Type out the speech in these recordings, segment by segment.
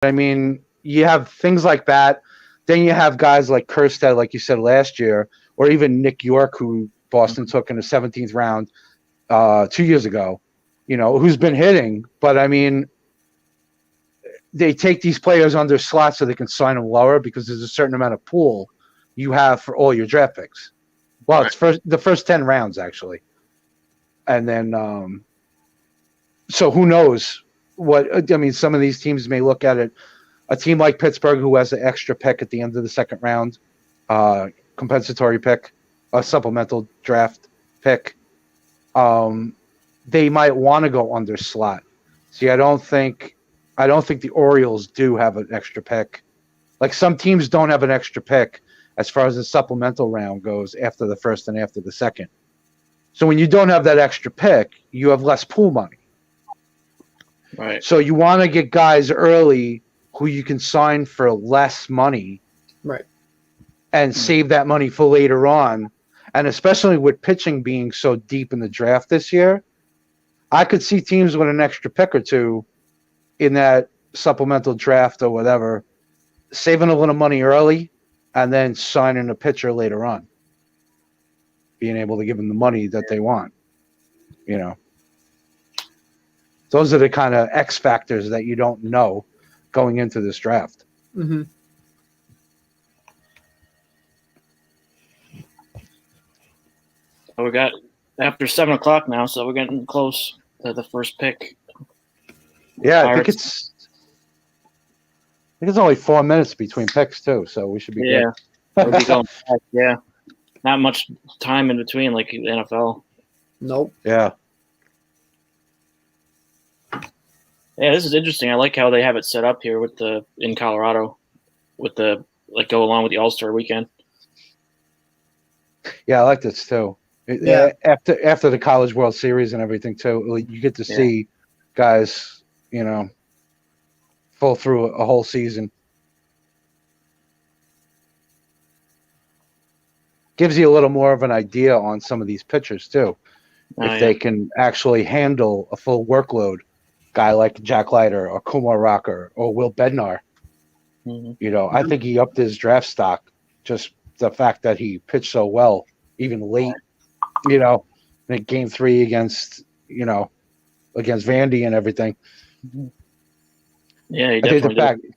I mean, you have things like that. Then you have guys like Kerstead, like you said last year, or even Nick York, who Boston took in the 17th round 2 years ago, who's been hitting. But, I mean, they take these players under slots so they can sign them lower because there's a certain amount of pool you have for all your draft picks. Well, it's the first 10 rounds, actually. And then, so who knows some of these teams may look at it. A team like Pittsburgh, who has an extra pick at the end of the second round, compensatory pick, a supplemental draft pick, they might want to go under slot. See, I don't think the Orioles do have an extra pick. Like, some teams don't have an extra pick as far as the supplemental round goes after the first and after the second. So when you don't have that extra pick, you have less pool money. Right. So you want to get guys early who you can sign for less money. Right. And save that money for later on. And especially with pitching being so deep in the draft this year, I could see teams with an extra pick or two in that supplemental draft or whatever, saving a little money early and then signing a pitcher later on. Being able to give them the money that they want. Those are the kind of X factors that you don't know going into this draft. Mm-hmm. So we got after 7 o'clock now, so we're getting close to the first pick. Yeah, I think it's only 4 minutes between picks too, so we should be good. We'll be going back, yeah. Not much time in between like the NFL. Nope. Yeah. Yeah, this is interesting. I like how they have it set up here in Colorado with go along with the All-Star weekend. Yeah, I like this too. Yeah. After the College World Series and everything too, you get to see guys, full through a whole season. Gives you a little more of an idea on some of these pitchers too, if they can actually handle a full workload. Guy like Jack Leiter or Kumar Rocker or Will Bednar. Mm-hmm. I think he upped his draft stock. Just the fact that he pitched so well, even late, in Game 3 against Vandy and everything. Yeah, he definitely did.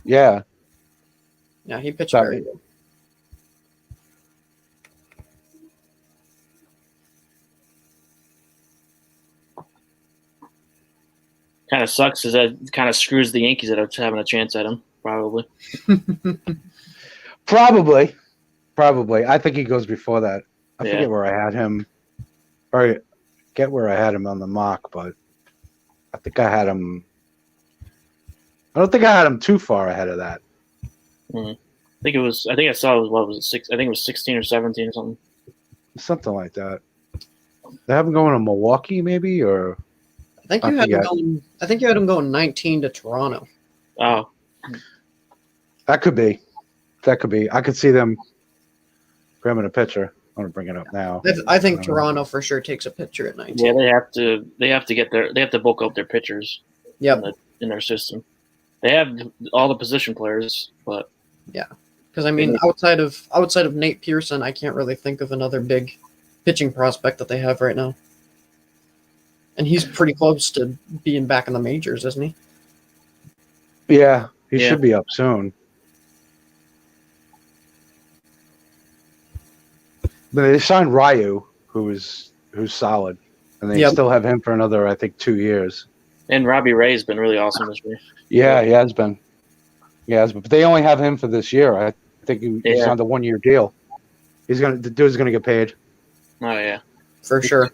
Yeah. Yeah, he pitched very good. Kind of sucks is that it kind of screws the Yankees that are having a chance at him, probably. Probably. I think he goes before that. I forget where I had him. Or get where I had him on the mock, but I think I had him. I don't think I had him too far ahead of that. Mm-hmm. I think I saw it was, what was it, 6? I think it was 16 or 17 or something. Something like that. They have him going to Milwaukee, maybe, or. I think you had him going 19 to Toronto. Oh, that could be. I could see them grabbing a pitcher. I'm gonna bring it up now. I think Toronto for sure takes a pitcher at 19. Yeah, they have to bulk up their pitchers. Yep. In their system, they have all the position players, but yeah, because I mean, outside of Nate Pearson, I can't really think of another big pitching prospect that they have right now. And he's pretty close to being back in the majors, isn't he? Yeah, he should be up soon. But they signed Ryu, who's solid, and they still have him for another, I think, 2 years. And Robbie Ray's been really awesome this year. Yeah, he has been. But they only have him for this year. I think he's on the 1-year deal. The dude's gonna get paid. Oh yeah, for sure.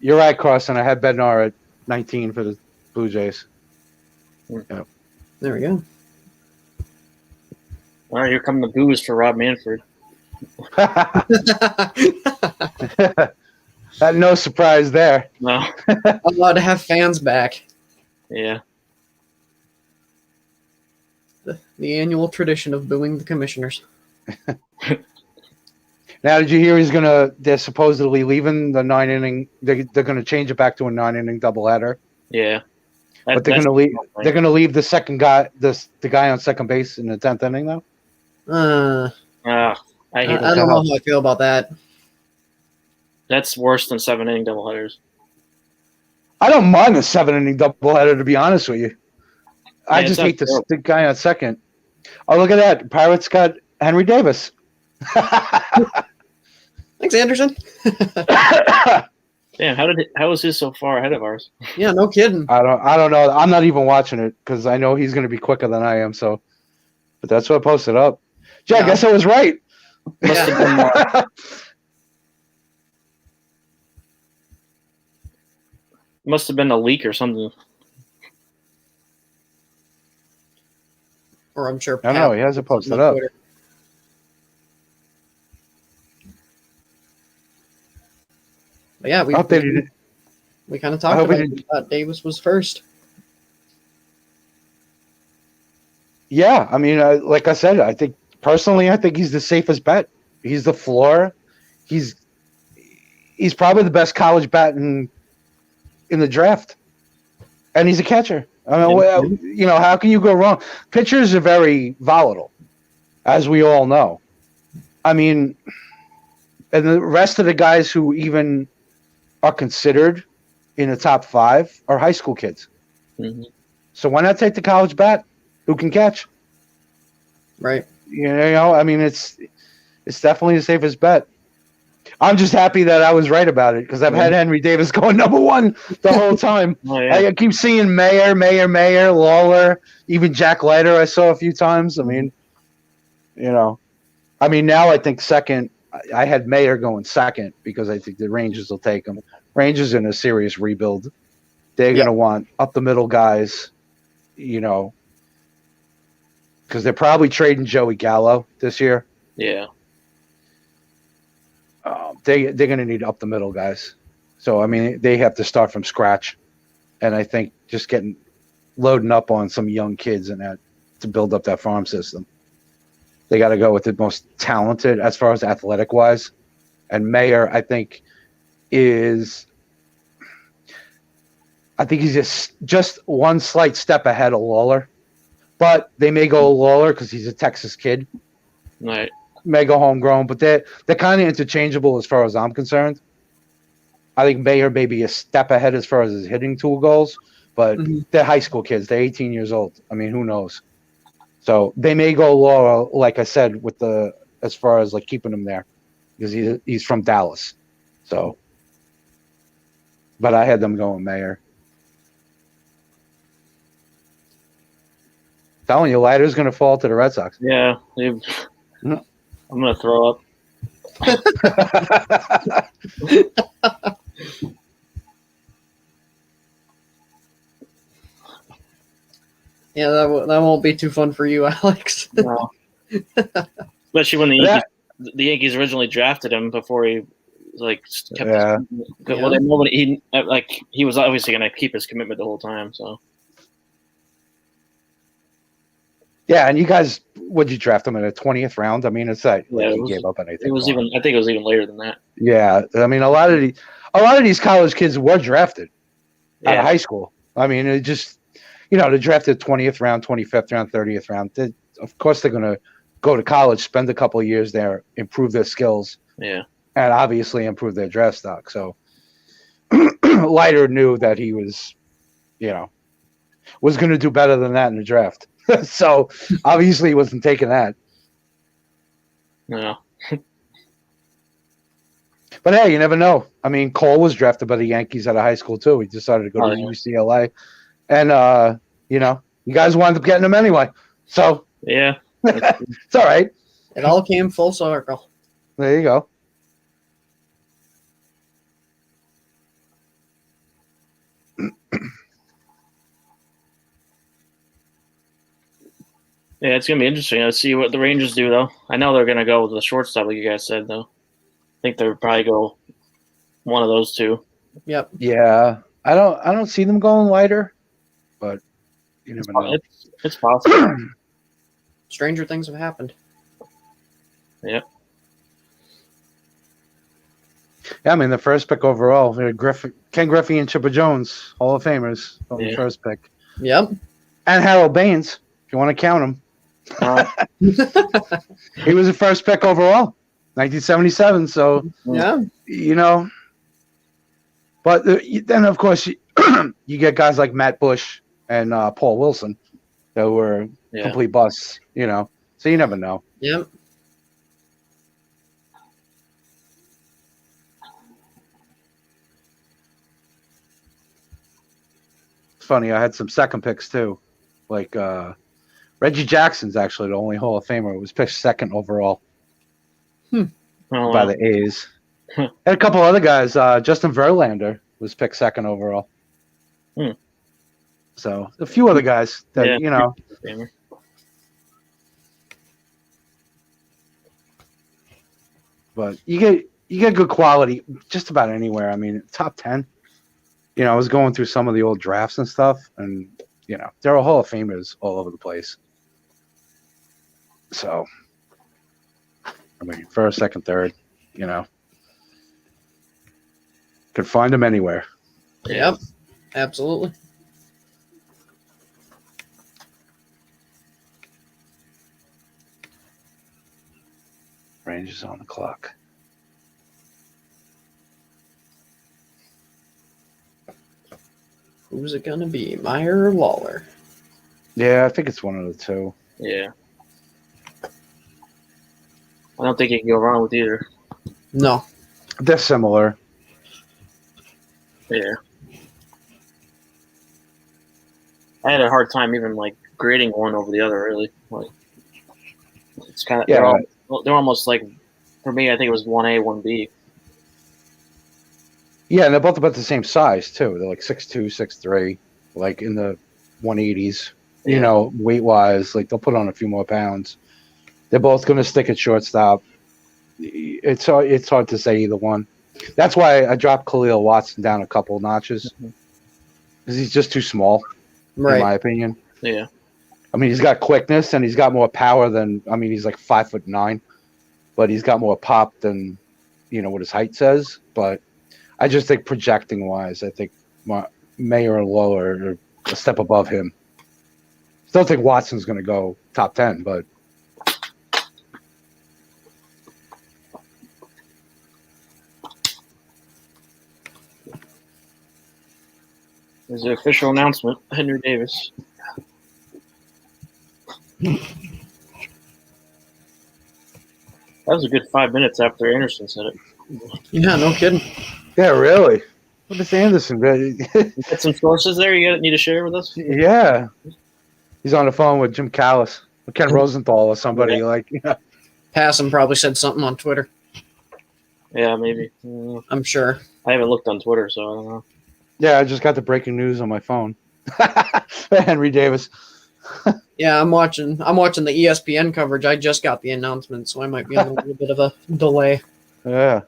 You're right, Carson. I had Bednar at 19 for the Blue Jays. Yeah. There we go. All right, here come the boos for Rob Manfred. No surprise there. No. Allowed to have fans back. Yeah. The annual tradition of booing the commissioners. Now, did you hear they're supposedly leaving the 9-inning? They're going to change it back to a 9-inning doubleheader. Yeah. But they're gonna leave the second guy, the guy on second base in the 10th inning though. I hate I don't know how I feel about that. That's worse than 7-inning doubleheaders. I don't mind a 7-inning doubleheader, to be honest with you. I just hate the guy on second. Oh, look at that! Pirates got Henry Davis. Thanks, Anderson. Damn, how was his so far ahead of ours? Yeah, no kidding. I don't know. I'm not even watching it because I know he's going to be quicker than I am. So, but that's what I posted up. Gee, I guess I was right. Must have been a leak or something. Or I'm sure. I don't know. He hasn't posted up. Twitter. But yeah, we kind of talked about it. We thought Davis was first. Yeah, I mean, like I said, I think he's the safest bet. He's the floor. He's probably the best college bat in the draft, and he's a catcher. I mean, how can you go wrong? Pitchers are very volatile, as we all know. I mean, and the rest of the guys who even are considered in the top 5 are high school kids. Mm-hmm. So why not take the college bat who can catch? Right. I mean, it's definitely the safest bet. I'm just happy that I was right about it because I've had Henry Davis going number 1 the whole time. I keep seeing Mayer, Lawler, even Jack Leiter I saw a few times. I mean, now I think second. I had Mayer going second because I think the Rangers will take him. Rangers in a serious rebuild. They're going to want up the middle guys, because they're probably trading Joey Gallo this year. Yeah. They're going to need up the middle guys. So, I mean, they have to start from scratch. And I think just loading up on some young kids and that to build up that farm system. They got to go with the most talented as far as athletic wise. And Mayer, I think he's just one slight step ahead of Lawler. But they may go Lawler because he's a Texas kid. Right. May go homegrown, but they're kind of interchangeable as far as I'm concerned. I think Mayer may be a step ahead as far as his hitting tool goes, but they're high school kids. They're 18 years old. I mean, who knows? So they may go Laura, like I said, as far as like keeping him there, because he's from Dallas. So, but I had them going Mayer. Telling you, Leiter's going to fall to the Red Sox. Yeah, I'm going to throw up. Yeah, that won't be too fun for you, Alex. No. Especially when the Yankees originally drafted him before he kept well, nobody he was obviously going to keep his commitment the whole time. So yeah, and you guys, would you draft him in the 20th round? I mean, it's like he gave up anything. I think it was even later than that. Yeah, I mean, a lot of these college kids were drafted out of high school. I mean, it just. They drafted 20th round, 25th round, 30th round. Of course, they're going to go to college, spend a couple of years there, improve their skills, and obviously improve their draft stock. So Leiter knew that he was, was going to do better than that in the draft. So obviously he wasn't taking that. No. But hey, you never know. I mean, Cole was drafted by the Yankees out of high school too. He decided to go to UCLA. And, you guys wound up getting him anyway. So, yeah, it's all right. It all came full circle. There you go. Yeah, it's going to be interesting. Let's see what the Rangers do, though. I know they're going to go with the shortstop, like you guys said, though. I think they'll probably go one of those two. Yep. Yeah. I don't see them going Leiter. But you never know. It's possible. Stranger things have happened. Yep. Yeah, I mean, the first pick overall, Ken Griffey and Chipper Jones, Hall of Famers, on the first pick. Yep. And Harold Baines, if you want to count him. He was the first pick overall, 1977. So, Yeah. But then, of course, you get guys like Matt Bush and Paul Wilson that were complete busts, So you never know. Yep. It's funny. I had some second picks too, like Reggie Jackson's actually the only Hall of Famer who was picked second overall by the A's. And a couple other guys. Justin Verlander was picked second overall. So a few other guys that But you get good quality just about anywhere. I mean, top 10. I was going through some of the old drafts and stuff, and there are Hall of Famers all over the place. So, I mean, first, second, third, could find them anywhere. Yep, absolutely. Rangers on the clock. Who's it gonna be, Meyer or Lawler? Yeah, I think it's one of the two. Yeah. I don't think you can go wrong with either. No. They're similar. Yeah. I had a hard time even grading one over the other. Really, it's kind of they're almost like, for me, I think it was 1A, 1B. Yeah, and they're both about the same size too. They're like 6'2", 6'3", like in the 180s. Weight wise, like they'll put on a few more pounds. They're both going to stick at shortstop. It's hard to say either one. That's why I dropped Khalil Watson down a couple notches because he's just too small, in my opinion. Yeah. I mean, he's got quickness and he's got more power than. I mean, he's like 5'9", but he's got more pop than what his height says. But I just think projecting wise, I think Mayer and Lower are a step above him. Still think Watson's going to go top 10, but. There's the official announcement, Henry Davis. That was a good 5 minutes after Anderson said it. Yeah, no kidding. Yeah, really. What is Anderson? You got some sources there you need to share with us? Yeah. He's on the phone with Jim Callis, or Ken Rosenthal, or somebody Passam probably said something on Twitter. Yeah, maybe. I'm sure. I haven't looked on Twitter, so I don't know. Yeah, I just got the breaking news on my phone. Henry Davis. Yeah, I'm watching the ESPN coverage. I just got the announcement, so I might be on a little bit of a delay. Yeah.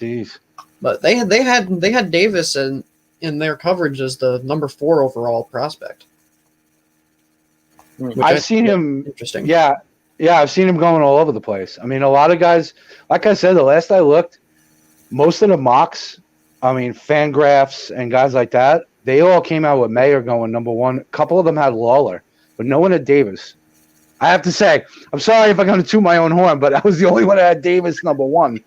Jeez. But they had Davis in their coverage as the number 4 overall prospect. I've seen him. Interesting. Yeah, I've seen him going all over the place. I mean, a lot of guys, like I said, the last I looked, most of the mocks, I mean, Fangraphs and guys like that, they all came out with Mayer going number 1. A couple of them had Lawler, but no one had Davis. I have to say, I'm sorry if I'm going to toot my own horn, but I was the only one that had Davis number 1.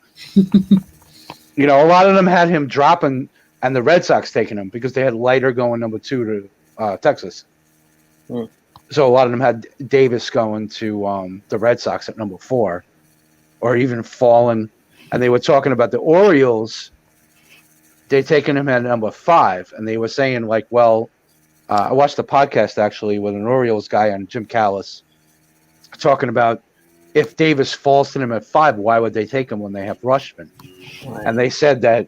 A lot of them had him dropping and the Red Sox taking him because they had Leiter going number 2 to Texas. So a lot of them had Davis going to the Red Sox at number 4 or even fallen. And they were talking about the Orioles. They taken him at number 5, and they were saying I watched a podcast actually with an Orioles guy and Jim Callis talking about if Davis falls to them at 5, why would they take him when they have Rushman? Right. And they said that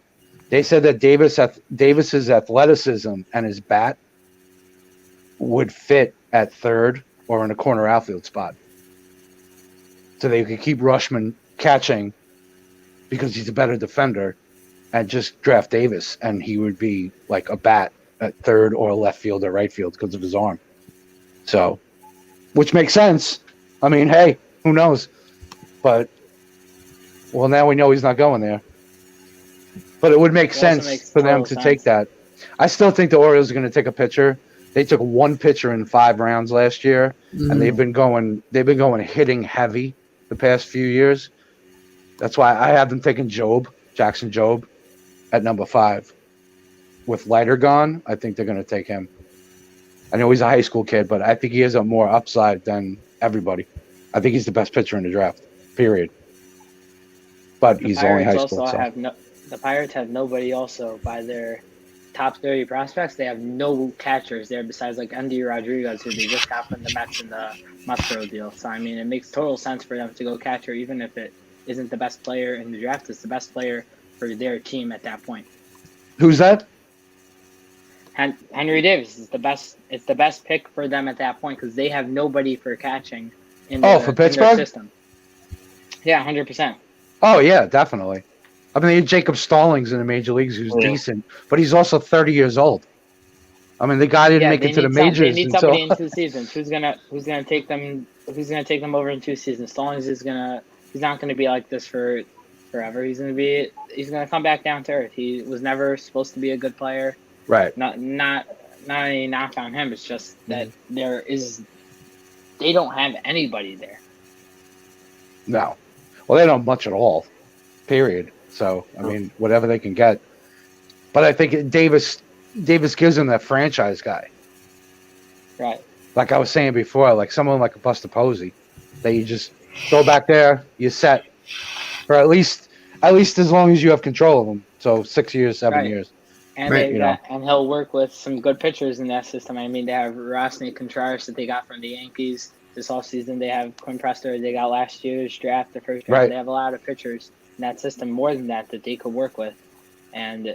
Davis's athleticism and his bat would fit at 3rd or in a corner outfield spot, so they could keep Rushman catching because he's a better defender. And just draft Davis, and he would be like a bat at 3rd or left field or right field because of his arm. So, which makes sense. I mean, hey, who knows? But, now we know he's not going there. But it would make sense for them to take that. I still think the Orioles are going to take a pitcher They took one pitcher in 5 rounds last year, and they've been going hitting heavy the past few years. That's why I have them taking Jackson Job, at number 5. With Leiter gone, I think they're going to take him. I know he's a high school kid, but I think he has a more upside than everybody. I think he's the best pitcher in the draft, period. But he's only high school. The Pirates have nobody also by their top 30 prospects. They have no catchers there besides like Andy Rodriguez, who they just got from the Mets in the Musgrove deal. So, I mean, it makes total sense for them to go catcher, even if it isn't the best player in the draft. It's the best player for their team at that point. Who's that? Henry Davis is the best. It's the best pick for them at that point because they have nobody for catching in their system. Yeah, 100%. Oh yeah, definitely. I mean, Jacob Stallings in the major leagues, who's decent, but he's also 30 years old. I mean, the guy didn't make it to the majors. They need somebody in 2 seasons. Who's gonna take them? Who's gonna take them over in 2 seasons? Stallings is gonna. He's not gonna be like this for forever. He's gonna come back down to earth. He was never supposed to be a good player. Right. Not any knock on him. It's just that they don't have anybody there. No. Well, they don't much at all. Period. So, I mean, whatever they can get. But I think Davis gives them that franchise guy. Right. Like I was saying before, like someone like a Buster Posey, that you just throw back there, you're set. For at least as long as you have control of them. So 6 years, 7 years. And and he'll work with some good pitchers in that system. I mean, they have Rosny Contreras that they got from the Yankees this offseason. They have Quinn Prester they got last year's draft, the first draft. Right. They have a lot of pitchers in that system, more than that they could work with, and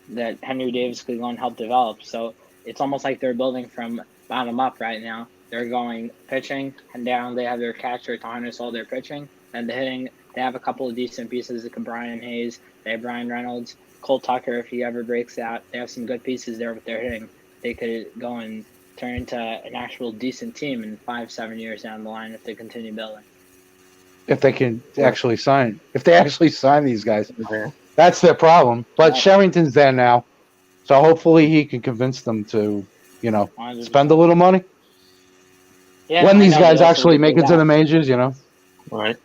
that Henry Davis could go and help develop. So it's almost like they're building from bottom up right now. They're going pitching, and down they have their catcher to harness all their pitching, and the hitting. They have a couple of decent pieces like Brian Hayes. They have Brian Reynolds. Cole Tucker, if he ever breaks out, they have some good pieces there with their hitting. They could go and turn into an actual decent team in 5-7 years down the line if they continue building. If they can actually sign these guys, that's their problem. But Sherrington's there now, so hopefully he can convince them to, spend a little money. Yeah, when these guys actually make it to the majors, Right.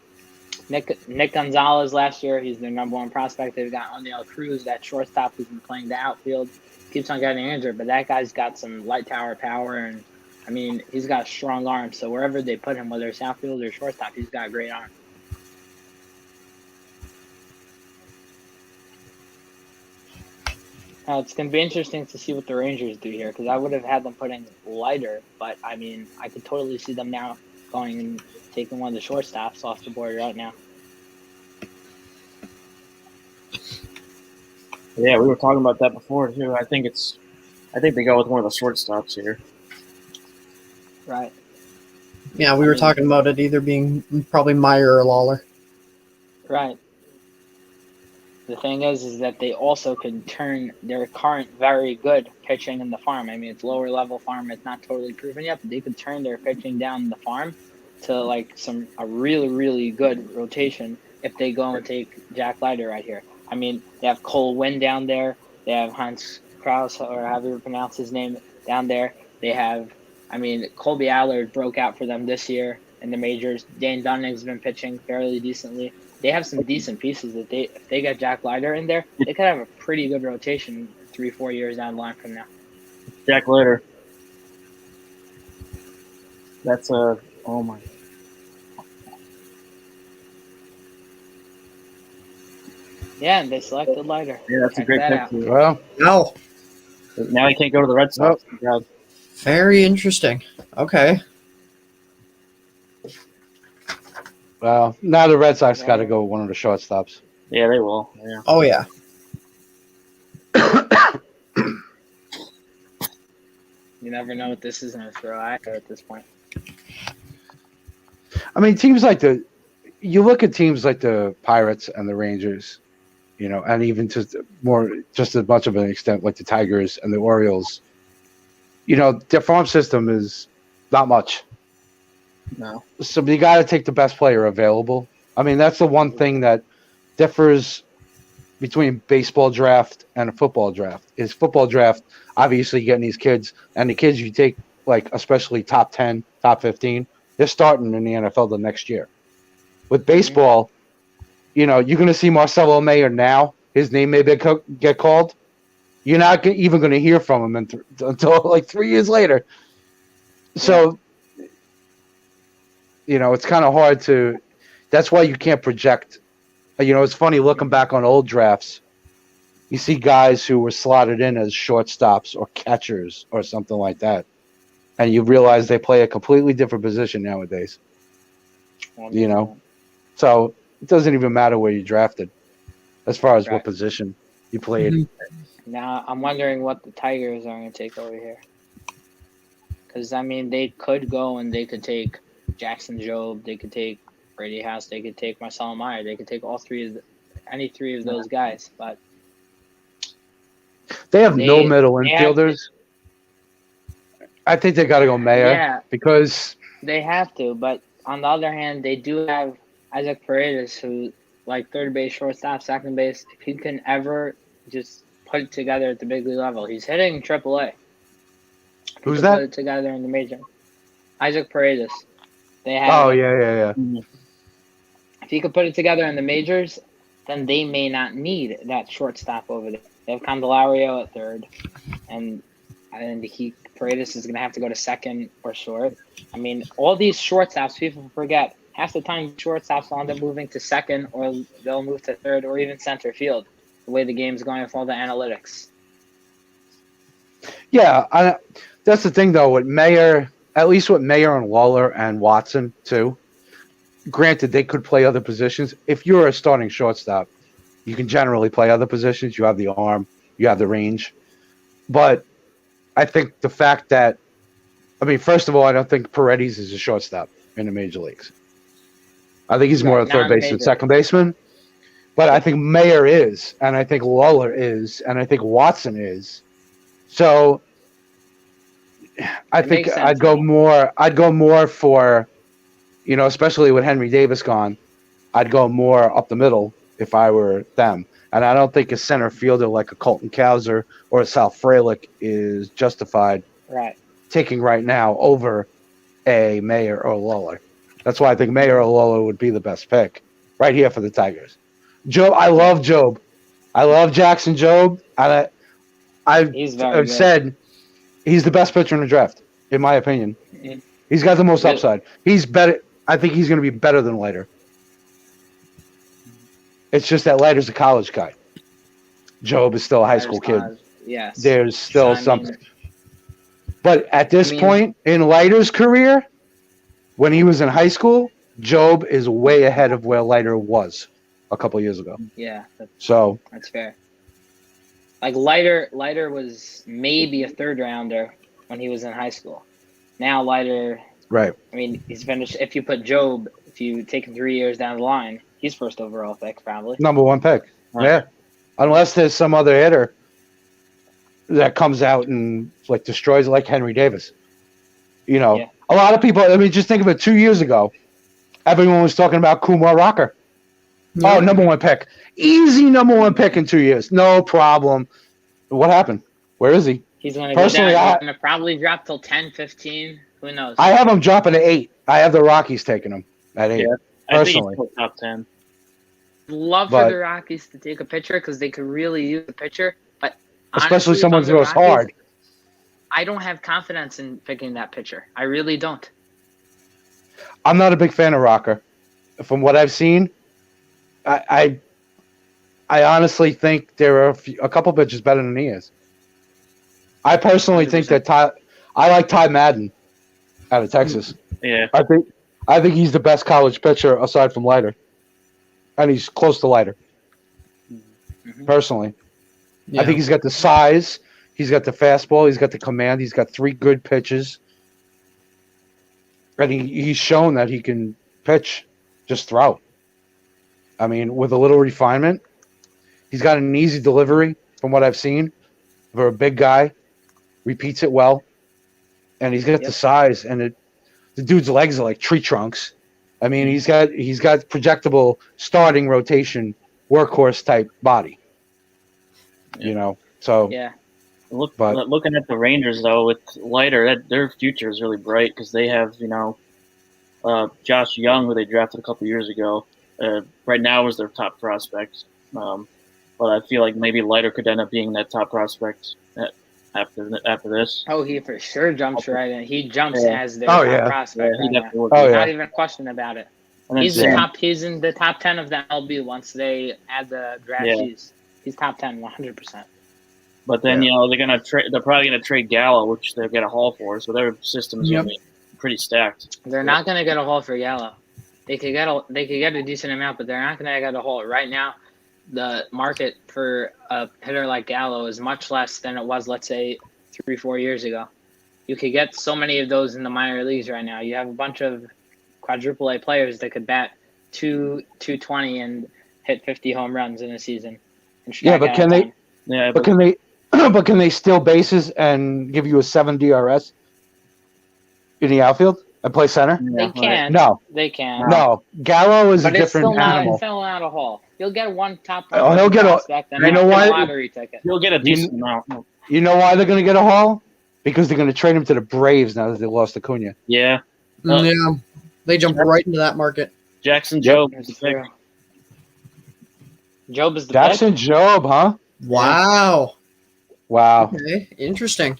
Nick Gonzalez last year, he's their number 1 prospect. They've got O'Neal Cruz, that shortstop who's been playing the outfield, keeps on getting injured, but that guy's got some light tower power, and I mean, he's got a strong arm. So wherever they put him, whether it's outfield or shortstop, he's got a great arm. It's going to be interesting to see what the Rangers do here because I would have had them putting Leiter, but I mean, I could totally see them now going and taking one of the shortstops off the board right now. Yeah, we were talking about that before too. I think they go with one of the shortstops here. Right. Yeah, we were talking about it either being probably Meyer or Lawler. Right. The thing is that they also can turn their current very good pitching in the farm. I mean, it's lower level farm. It's not totally proven yet, but they could turn their pitching down in the farm to like a really, really good rotation if they go and take Jack Leiter right here. I mean, they have Cole Winn down there. They have Hans Krause, or however you pronounce his name, down there. They have, Colby Allard broke out for them this year in the majors. Dane Dunning's been pitching fairly decently. They have some decent pieces that if they get Jack Leiter in there, they could have a pretty good rotation 3-4 years down the line from now. Jack Leiter. That's oh my. Yeah, and they selected Leiter. Yeah, that's a great pick. Well, no. Now he can't go to the Red Sox. Nope. Very interesting. Okay. Well, now the Red Sox got to go with one of the shortstops. Yeah, they will. Yeah. Oh, yeah. You never know what this is going to throw at this point. I mean, you look at teams like the Pirates and the Rangers, and even just as much of an extent like the Tigers and the Orioles, their farm system is not much. No. So you got to take the best player available. I mean, that's the one thing that differs between baseball draft and a football draft is football draft. Obviously, getting these kids and the kids you take, like especially top 10, top 15, they're starting in the NFL the next year. With baseball, you're going to see Marcelo Mayer now. His name may get called. You're not even going to hear from him until like 3 years later. So, it's kind of hard to. That's why you can't project. It's funny looking back on old drafts. You see guys who were slotted in as shortstops or catchers or something like that, and you realize they play a completely different position nowadays. So it doesn't even matter where you drafted, as far as what position you played. Mm-hmm. Now I'm wondering what the Tigers are going to take over here, because they could go and they could take Jackson Jobe, they could take Brady House, they could take Marcelo Meyer, they could take any three of those guys, but they have no middle infielders. I think they got to go Mayer because they have to. But on the other hand, they do have Isaac Paredes, who like third base, shortstop, second base. If he can ever just put it together at the big league level, he's hitting AAA. Who's that? Put it together in the major. Isaac Paredes. They have. Yeah. If he could put it together in the majors, then they may not need that shortstop over there. They have Candelario at third, and Paredes is going to have to go to second or short. All these shortstops, people forget. Half the time, shortstops will end up moving to second, or they'll move to third, or even center field. The way the game's going with all the analytics. Yeah, that's the thing though. With Mayer, at least with Mayer and Waller and Watson too. Granted, they could play other positions. If you're a starting shortstop, you can generally play other positions. You have the arm, you have the range. But I think the fact that, first of all, I don't think Paredes is a shortstop in the major leagues. I think he's more a third baseman, second baseman. But I think Mayer is, and I think Waller is, and I think Watson is. So I think I'd go more for, especially with Henry Davis gone, I'd go more up the middle if I were them. And I don't think a center fielder like a Colton Cowser or a Sal Frelick is justified taking right now over a Mayer or Lawler. That's why I think Mayer or Lawler would be the best pick right here for the Tigers. Job, I love Jobe. I love Jackson Jobe. And I've said he's the best pitcher in the draft, in my opinion. Mm-hmm. He's got the most upside. He's better. I think he's going to be better than Leiter. It's just that Leiter's a college guy. Jobe is still a high school kid. Yes. There's still something. But at this point in Leiter's career, when he was in high school, Jobe is way ahead of where Leiter was a couple of years ago. Yeah. That's fair. Like Leiter was maybe a third rounder when he was in high school. Now Leiter, right? He's finished. If you put Jobe, if you take him 3 years down the line, he's first overall pick probably. Number one pick. Right. Yeah, unless there's some other hitter that comes out and destroys it, like Henry Davis. A lot of people. Just think of it. 2 years ago, everyone was talking about Kumar Rocker. Yeah. Oh, number one pick. Easy number one pick in 2 years. No problem. What happened? Where is he? He's going to go down. He's going to probably drop till 10, 15. Who knows? I have him dropping to 8. I have the Rockies taking him at 8. Yeah, personally. I think he's top 10. Love for the Rockies to take a pitcher because they could really use a pitcher. But especially someone who goes hard. I don't have confidence in picking that pitcher. I really don't. I'm not a big fan of Rocker. From what I've seen, I honestly think there are a couple pitchers better than he is. I personally 100%. Think that I like Ty Madden out of Texas. Yeah. I think he's the best college pitcher aside from Leiter. And he's close to Leiter. Mm-hmm. Personally. Yeah. I think he's got the size, he's got the fastball, he's got the command, he's got 3 good pitches. And he's shown that he can pitch, just throw. With a little refinement. He's got an easy delivery from what I've seen for a big guy. Repeats it well. And he's got the size, and the dude's legs are like tree trunks. He's got projectable starting rotation workhorse type body. You know, so Yeah. Looking at the Rangers though, with Leiter, their future is really bright because they have Josh Young, who they drafted a couple years ago. Right now is their top prospect, but I feel like maybe Leiter could end up being that top prospect after this. Oh, he for sure jumps right in. He jumps as their Oh, top yeah. prospect. Yeah, he right definitely now. would. Oh, yeah. Not even a question about it. And then He's Sam- He's in the top 10 of the MLB once they add the draftees. He's top 10, 100%. But then they're probably gonna trade Gallo, which they'll get a haul for. So their system is gonna be pretty stacked. They're not going to get a haul for Gallo. They could get a decent amount, but they're not going to get a haul right now. The market for a hitter like Gallo is much less than it was, let's say, 3-4 years ago. You could get so many of those in the minor leagues right now. You have a bunch of quadruple A players that could bat 220 and hit 50 home runs in a season. Yeah, but can they? Yeah, But can they? But can they steal bases and give you a 7 DRS in the outfield and play center? They can. No, They can. no. Gallo is But a different animal. It's still not a haul. You'll get one top Oh, he'll get a- prospect and you know a what? lottery ticket. You'll get a decent amount. You know why they're going to get a haul? Because they're going to trade him to the Braves now that they lost Acuna. Yeah, Yeah, they jump right into that market. Jackson Job. That's true. Job is the Jackson Job, huh? Wow. Wow. Okay, interesting.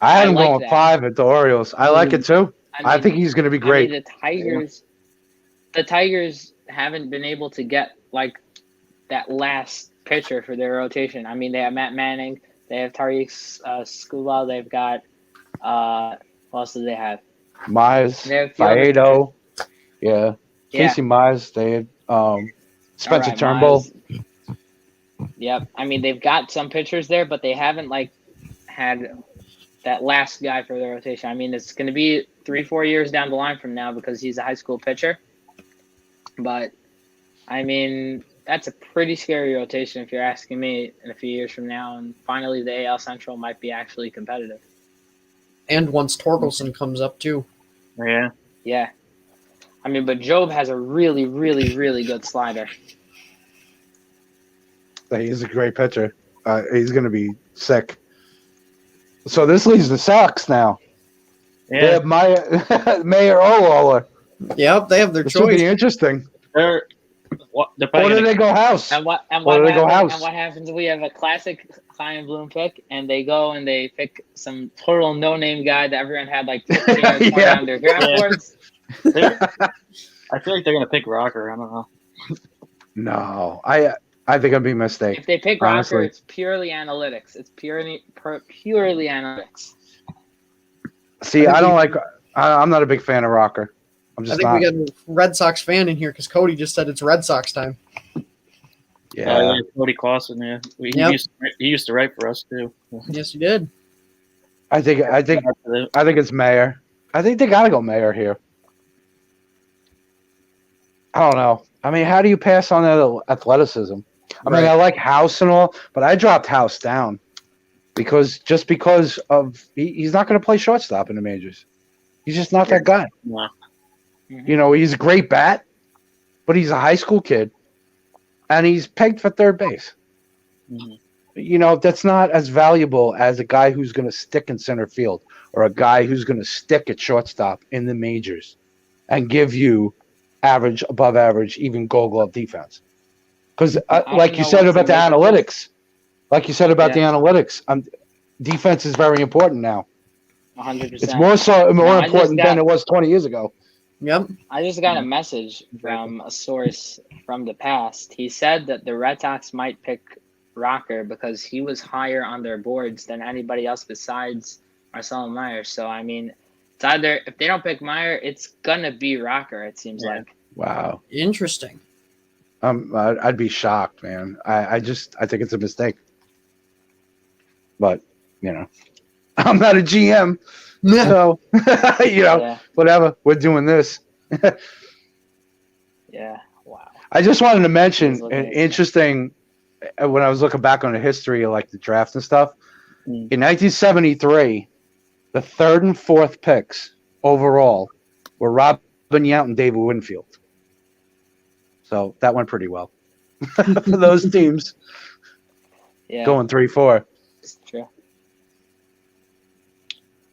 I had him like going that. 5 at the Orioles. I like it too. I think he's going to be great. I mean, the Tigers haven't been able to get like that last pitcher for their rotation. I mean, they have Matt Manning, they have Tariq Skubal, they've got who else do they have? Myers, They have a few other Faedo, yeah. Yeah. Casey Myers. They had Spencer All right, Turnbull. Miles. Yep. I mean, they've got some pitchers there, but they haven't like had that last guy for the rotation. I mean, it's going to be 3-4 years down the line from now because he's a high school pitcher. But I mean, that's a pretty scary rotation if you're asking me in a few years from now. And finally, the AL Central might be actually competitive. And once Torkelson comes up too. Yeah. Yeah. I mean, but Job has a really, really, really good slider. He's a great pitcher. He's going to be sick. So this leads the Sox now. Yeah. They have Mayor O'Lawler. Yep, they have their This will choice. be interesting. They're Or probably do they go house? And what Or do they go house? happens? We have a classic Chaim Bloom pick, and they go and they pick some total no-name guy that everyone had like 15 or 20 Yeah. on their draft Yeah. boards. I feel like they're gonna pick Rocker. I don't know. No, I think I'd be a mistake. If they pick Honestly. Rocker, it's purely analytics. It's purely analytics. See, I don't like. I'm not a big fan of Rocker. I'm I just think not. we got a Red Sox fan in here because Cody just said it's Red Sox time. Yeah. Cody Clausen. Yeah, he Yep. used to write for us too. Yes, you did. I think it's Mayor. I think they gotta go Mayor here. I don't know. I mean, how do you pass on that athleticism? I mean, Right. I like House and all, but I dropped House down because he's not going to play shortstop in the majors. He's just not that guy. No. You know, he's a great bat, but he's a high school kid, and he's pegged for third base. Mhm. You know, that's not as valuable as a guy who's going to stick in center field or a guy who's going to stick at shortstop in the majors and give you average, above average, even gold glove defense. Because like you said about the analytics, defense is very important now. 100%. It's more important than it was 20 years ago. Yep. I just got a message from a source from the past. He said that the Red Sox might pick Rocker because he was higher on their boards than anybody else besides Marcelo Myers. So, I mean, it's either if they don't pick Meyer, it's going to be Rocker, it seems like. Wow. Interesting. I'd be shocked, man. I think it's a mistake. But, you know, I'm not a GM. So, whatever. We're doing this. Yeah. Wow. I just wanted to mention looking an at interesting, when I was looking back on the history of like the draft and stuff, in 1973, the third and fourth picks overall were Robin Yount and David Winfield. So that went pretty well for those teams. Yeah, going 3-4. it's true.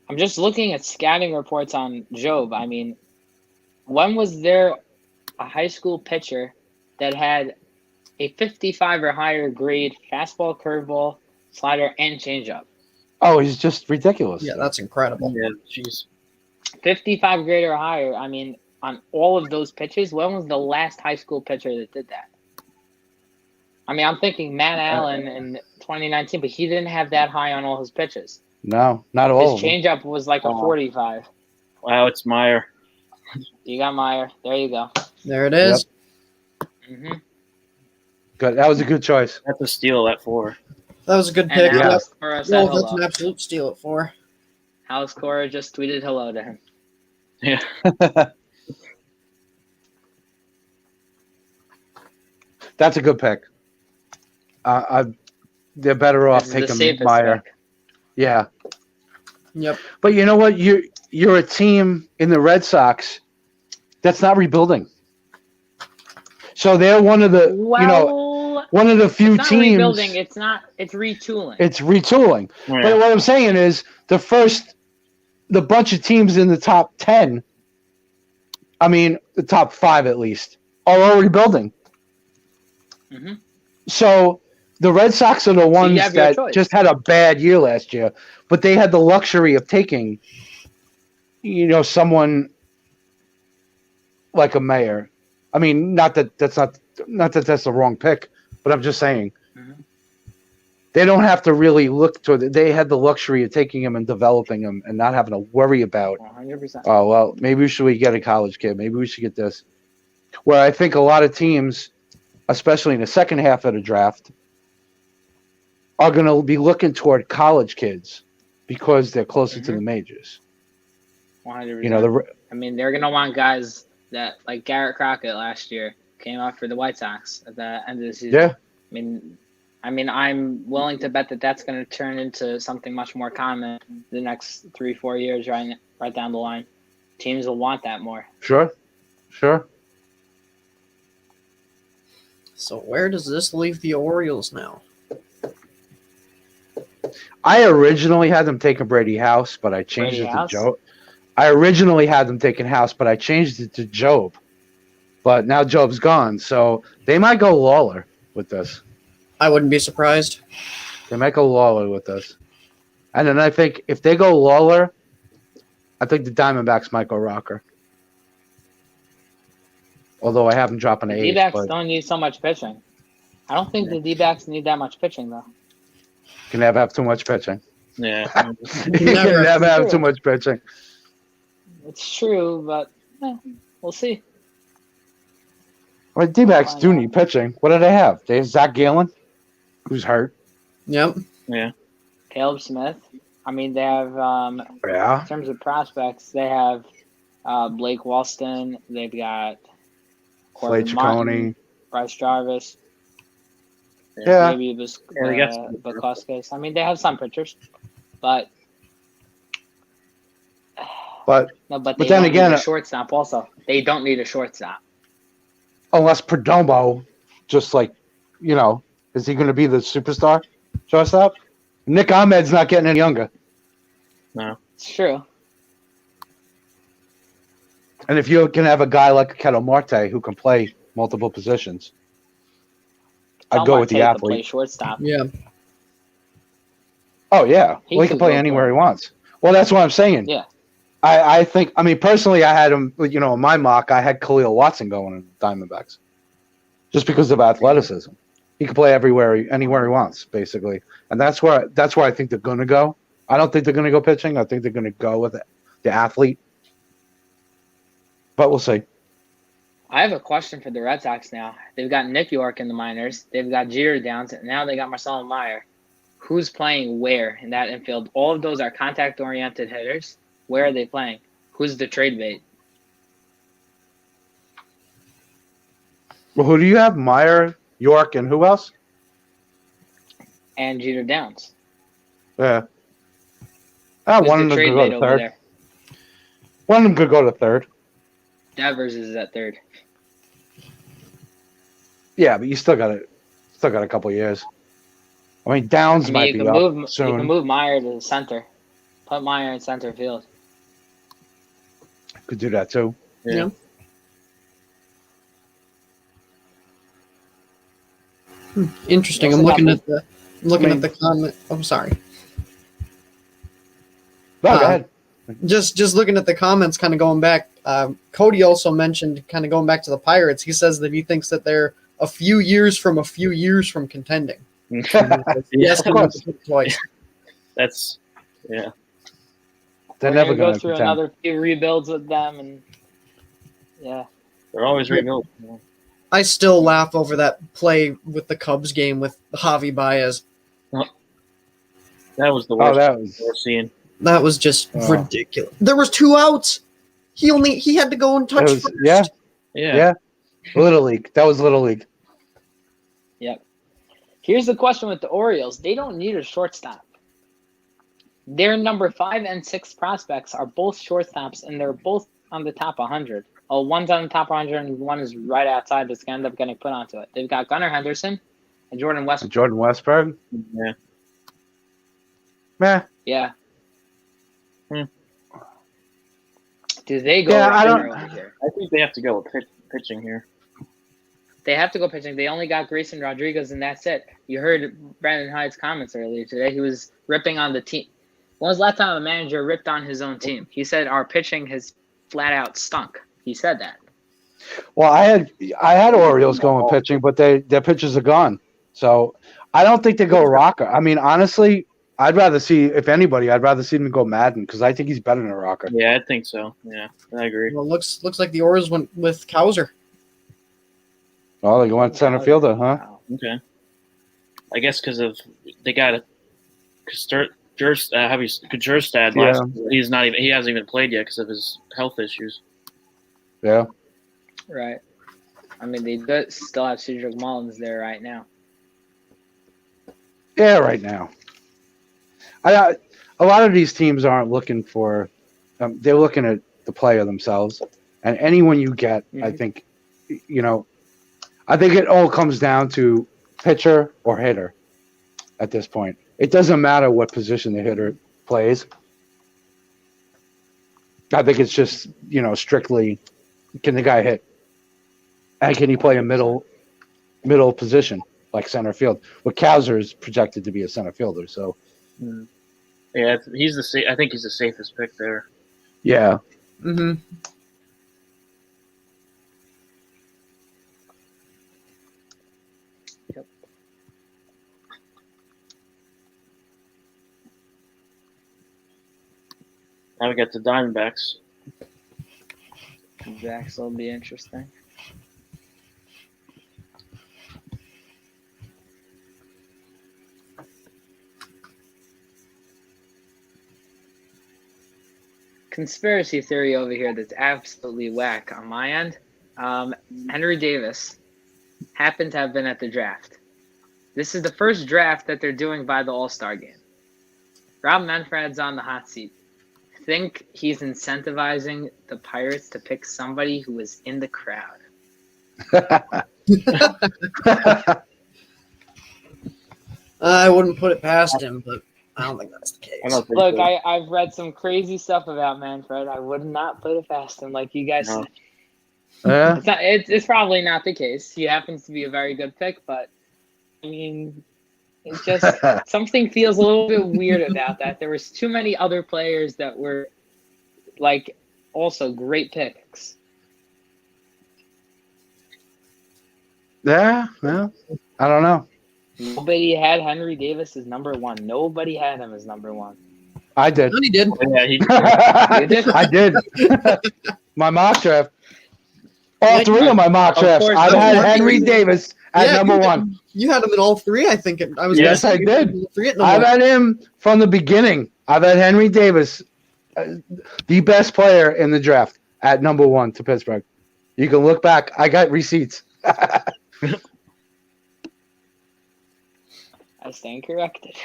I'm just looking at scouting reports on Job. I mean, when was there a high school pitcher that had a 55 or higher grade fastball, curveball, slider, and changeup? Oh, he's just ridiculous. Yeah, that's incredible. Yeah, jeez. 55 grade or higher. I mean, on all of those pitches, when was the last high school pitcher that did that? I mean, I'm thinking Matt Allen in 2019, but he didn't have that high on all his pitches. No, not all His of them. changeup was like a Oh. 45. Wow, it's Meyer. You got Meyer. There you go. There it is. hmm Good. That was a good choice. That's a steal at 4. That was a good And pick. Yeah. Alex Cora said Well, that's hello. an absolute steal at 4. Alex Cora just tweeted hello to him. Yeah. That's a good pick. They're better off This is the taking safest Meyer. pick. Yeah, Yep. but you know what? You're a team in the Red Sox that's not rebuilding. So they're one of the Well, one of the few it's not teams. rebuilding. It's retooling. It's retooling. Yeah. But what I'm saying is the bunch of teams in the top 10, I mean the top 5 at least, are all rebuilding. hmm So the Red Sox are the ones have your that choice. just had a bad year last year, but they had the luxury of taking, someone like a Mayer. I mean, not that that's the wrong pick, but I'm just saying Mhm. they don't have to really look toward it. They had the luxury of taking him and developing him and not having to worry about, 100%. oh, well, maybe we get a college kid. Maybe we should get this. Where I think a lot of teams, especially in the second half of the draft, are going to be looking toward college kids because they're closer to the majors. 100%. I mean, they're gonna want guys that like Garrett Crockett last year came up for the White Sox at the end of the season. Yeah. I mean, I'm willing to bet that that's going to turn into something much more common the next 3-4 years, right down the line. Teams will want that more. Sure. So where does this leave the Orioles now? I originally had them taking Brady House, but I changed Brady it to House? Job. I originally had them taking House, but I changed it to Job. But now Job's gone, so they might go Lawler with this. I wouldn't be surprised. They might go Lawler with this. And then I think if they go Lawler, I think the Diamondbacks might go Rocker. Although I have them dropping to 8. D-backs But don't need so much pitching. I don't think the D-backs need that much pitching, though. can never have too much pitching. Yeah. You can never have too much pitching. It's true, but we'll see. Well, D-backs do need pitching. What do they have? They have Zach Gallen, who's hurt. Yep. Yeah. Caleb Smith. I mean, they have, Yeah. in terms of prospects, they have Blake Walston. They've got Clay Corbin Martin, Ciccone. Bryce Jarvis. Yeah. Maybe they got some. Bukauskas. I mean, they have some pitchers, but But no, but But they then don't again, need a shortstop. Also, they don't need a shortstop. unless Perdomo, just like, is he going to be the superstar shortstop? Nick Ahmed's not getting any younger. No. It's true. And if you can have a guy like Ketel Marte who can play multiple positions, I'd go with the Marte could play athlete. shortstop. Yeah. Oh, yeah. He Well, he can could play go anywhere for he wants. Well, that's what I'm saying. Yeah. I think, personally, I had him, in my mock, I had Khalil Watson going in the Diamondbacks just because of athleticism. He can play anywhere he wants, basically. And that's where I think they're going to go. I don't think they're going to go pitching. I think they're going to go with the athlete. But we'll see. I have a question for the Red Sox now. They've got Nick York in the minors. They've got Jeter Downs. And now they got Marcelo Meyer. Who's playing where in that infield? All of those are contact-oriented hitters. Where are they playing? Who's the trade bait? Well, who do you have? Meyer, York, and who else? And Jeter Downs. Yeah. Who's One of the them could trade go bait to over third. there? One of them could go to third. Devers is at third. Yeah, but you still got a couple years. I mean, Downs I mean, might you be can up move. You soon. can move Meyer to the center. Put Meyer in center field. Could do that too. Yeah. Interesting. Also I'm got looking the- at the comment. I'm sorry. No, go Uh, ahead. Just looking at the comments, kind of going back. Cody also mentioned, kind of going back to the Pirates. He says that he thinks that they're a few years from contending. Yes, of course. twice. That's yeah. They're We're never gonna going go to through contend. another few rebuilds with them, and yeah, They're always Yeah. rebuilding. I still laugh over that play with the Cubs game with Javi Baez. That was the Oh, worst that I've was. ever seen. That was just Oh. ridiculous. There was 2 outs. He had to go and touch It was, first. yeah, Yeah. yeah. Little League. That was Little League. yep. Here's the question with the Orioles: they don't need a shortstop. Their number 5 and 6 prospects are both shortstops, and they're both on the top 100. Oh, one's on the top 100, and one is right outside. That's gonna end up getting put onto it. They've got Gunnar Henderson and Jordan West. Jordan Westberg. Yeah. Meh. Yeah. Hmm. Do they go Yeah, I Roger don't- over here? I think they have to go with pitching here. They have to go pitching. They only got Grayson Rodriguez, and that's it. You heard Brandon Hyde's comments earlier today. He was ripping on the team. When was the last time a manager ripped on his own team? He said our pitching has flat out stunk. He said that. Well, I had Orioles going pitching, but their pitchers are gone. So I don't think they go Rocker. I mean, honestly, I'd rather see, if anybody, I'd rather see them go Madden because I think he's better than Rocker. Yeah, I think so. Yeah, I agree. Well, looks like the Orioles went with Kauser. Oh, they go on center fielder, huh? Wow. Okay. I guess because of they got a Kjerstad last. He's not even. He hasn't even played yet because of his health issues. Yeah. Right. I mean, they still have Cedric Mullins there right now. Yeah, right now. A lot of these teams aren't looking for they're looking at the player themselves. And anyone you get, I think, I think it all comes down to pitcher or hitter at this point. It doesn't matter what position the hitter plays. I think it's just, strictly, can the guy hit? And can he play a middle position, like center field? Well, Kauser is projected to be a center fielder, so. Yeah, he's I think he's the safest pick there. Yeah. Mm-hmm. Yep. Now we got the Diamondbacks. Jacks will be interesting. Conspiracy theory over here that's absolutely whack on my end. Henry Davis happened to have been at the draft. This is the first draft that they're doing by the All-Star game. Rob Manfred's on the hot seat. Think he's incentivizing the Pirates to pick somebody who was in the crowd. I wouldn't put it past him, but I don't think that's the case. I don't think Look, so. I've read some crazy stuff about Manfred. I would not put it past him, like you guys No. said. Yeah. It's probably not the case. He happens to be a very good pick, but I mean, it's just something feels a little bit weird about that. There was too many other players that were like also great picks. Yeah, well, I don't know. Nobody had Henry Davis as number one. Nobody had him as number one. I did. He did. Yeah, he. You did? I did. My mock draft. All Yeah, three of my mock Of drafts. course, I've had Mark Henry Davis. Davis at Yeah, number you had- one. You had him in all three, I think. I was. Yes, gonna I say did. all three at number I've one. had him from the beginning. I've had Henry Davis, the best player in the draft, at number one to Pittsburgh. You can look back. I got receipts. I stand corrected.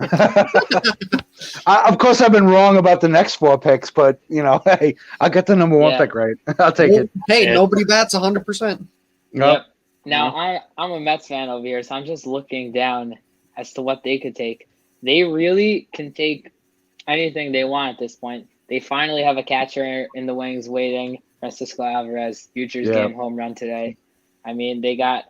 Of course, I've been wrong about the next four picks, but hey, I got the number one Yeah. pick right. I'll take it. Hey, Yeah. nobody bats 100%. Yep. Now I'm a Mets fan over here, so I'm just looking down as to what they could take. They really can take anything they want at this point. They finally have a catcher in the wings waiting. Francisco Alvarez, Futures game home run today. I mean, they got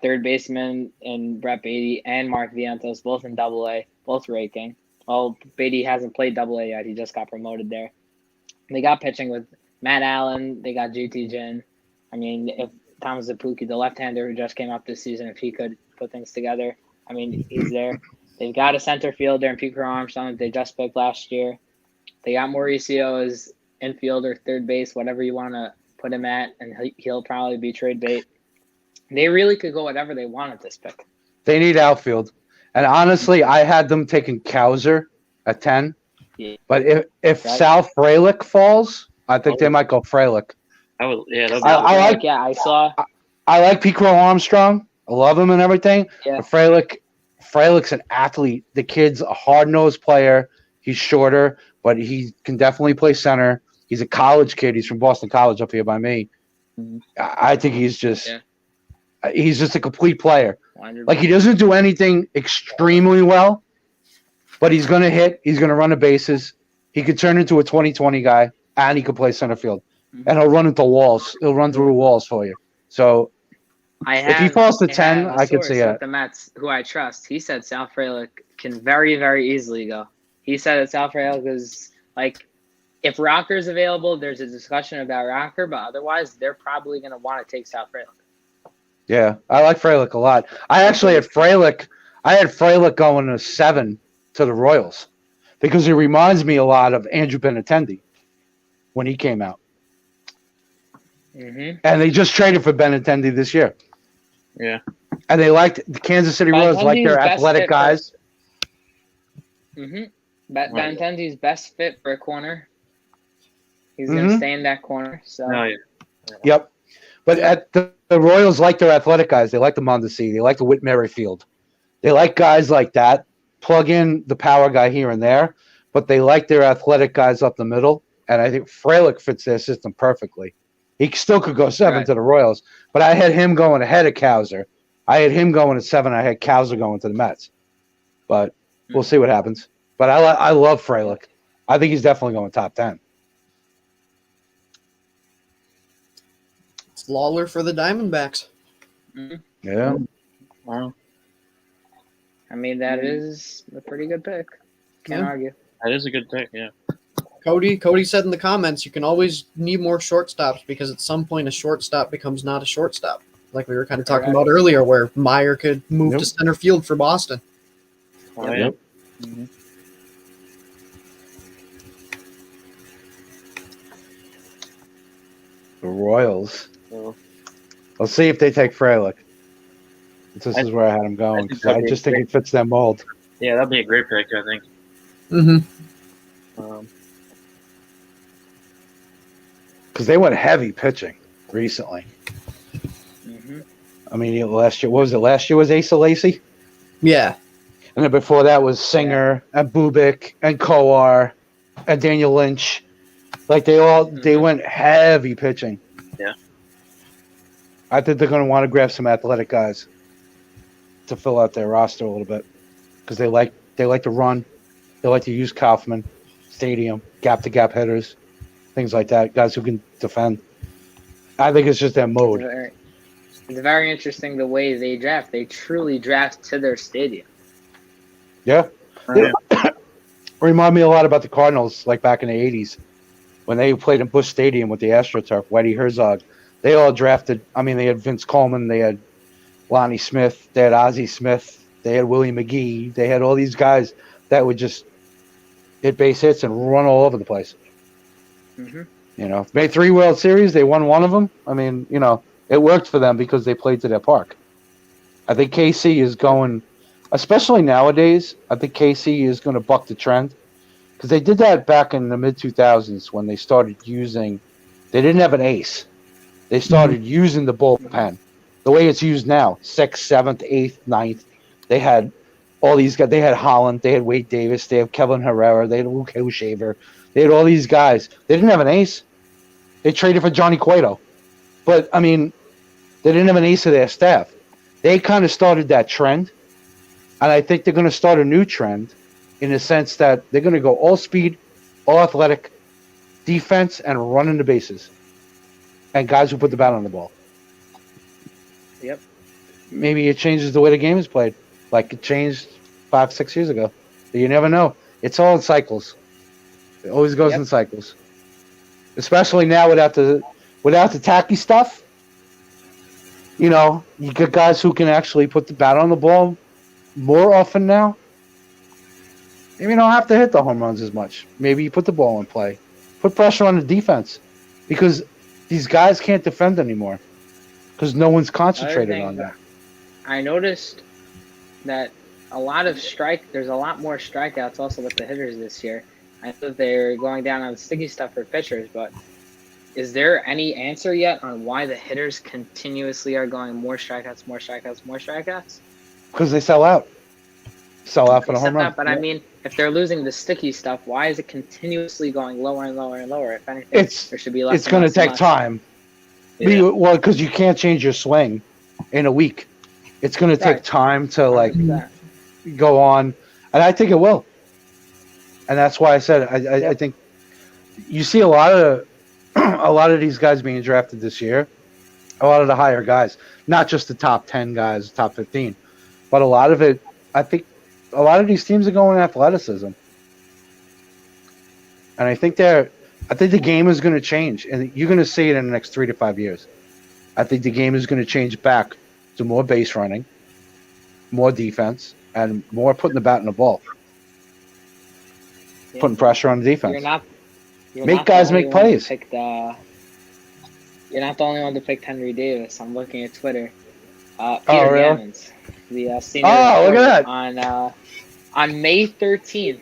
third baseman in Brett Beatty and Mark Vientos, both in Double-A, both raking. Well, Beatty hasn't played Double-A yet. He just got promoted there. They got pitching with Matt Allen. They got JT Ginn. I mean, if Thomas Zapuki, the left-hander who just came up this season, if he could put things together, I mean, he's there. They've got a center fielder in Pico Armstrong that they just picked last year. They got Mauricio as infielder, third base, whatever you want to put him at, and he'll probably be trade bait. They really could go whatever they want at this pick. They need outfield. And honestly, I had them taking Kowser at 10. Yeah. But if Sal Frelick falls, I think they might go Frelick. I would, yeah. I like Pico Armstrong. I love him and everything. Yeah. But Frelick's an athlete. The kid's a hard-nosed player. He's shorter, but he can definitely play center. He's a college kid. He's from Boston College up here by me. Mm-hmm. I think he's just a complete player. 100%. Like, he doesn't do anything extremely well, but he's going to hit. He's going to run the bases. He could turn into a 20-20 guy, and he could play center field. Mm-hmm. And he'll run into walls. He'll run through walls for you. So if he falls to 10, I could see it. The Mets, who I trust, he said Sal Frelick can very, very easily go. He said that Sal Frelick is, like, if Rocker's available, there's a discussion about Rocker, but otherwise, they're probably going to want to take Sal Frelick. Yeah, I like Frelick a lot. I actually had Frelick. Going to 7 to the Royals because he reminds me a lot of Andrew Benintendi when he came out. Mm-hmm. And they just traded for Benintendi this year. Yeah. And they liked the Kansas City Royals like their athletic guys. Benintendi's best fit for a corner. He's going to stay in that corner. So. Oh, yeah. Yep. But at the Royals like their athletic guys. They like the Mondesi. They like the Whit Merrifield. They like guys like that. Plug in the power guy here and there. But they like their athletic guys up the middle. And I think Frelick fits their system perfectly. He still could go 7 to the Royals. But I had him going ahead of Kowser. I had him going at 7. I had Kowser going to the Mets. But we'll see what happens. But I love Frelick. I think he's definitely going top 10. It's Lawler for the Diamondbacks. Mm-hmm. Yeah. Wow. I mean, that is a pretty good pick. Can't argue. That is a good pick, yeah. Cody said in the comments, you can always need more shortstops because at some point a shortstop becomes not a shortstop. Like we were kind of talking about earlier, where Meyer could move to center field for Boston. Oh, yeah. Mm-hmm. The Royals. I'll see if they take Frelick. This is where I had him going. I just think it fits their mold. Yeah, that'd be a great pick, I think. Mm-hmm. Because they went heavy pitching recently. Mm-hmm. I mean, last year, what was it? Last year was Asa Lacy? Yeah. And then before that was Singer and Bubik and Kowar and Daniel Lynch. Like they went heavy pitching. Yeah. I think they're going to want to grab some athletic guys to fill out their roster a little bit because they like to run. They like to use Kaufman, Stadium, gap-to-gap hitters, things like that, guys who can defend. I think it's just their mode. It's very interesting the way they draft. They truly draft to their stadium. Yeah. Remind me a lot about the Cardinals, like back in the 80s when they played in Busch Stadium with the AstroTurf, Whitey Herzog. They all drafted. I mean, they had Vince Coleman. They had Lonnie Smith. They had Ozzie Smith. They had Willie McGee. They had all these guys that would just hit base hits and run all over the place. Mm-hmm. You know, made 3 World Series. They won one of them. I mean, you know, it worked for them because they played to their park. I think KC is going, especially nowadays, I think KC is going to buck the trend because they did that back in the mid-2000s when they started using, they didn't have an ace. They started using the bullpen the way it's used now, 6th, 7th, 8th, 9th. They had all these guys. They had Holland. They had Wade Davis. They had Kevin Herrera. They had Luke Hoshaver. They had all these guys. They didn't have an ace. They traded for Johnny Cueto. But, I mean, they didn't have an ace of their staff. They kind of started that trend And I think they're going to start a new trend in the sense that they're going to go all speed, all athletic, defense, and running the bases. And guys who put the bat on the ball. Yep. Maybe it changes the way the game is played, like it changed 5-6 years ago. You never know. It's all in cycles. It always goes in cycles. Especially now without the tacky stuff. You know, you get guys who can actually put the bat on the ball more often now. Maybe you don't have to hit the home runs as much. Maybe you put the ball in play. Put pressure on the defense. Because these guys can't defend anymore. Because no one's concentrated on that. I noticed that there's a lot more strikeouts also with the hitters this year. I thought they're going down on the sticky stuff for pitchers, but is there any answer yet on why the hitters continuously are going more strikeouts, more strikeouts, more strikeouts? Because they sell out. Sell out for the home run. But I mean, if they're losing the sticky stuff, why is it continuously going lower and lower and lower? If anything, there should be less. It's going to take time. Yeah. Well, because you can't change your swing in a week. It's going to take time to go on, and I think it will. And that's why I said I think you see a lot of these guys being drafted this year, a lot of the higher guys, not just the top 10 guys, top 15, but a lot of it. I think a lot of these teams are going athleticism, and I think the game is going to change, and you're going to see it in the next 3 to 5 years. I think the game is going to change back to more base running, more defense, and more putting the bat in the ball. Yeah. Putting pressure on the defense. Make guys make plays. You're not the only one to pick Henry Davis. I'm looking at Twitter. Peter Gammons, the senior look at that. On May 13th,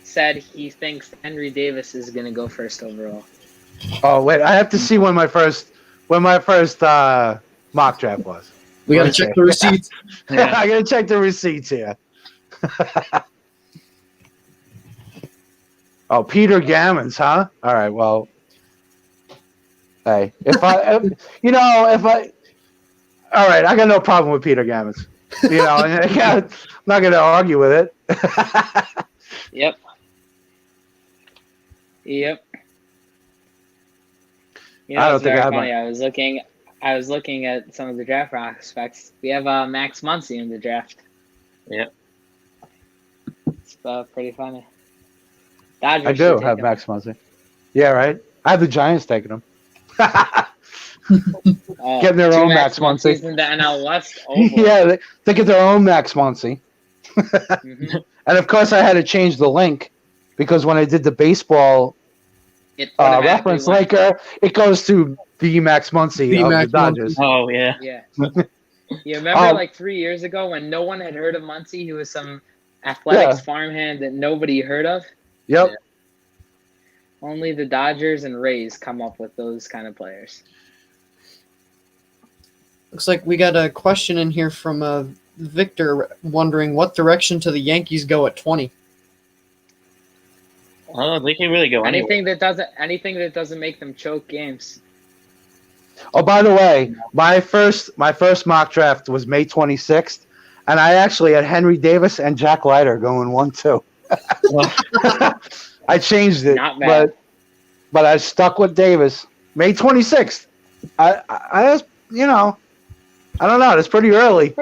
said he thinks Henry Davis is going to go first overall. Oh wait, I have to see when my first mock draft was. We gotta check the receipts. I gotta check the receipts here. Oh, Peter Gammons, huh? All right, well, hey, all right, I got no problem with Peter Gammons. I'm not gonna argue with it. Yep. I don't think funny. I was looking at some of the draft prospects. We have Max Muncy in the draft. Yep. It's pretty funny. Dodgers I do have Max Muncy. Yeah, right. I have the Giants taking him. Getting their own Max Muncy in the NL West. Yeah, they get their own Max Muncy. Mm-hmm. And of course, I had to change the link because when I did the baseball reference linker, it goes to the Max Muncy of the Dodgers. Oh yeah. Yeah. You remember like 3 years ago when no one had heard of Muncy? He was some athletics farmhand that nobody heard of. Yep. Yeah. Only the Dodgers and Rays come up with those kind of players. Looks like we got a question in here from Victor wondering what direction do the Yankees go at 20? They can really go anything that doesn't make them choke games. Oh, by the way, my first mock draft was May 26th, and I actually had Henry Davis and Jack Leiter going 1-2. I changed it, but I stuck with Davis. May 26th. I don't know. It's pretty early.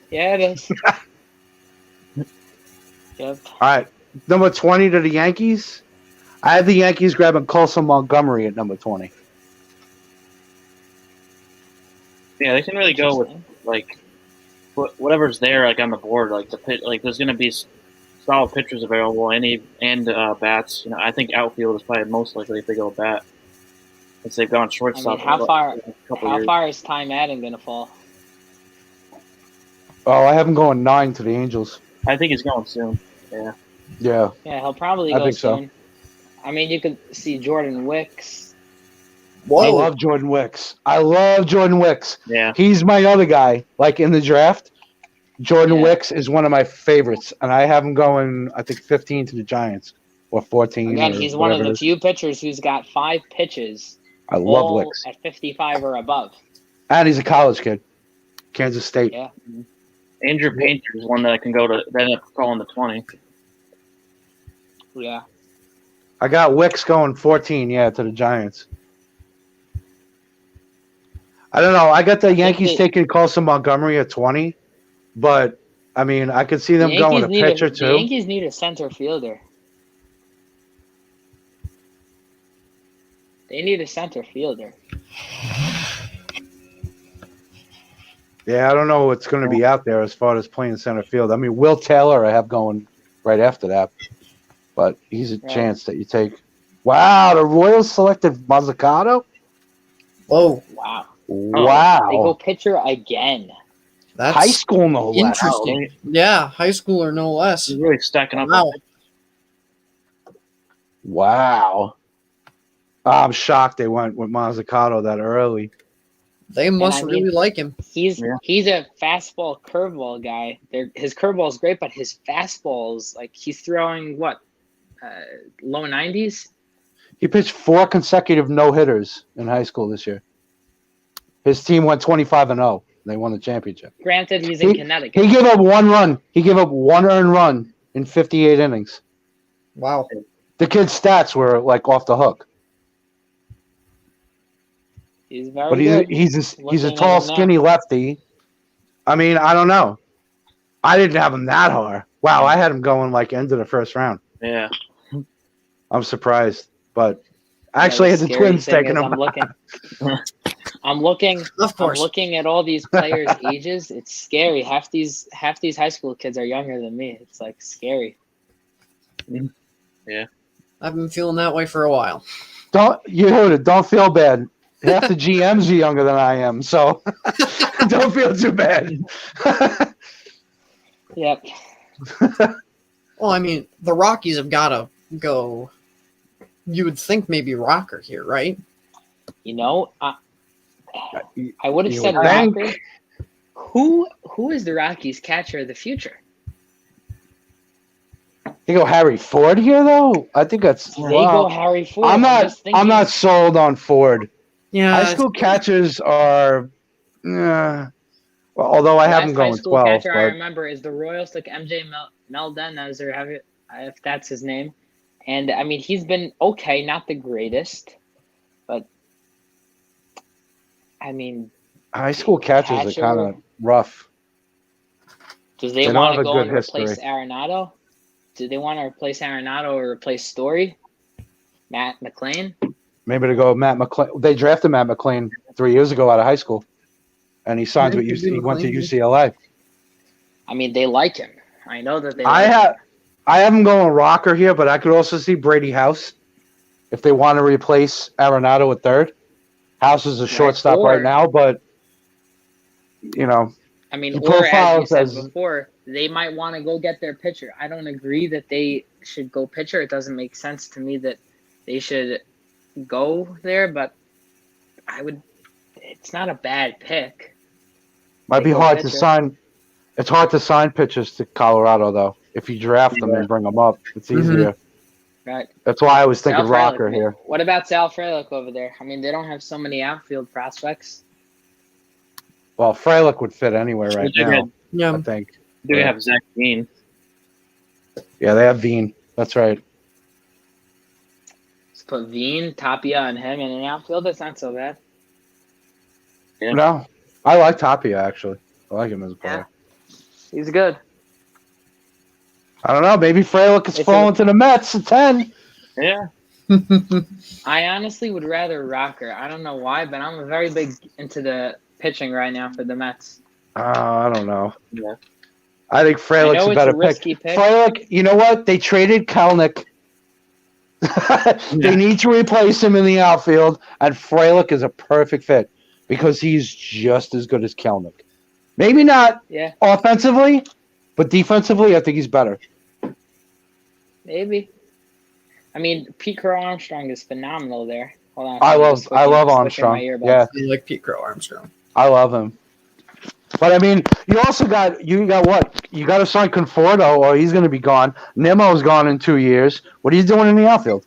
Yeah, it is. Yep. All right, number 20 to the Yankees. I have the Yankees grabbing Colson Montgomery at number 20. Yeah, they can really go with like whatever's there, like on the board, like the pit. Like there's going to be solid pitchers available, and bats. I think outfield is probably most likely if they go bat. Since they've gone shortstop. How far is Ty Madden going to fall? Oh, I have him going 9 to the Angels. I think he's going soon. Yeah. Yeah. Yeah, he'll probably go soon. So. I mean, you could see Jordan Wicks. Whoa. I love Jordan Wicks. Yeah. He's my other guy. Like in the draft, Jordan Wicks is one of my favorites, and I have him going, I think, 15 to the Giants or 14. Again, he's one of the few pitchers who's got 5 pitches. I love Wicks. At 55 or above. And he's a college kid. Kansas State. Yeah. Andrew Painter is one that can go to. They end up calling the 20. Yeah. I got Wicks going 14, to the Giants. I don't know. I got the Yankees taking Colson Montgomery at 20, but I mean, I could see them going a pitcher too. The Yankees need a center fielder. They need a center fielder. Yeah, I don't know what's going to be out there as far as playing center field. I mean, Will Taylor I have going right after that, but he's a chance that you take. Wow, the Royals selected Mazzucato? Whoa. Wow. Wow. They go pitcher again. That's high school, no less. interesting. Yeah, high school or no less. He's really stacking up. Wow. Wow. I'm shocked they went with Mazzucato that early. They must really like him. He's a fastball curveball guy. His curveball is great, but his fastballs, like he's throwing low 90s. He pitched 4 consecutive no-hitters in high school this year. His team went 25-0. They won the championship. Granted, he's in Connecticut. He gave up 1 run. He gave up 1 earned run in 58 innings. Wow. The kid's stats were like off the hook. He's very But good. he's a tall, skinny lefty. I mean, I don't know. I didn't have him that hard. Wow, I had him going like end of the first round. Yeah. I'm surprised, but actually, I had the Twins taking him. I'm looking. Of course. I'm looking at all these players' ages. It's scary. Half these high school kids are younger than me. It's like scary. Yeah. I've been feeling that way for a while. Don't feel bad. Half the GMs are younger than I am, so don't feel too bad. Yep. Well, I mean, the Rockies have got to go. You would think maybe Rocker here, right? You know, I would have said think. Rocker. Who is the Rockies' catcher of the future? You go Harry Ford here, though. I think that's. They go Harry Ford. I'm not sold on Ford. Yeah. High school catchers are. Well, although I have them going 12. Catcher but I remember is the Royals took MJ Melden as their heavy, if that's his name, and I mean he's been okay, not the greatest, but I mean high school catchers are kind of rough. Do they don't want have to a go good and replace history. Arenado? Do they want to replace Arenado or replace Story? Matt McLean? Maybe to go Matt McLean. They drafted Matt McLean 3 years ago out of high school, and he signed with UC. He went to UCLA. I mean, they like him. I know that they. I have him going Rocker here, but I could also see Brady House if they want to replace Arenado at third. House is a shortstop right now, but I mean, he or as you profiles said before, they might want to go get their pitcher. I don't agree that they should go pitcher. It doesn't make sense to me that they should go there, but I would. It's not a bad pick. might be hard to sign. It's hard to sign pitchers to Colorado, though. If you draft them and bring them up, it's easier. Right. That's why I was thinking Sal Rocker Frelick, here. What about Sal Frelick over there? I mean, they don't have so many outfield prospects. Well, Frelick would fit anywhere right now, Yeah. I think. Do we have Zach Dean? Yeah, they have Veen. That's right. Let's put Veen, Tapia, and him in an outfield. That's not so bad. Yeah. No, I like Tapia, actually. I like him as a player. He's good. I don't know. Maybe Frelick is falling to the Mets at 10. Yeah. I honestly would rather Rocker. I don't know why, but I'm very big into the pitching right now for the Mets. I don't know. Yeah. I think Frelick's a better pick. Frelick, you know what? They traded Kelnick. They need to replace him in the outfield, and Frelick is a perfect fit because he's just as good as Kelnick. Maybe not offensively, but defensively, I think he's better. Maybe. I mean, Pete Crow Armstrong is phenomenal there. Hold on. I love Armstrong. Yeah, I like Pete Crow Armstrong. I love him. But I mean, you got what? You got to sign Conforto, or he's going to be gone. Nemo's gone in 2 years. What are you doing in the outfield?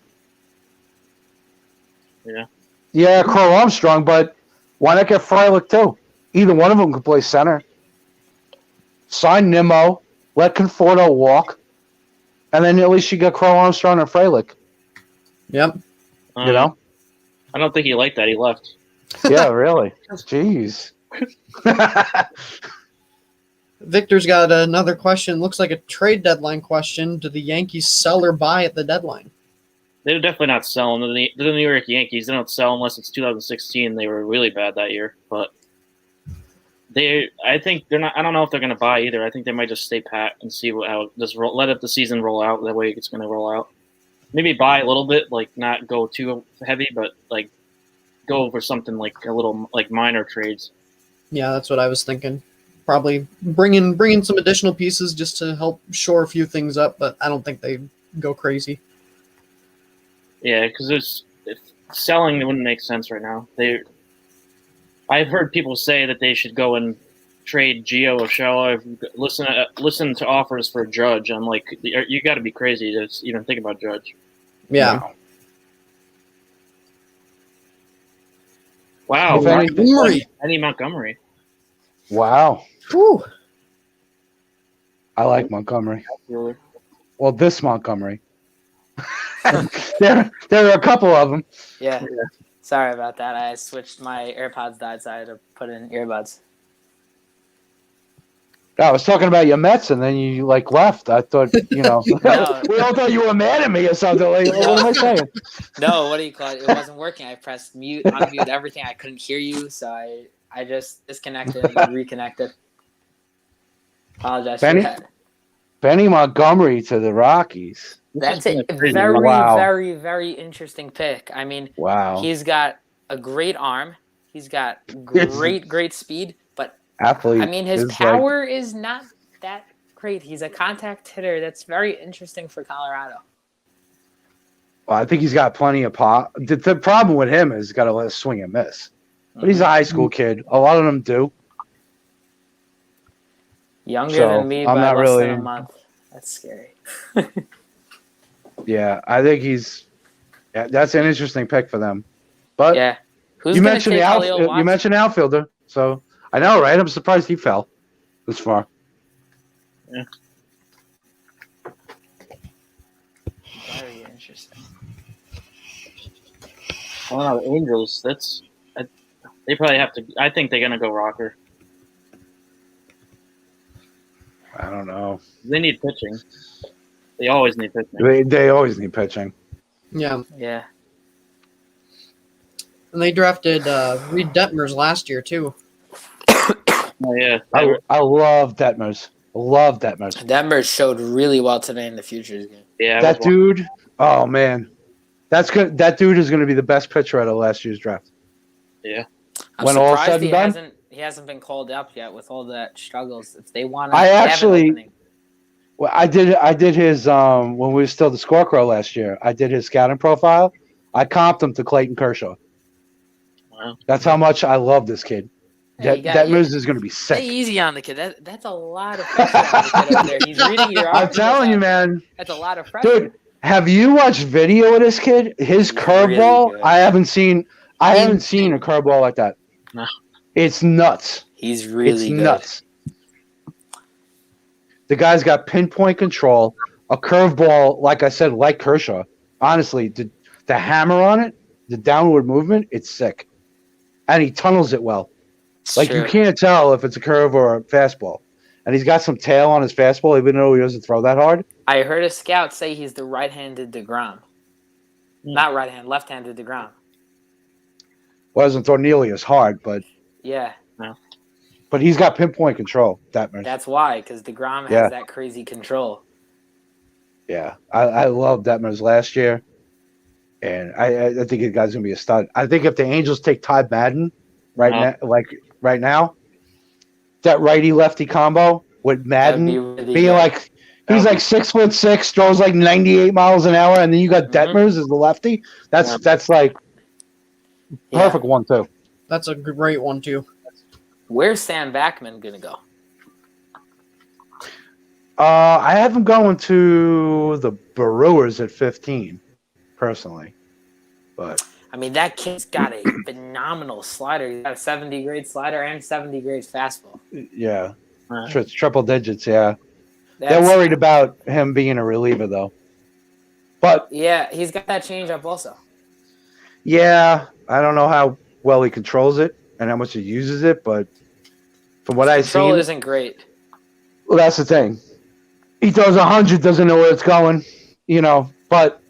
Yeah, Crow Armstrong, but why not get Frelick too? Either one of them could play center. sign Nimmo, let Conforto walk, and then at least you got Crow Armstrong and Frelick. Yep. You know? I don't think he liked that. He left. Yeah, really. Jeez. Victor's got another question. Looks like a trade deadline question. Do the Yankees sell or buy at the deadline? They're definitely not selling. The New York Yankees, they don't sell unless it's 2016. They were really bad that year. But I think they're not. I don't know if they're going to buy either. I think they might just stay pat and see let the season roll out. That way it's going to roll out. Maybe buy a little bit, like not go too heavy, but like go over something like a little like minor trades. Yeah, that's what I was thinking. Probably bring in some additional pieces just to help shore a few things up, but I don't think they go crazy. Yeah, because selling wouldn't make sense right now. I've heard people say that they should go and trade Gio Urshela. Listen to offers for Judge. I'm like, you got to be crazy to even think about Judge. Yeah. Wow. Montgomery. Wow. Whew. I like Montgomery. Well, this Montgomery. there are a couple of them. Yeah. Sorry about that. I switched my AirPods died, so I had to put in earbuds. I was talking about your Mets, and then you left. I thought, No. we all thought you were mad at me or something. Like, No. what am I saying? No, what do you call it? It wasn't working. I pressed mute, unmute everything. I couldn't hear you, so I just disconnected and reconnected. Apologize for that. Benny Montgomery to the Rockies. That's a very, very, very interesting pick. I mean, he's got a great arm. He's got great speed, but athlete. I mean, his power is not that great. He's a contact hitter. That's very interesting for Colorado. Well, I think he's got plenty of pop. The problem with him is he's got to let us swing and miss. But he's a high school kid. A lot of them do. Younger than me by less than a month. That's scary. Yeah, I think that's an interesting pick for them. But yeah, you mentioned you mentioned outfielder, so I know, right? I'm surprised he fell this far. Yeah. Very interesting. I don't know, the Angels. They probably have to. I think they're gonna go Rocker. I don't know. They need pitching. They always need pitching. They always need pitching. Yeah. Yeah. And they drafted Reed Detmers last year too. Oh yeah. I love Detmers. Detmers showed really well today in the Futures game. Yeah. That dude. Oh man, that's good. That dude is going to be the best pitcher out of last year's draft. Yeah. I'm when all surprised said and done, he hasn't been called up yet with all that struggles. If they want, well, I did his when we were still the Scorecrow last year. I did his scouting profile. I comped him to Clayton Kershaw. Wow. That's how much I love this kid. Detmers is going to be sick. Stay easy on the kid. That's a lot of pressure on the kid over there. He's reading your articles. I'm telling you, man. That's a lot of pressure. Dude, have you watched video of this kid? His curveball, really I haven't seen a curveball like that. No. It's nuts. He's really good. Nuts. The guy's got pinpoint control. A curveball, like I said, like Kershaw. Honestly, the hammer on it, the downward movement, it's sick. And he tunnels it well. You can't tell if it's a curve or a fastball. And he's got some tail on his fastball, even though he doesn't throw that hard. I heard a scout say he's the right-handed DeGrom. Not right-handed, left-handed DeGrom. Well, doesn't throw nearly as hard, but yeah. No. But he's got pinpoint control. That's why, because DeGrom has that crazy control. Yeah, I loved Detmers last year, and I think the guy's gonna be a stud. I think if the Angels take Ty Madden right now, that righty lefty combo with Madden being like he's like 6'6", throws like 98 miles an hour, and then you got Detmers as the lefty. That's like perfect 1-2. That's a great one too. Where's Sam Backman gonna go? I have him going to the Brewers at 15, personally. But I mean, that kid's got a phenomenal slider. He's got a 70 grade slider and 70 grade fastball. Yeah, It's triple digits, yeah. They're That's- worried about him being a reliever, though. But Yeah, he's got that changeup also. yeah, I don't know how well he controls it and how much he uses it, but from what I've Control seen, isn't great. well, that's the thing. He throws 100, doesn't know where it's going, But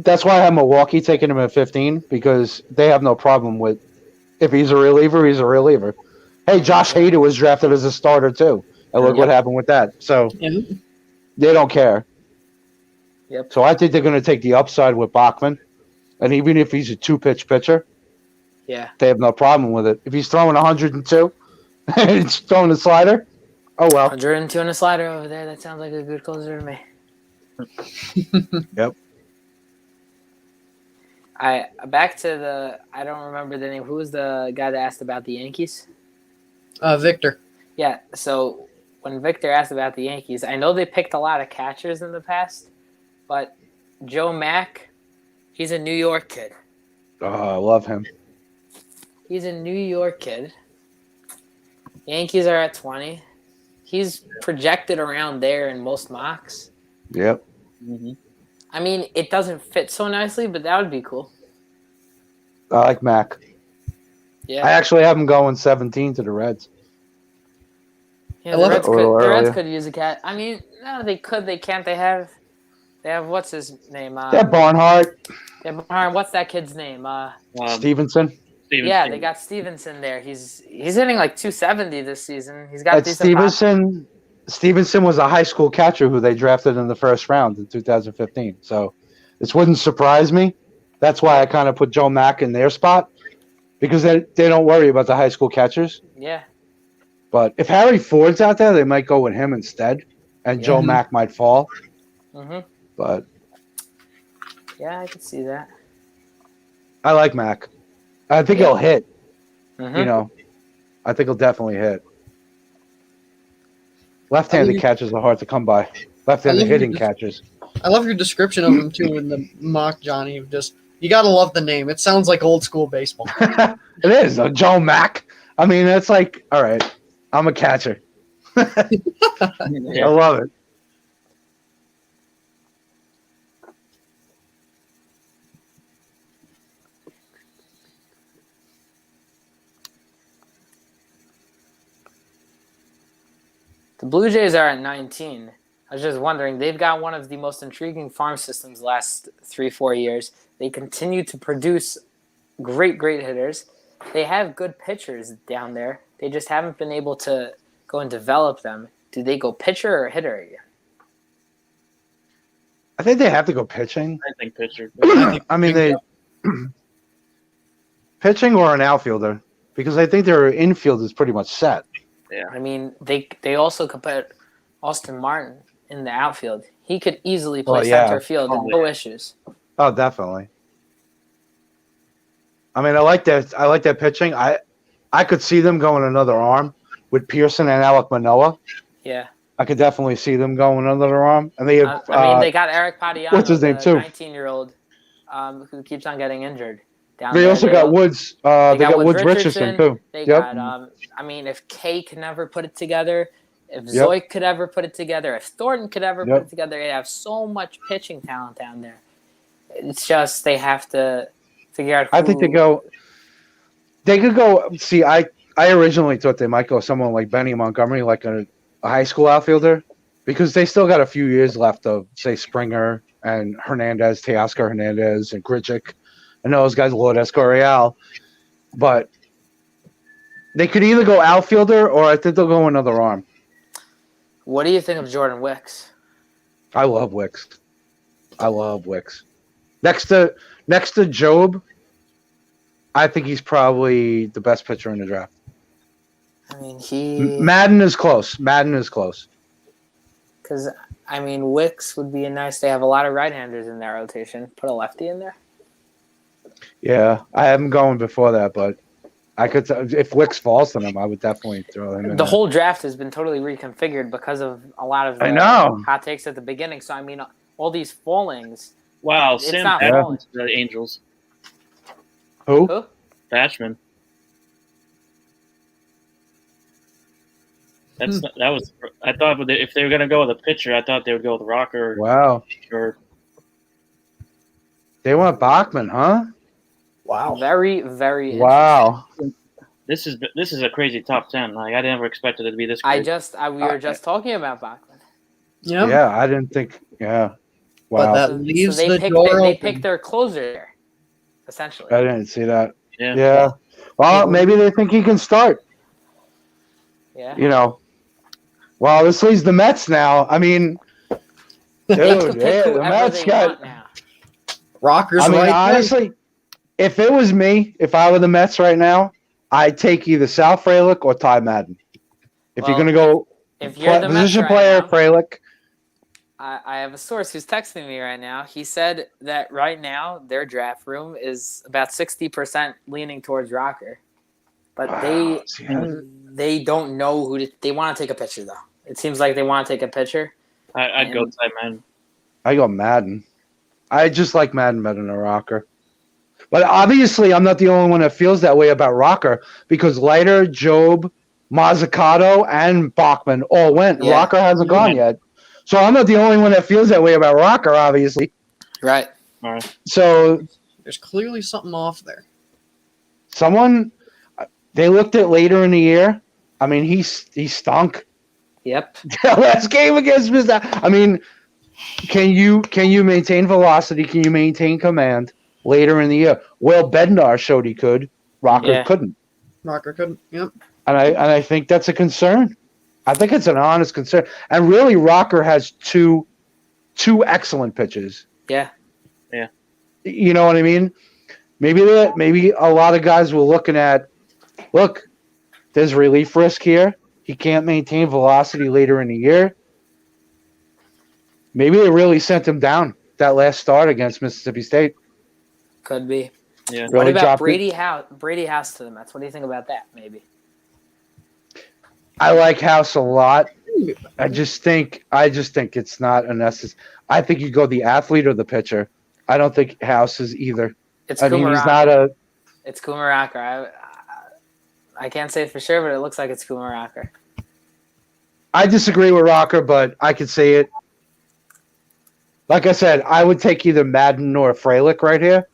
that's why I have Milwaukee taking him at 15 because they have no problem with if he's a reliever, he's a reliever. Hey, Josh Hader was drafted as a starter too, and look what happened with that. So they don't care. Yep. So I think they're going to take the upside with Bachman, and even if he's a 2-pitch pitcher, Yeah. they have no problem with it. If he's throwing 102 and he's throwing a slider, oh well. 102 on a slider over there. That sounds like a good closer to me. Yep. Back to the. I don't remember the name. Who was the guy that asked about the Yankees? Victor. Yeah. So when Victor asked about the Yankees, I know they picked a lot of catchers in the past, but Joe Mack, he's a New York kid. Oh, I love him. He's a New York kid. Yankees are at 20. He's projected around there in most mocks. Yep. Mm-hmm. I mean, it doesn't fit so nicely, but that would be cool. I like Mac. Yeah. I actually have him going 17 to the Reds. Yeah, I the love Reds, it. could, Or the Reds earlier. could use a cat. I mean, no, they could. They can't. They have what's his name? That Barnhart, What's that kid's name? Stevenson. Yeah, they got Stevenson there. He's hitting like 270 this season. He's got That decent pop. Stevenson was a high school catcher who they drafted in the first round in 2015. So this wouldn't surprise me. That's why I kind of put Joe Mack in their spot because they don't worry about the high school catchers. Yeah. But if Harry Ford's out there, they might go with him instead, and Joe Mack might fall. Mhm. But yeah, I could see that. I like Mack. I think he'll hit. Mhm. I think he'll definitely hit. Left-handed catches are hard to come by. Left-handed hitting catches. I love your description of him too in the mock, Johnny. Of just you gotta love the name. It sounds like old school baseball. It is Joe Mack. I mean, it's like, all right, I'm a catcher. I love it. The Blue Jays are at 19. I was just wondering, they've got one of the most intriguing farm systems the last 3-4 years. They continue to produce great hitters. They have good pitchers down there. They just haven't been able to go and develop them. Do they go pitcher or hitter again? I think they have to go pitching. I think pitcher. I mean, they pitching or an outfielder because I think their infield is pretty much set. Yeah. I mean, they also could put Austin Martin in the outfield. He could easily play center field with no issues. Oh, definitely. I mean, I like that pitching. I could see them going another arm with Pearson and Alek Manoah. Yeah. I could definitely see them going another arm. And they have, they got Eric Padiano, what's his name, the too? 19-year-old who keeps on getting injured. They also got Woods. They got Woods Richardson too. They got. I mean, if Kay could never put it together, if Zoik could ever put it together, if Thornton could ever put it together, they have so much pitching talent down there. It's just they have to figure out. I think they could go. See, I originally thought they might go someone like Benny Montgomery, like a high school outfielder, because they still got a few years left of say Springer and Hernandez, Teoscar Hernandez, and Grichuk. I know those guys, Lord Escorial, but they could either go outfielder or I think they'll go another arm. What do you think of Jordan Wicks? I love Wicks. Next to Job, I think he's probably the best pitcher in the draft. I mean, Madden is close. Because, I mean, Wicks would be nice. They have a lot of right-handers in their rotation. Put a lefty in there. Yeah, I haven't gone before that, but I could. If Wicks falls to them, I would definitely throw him in. The whole draft has been totally reconfigured because of a lot of hot takes at the beginning. So, I mean, all these fallings. Wow, it's Sam not Bashman's the Angels. Who? Bashman. That was. I thought if they were going to go with a pitcher, I thought they would go with Rocker. Wow. Or They went Bachman, huh? Wow. Very, very Wow. this is a crazy top 10. Like I never expected it to be this. interesting. Great. We were just talking about Bachman. Yeah. Yeah, I didn't think. Yeah. Wow. But that So leaves they the picked door they open. picked their closer there, essentially. I didn't see that. Yeah. Yeah. Well, maybe they think he can start. Yeah. You know. Well, this leaves the Mets now. I mean, They dude, could pick yeah, the whoever Mets they got. want now. Rocker's I mean, right there. honestly, if it was me, if I were the Mets right now, I'd take either Sal Frelick or Ty Madden. If Well, you're gonna go If you're the Mets position right player, now, Frelick. I have a source who's texting me right now. He said that right now their draft room is about 60% leaning towards Rocker, but Wow. they don't know who they want to take a pitcher though. It seems like they want to take a pitcher. I'd go Ty Madden. I go Madden. I just like Madden better than Rocker. But obviously, I'm not the only one that feels that way about Rocker because Leiter, Job, Mazzucato, and Bachman all went. Yeah. Rocker hasn't gone yet. So I'm not the only one that feels that way about Rocker, obviously. Right. All right. So There's clearly something off there. someone, they looked at later in the year. I mean, he stunk. Yep. Last game against Mr. I mean, can you maintain velocity? Can you maintain command later in the year? Well, Bednar showed he could. Rocker Yeah. couldn't. Rocker couldn't. Yep. And I think that's a concern. I think it's an honest concern. And really, Rocker has two excellent pitches. Yeah. You know what I mean? Maybe a lot of guys were looking at, look, there's relief risk here. He can't maintain velocity later in the year. Maybe they really sent him down that last start against Mississippi State. Could be. Yeah. Really What about dropped it. Brady House to the Mets? What do you think about that? Maybe. I like House a lot. I just think it's not a necessary. I think you go the athlete or the pitcher. I don't think House is either. It's I mean, he's Kumar not Rocker. a. It's Kumar Rocker. I can't say it for sure, but it looks like it's Kumar Rocker. I disagree with Rocker, but I could see it. Like I said, I would take either Madden or Frelick right here,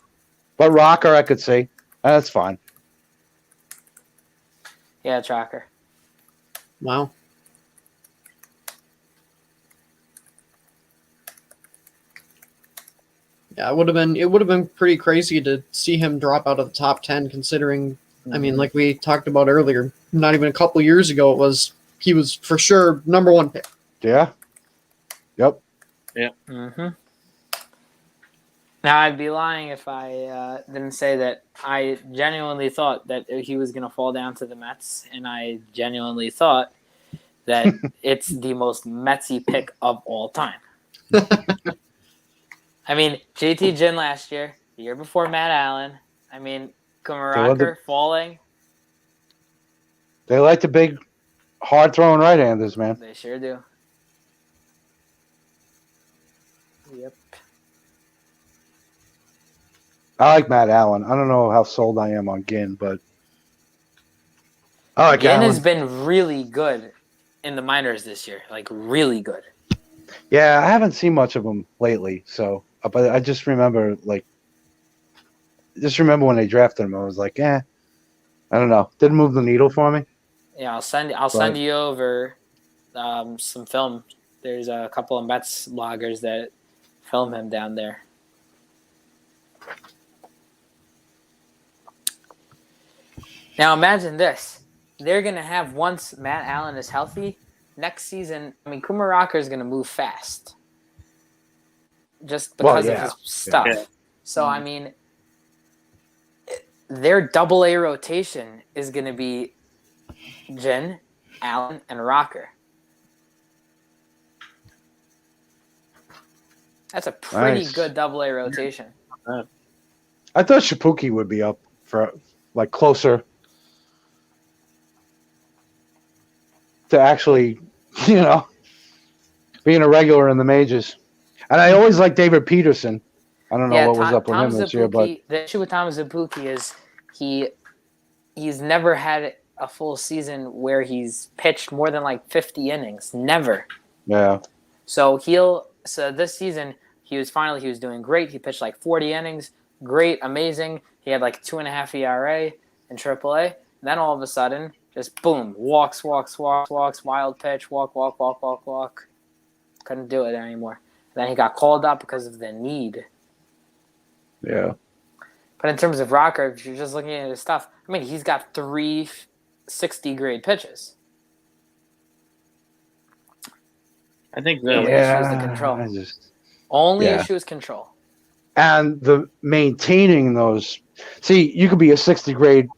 but Rocker I could see. That's fine. Yeah, it's Rocker. Wow. Yeah, it would have been pretty crazy to see him drop out of the top 10 considering I mean, like we talked about earlier, not even a couple years ago he was for sure number one pick. Yeah. Yep. Mm-hmm. Now, I'd be lying if I didn't say that I genuinely thought that he was going to fall down to the Mets, and I genuinely thought that it's the most Metsy pick of all time. I mean, JT Ginn last year, the year before Matt Allen. I mean, Kumaraker falling. They like the big, hard-throwing right-handers, man. They sure do. Yep. I like Matt Allen. I don't know how sold I am on Ginn, but I like Ginn Allen. has been really good in the minors this year. Like, really good. Yeah, I haven't seen much of him lately, so but I just remember when they drafted him, I was like, I don't know. Didn't move the needle for me. Yeah, I'll send you over some film. There's a couple of Mets bloggers that film him down there. Now imagine this. They're going to have, once Matt Allen is healthy, next season, I mean, Kumaraker is going to move fast. Just because of his stuff. Yeah. So, I mean, their double-A rotation is going to be Ginn, Allen, and Rocker. That's a pretty good double-A rotation. I thought Shapuki would be up for closer to actually, being a regular in the majors. And I always like David Peterson. I don't know what was up with him this year, but the issue with Tom Zapuki is he's never had a full season where he's pitched more than like 50 innings. Never. Yeah. So this season he was doing great. He pitched like 40 innings. Great, amazing. He had like 2.5 ERA in AAA. And then all of a sudden, just boom, walks, wild pitch, walk. Couldn't do it anymore. Then he got called up because of the need. Yeah. But in terms of rocker, if you're just looking at his stuff, I mean, he's got 3 60-grade pitches. I think The only issue is the control. Issue is control. And the maintaining those. See, you could be a 60-grade.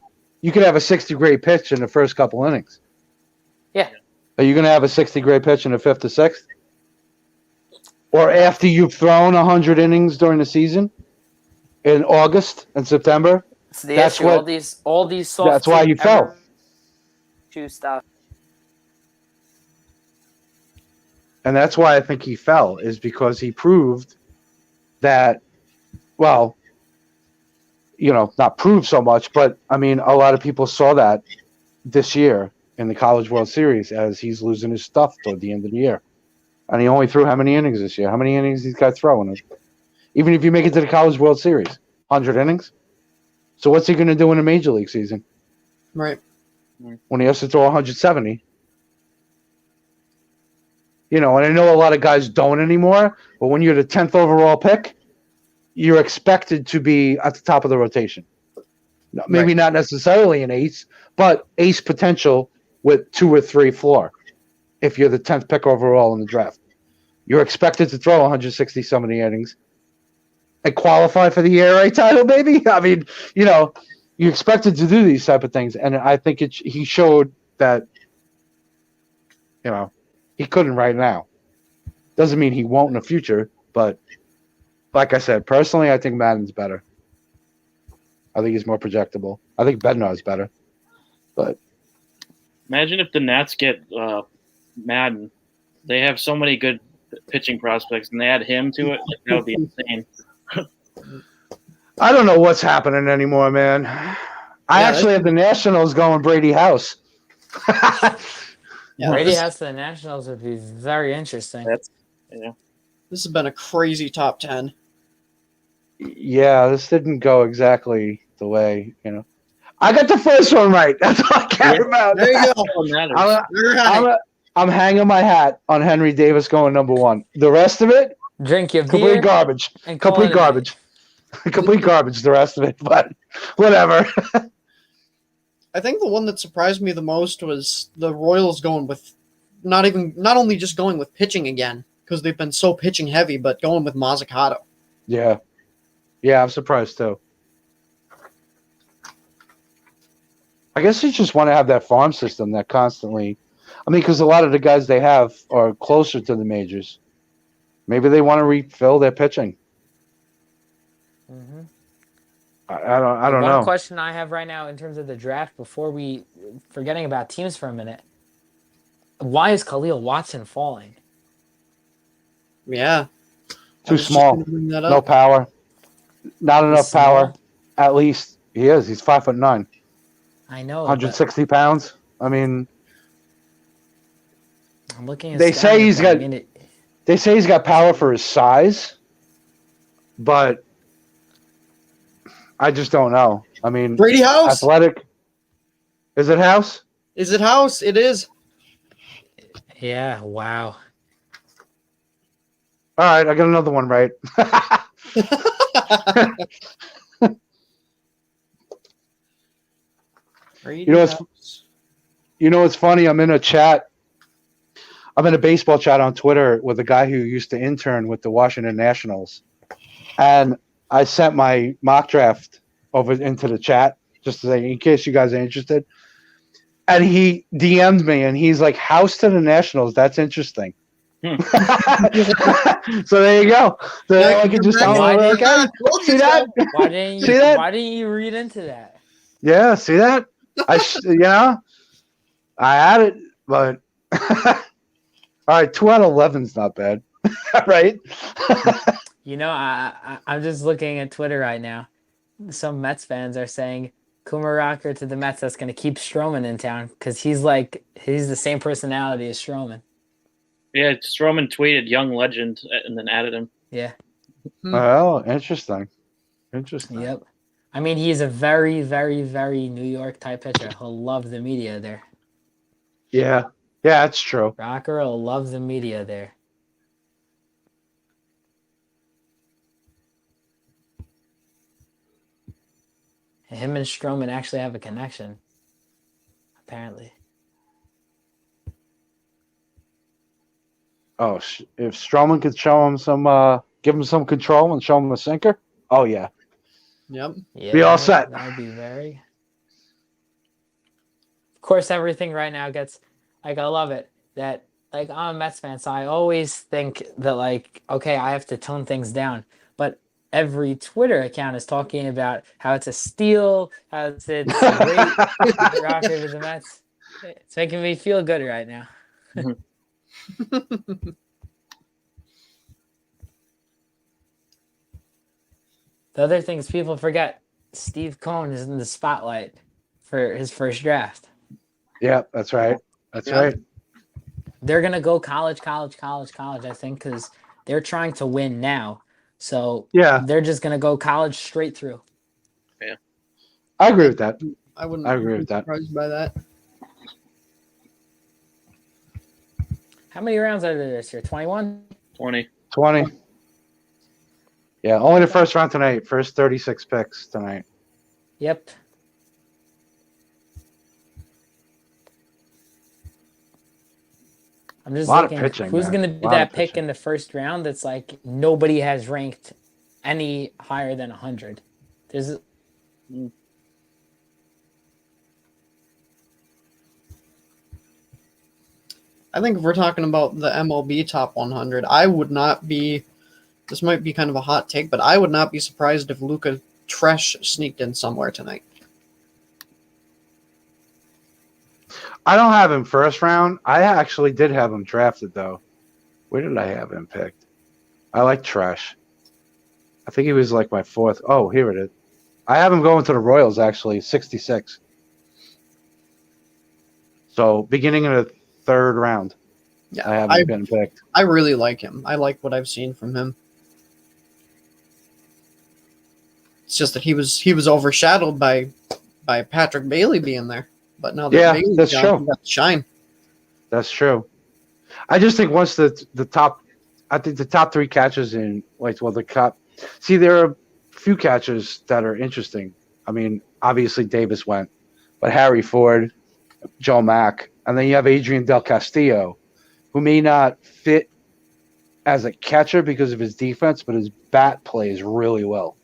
You could have a 60-grade pitch in the first couple innings. Yeah. Are you going to have a 60-grade pitch in the 5th or 6th? Or after you've thrown 100 innings during the season in August and September? It's the issue. All these soft. That's why you fell. Stuff. And that's why I think he fell, is because he proved that, well, not proved so much, but I mean, a lot of people saw that this year in the College World Series as he's losing his stuff toward the end of the year. And he only threw how many innings this year? How many innings he's got throwing? Even if you make it to the College World Series, 100 innings. So what's he going to do in a Major League season? Right. When he has to throw 170. And I know a lot of guys don't anymore, but when you're the 10th overall pick, you're expected to be at the top of the rotation. Maybe not necessarily an ace, but ace potential with 2 or 3 floor. If you're the 10th pick overall in the draft, you're expected to throw 160 so many innings and qualify for the ERA title, baby. I mean, you're expected to do these type of things, and I think he showed that, he couldn't right now. Doesn't mean he won't in the future, but like I said, personally, I think Madden's better. I think he's more projectable. I think Bednar's better, but imagine if the Nats get Madden. They have so many good pitching prospects, and they add him to it. That would be insane. I don't know what's happening anymore, man. I actually have the Nationals going Brady House. Brady House to the Nationals would be very interesting. This has been a crazy top 10. Yeah, this didn't go exactly the way, I got the first one right. That's all I care about. There you go. I'm hanging my hat on Henry Davis going number 1. The rest of it, drink your beer, complete garbage. Complete garbage. Complete garbage. The rest of it, but whatever. I think the one that surprised me the most was the Royals going with not only just going with pitching again, because they've been so pitching heavy, but going with Mazzucato. Yeah, I'm surprised too. I guess you just want to have that farm system that constantly. I mean, because a lot of the guys they have are closer to the majors. Maybe they want to refill their pitching. Mm-hmm. I don't know. One question I have right now in terms of the draft, before we forgetting about teams for a minute, why is Khalil Watson falling? Yeah, too small. No power. Not enough power. At least he is. He's 5'9". I know. 160 pounds. I mean, I'm looking at. They say he's got power for his size, but I just don't know. I mean, Brady House. Athletic. Is it House? Is it House? It is. Yeah. Wow. All right, I got another one right. You know what's funny? I'm in a chat. I'm in a baseball chat on Twitter with a guy who used to intern with the Washington Nationals, and I sent my mock draft over into the chat just to say, in case you guys are interested. And he DM'd me, and he's like, "House to the Nationals. That's interesting." So there you go. So I can just see that. Why didn't you read into that? Yeah, see that? I had it, but all right, 2 out of 11's not bad, right? I'm just looking at Twitter right now. Some Mets fans are saying Kumar Rocker to the Mets. That's going to keep Stroman in town because he's the same personality as Stroman. Yeah, Stroman tweeted "young legend" and then added him. Yeah. Oh, interesting. Interesting. Yep. I mean, he's a very, very, very New York type pitcher. He'll love the media there. Yeah. Yeah, that's true. Rocker will love the media there. Him and Stroman actually have a connection, apparently. Oh, if Stroman could show him give him some control and show him a sinker. Oh yeah. Yep. Yeah, Be all set. That would be very. Of course, everything right now gets I love it that I'm a Mets fan, so I always think that okay, I have to tone things down, but every Twitter account is talking about how it's a steal, how it's great Rocker with the Mets. It's making me feel good right now. The other things people forget, Steve Cohen is in the spotlight for his first draft. Yeah, that's right. That's right. They're going to go college, I think, because they're trying to win now. So they're just going to go college straight through. Yeah. I agree with that. I wouldn't. I agree with that. Surprised by that. How many rounds are there this year? 21? 20. 20. Yeah, only the first round tonight. First 36 picks tonight. Yep. I'm just looking, pitching, who's going to be Lot that of pick pitching. in the first round that's nobody has ranked any higher than 100. There's I think if we're talking about the MLB top 100, I would not be. This might be kind of a hot take, but I would not be surprised if Luka Tresh sneaked in somewhere tonight. I don't have him first round. I actually did have him drafted, though. Where did I have him picked? I like Trash. I think he was my fourth. Oh, here it is. I have him going to the Royals, actually, 66. So, beginning of the third round. Yeah, I have him getting picked. I really like him. I like what I've seen from him. It's just that he was overshadowed by Patrick Bailey being there. But now that Bailey's that's gone, true. he got to shine. That's true. I just think once the top three catches in the cup. See, there are a few catches that are interesting. I mean, obviously Davis went, but Harry Ford, Joe Mack, and then you have Adrian Del Castillo, who may not fit as a catcher because of his defense, but his bat plays really well.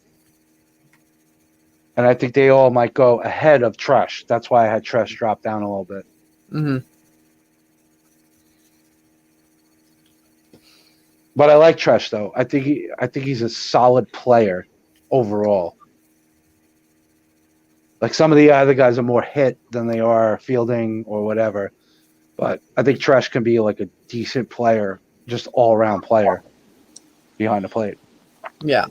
And I think they all might go ahead of Tresh. That's why I had Tresh drop down a little bit. Mm-hmm. But I like Tresh, though. I think he's a solid player overall. Some of the other guys are more hit than they are fielding or whatever. But I think Tresh can be a decent player, just all-around player behind the plate. Yeah.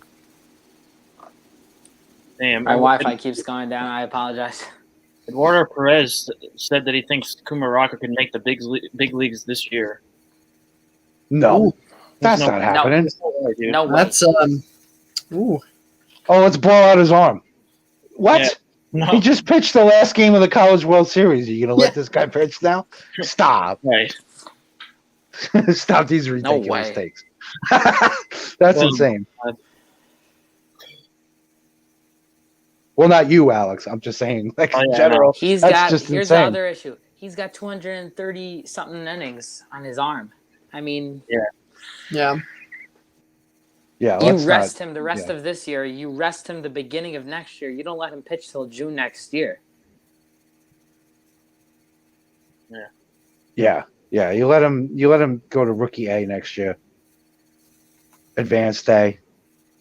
Damn. my Wi-Fi keeps going down. I apologize. Eduardo Perez said that he thinks Kumar Rocker can make the big leagues this year. No, that's No- not happening. No way. That's ooh. Oh, let's blow out his arm. What? Yeah. No. He just pitched the last game of the College World Series. Are you going to let this guy pitch now? Stop. Right. Stop these ridiculous way. takes. That's Well, insane. Well, not you, Alex. I'm just saying, in general. Here's That's just the insane. other issue. He's got 230 something innings on his arm. I mean, Yeah. Yeah, you let's rest not- him the rest yeah. of this year. You rest him the beginning of next year. You don't let him pitch till June next year. Yeah. You let him go to rookie A next year. Advanced day.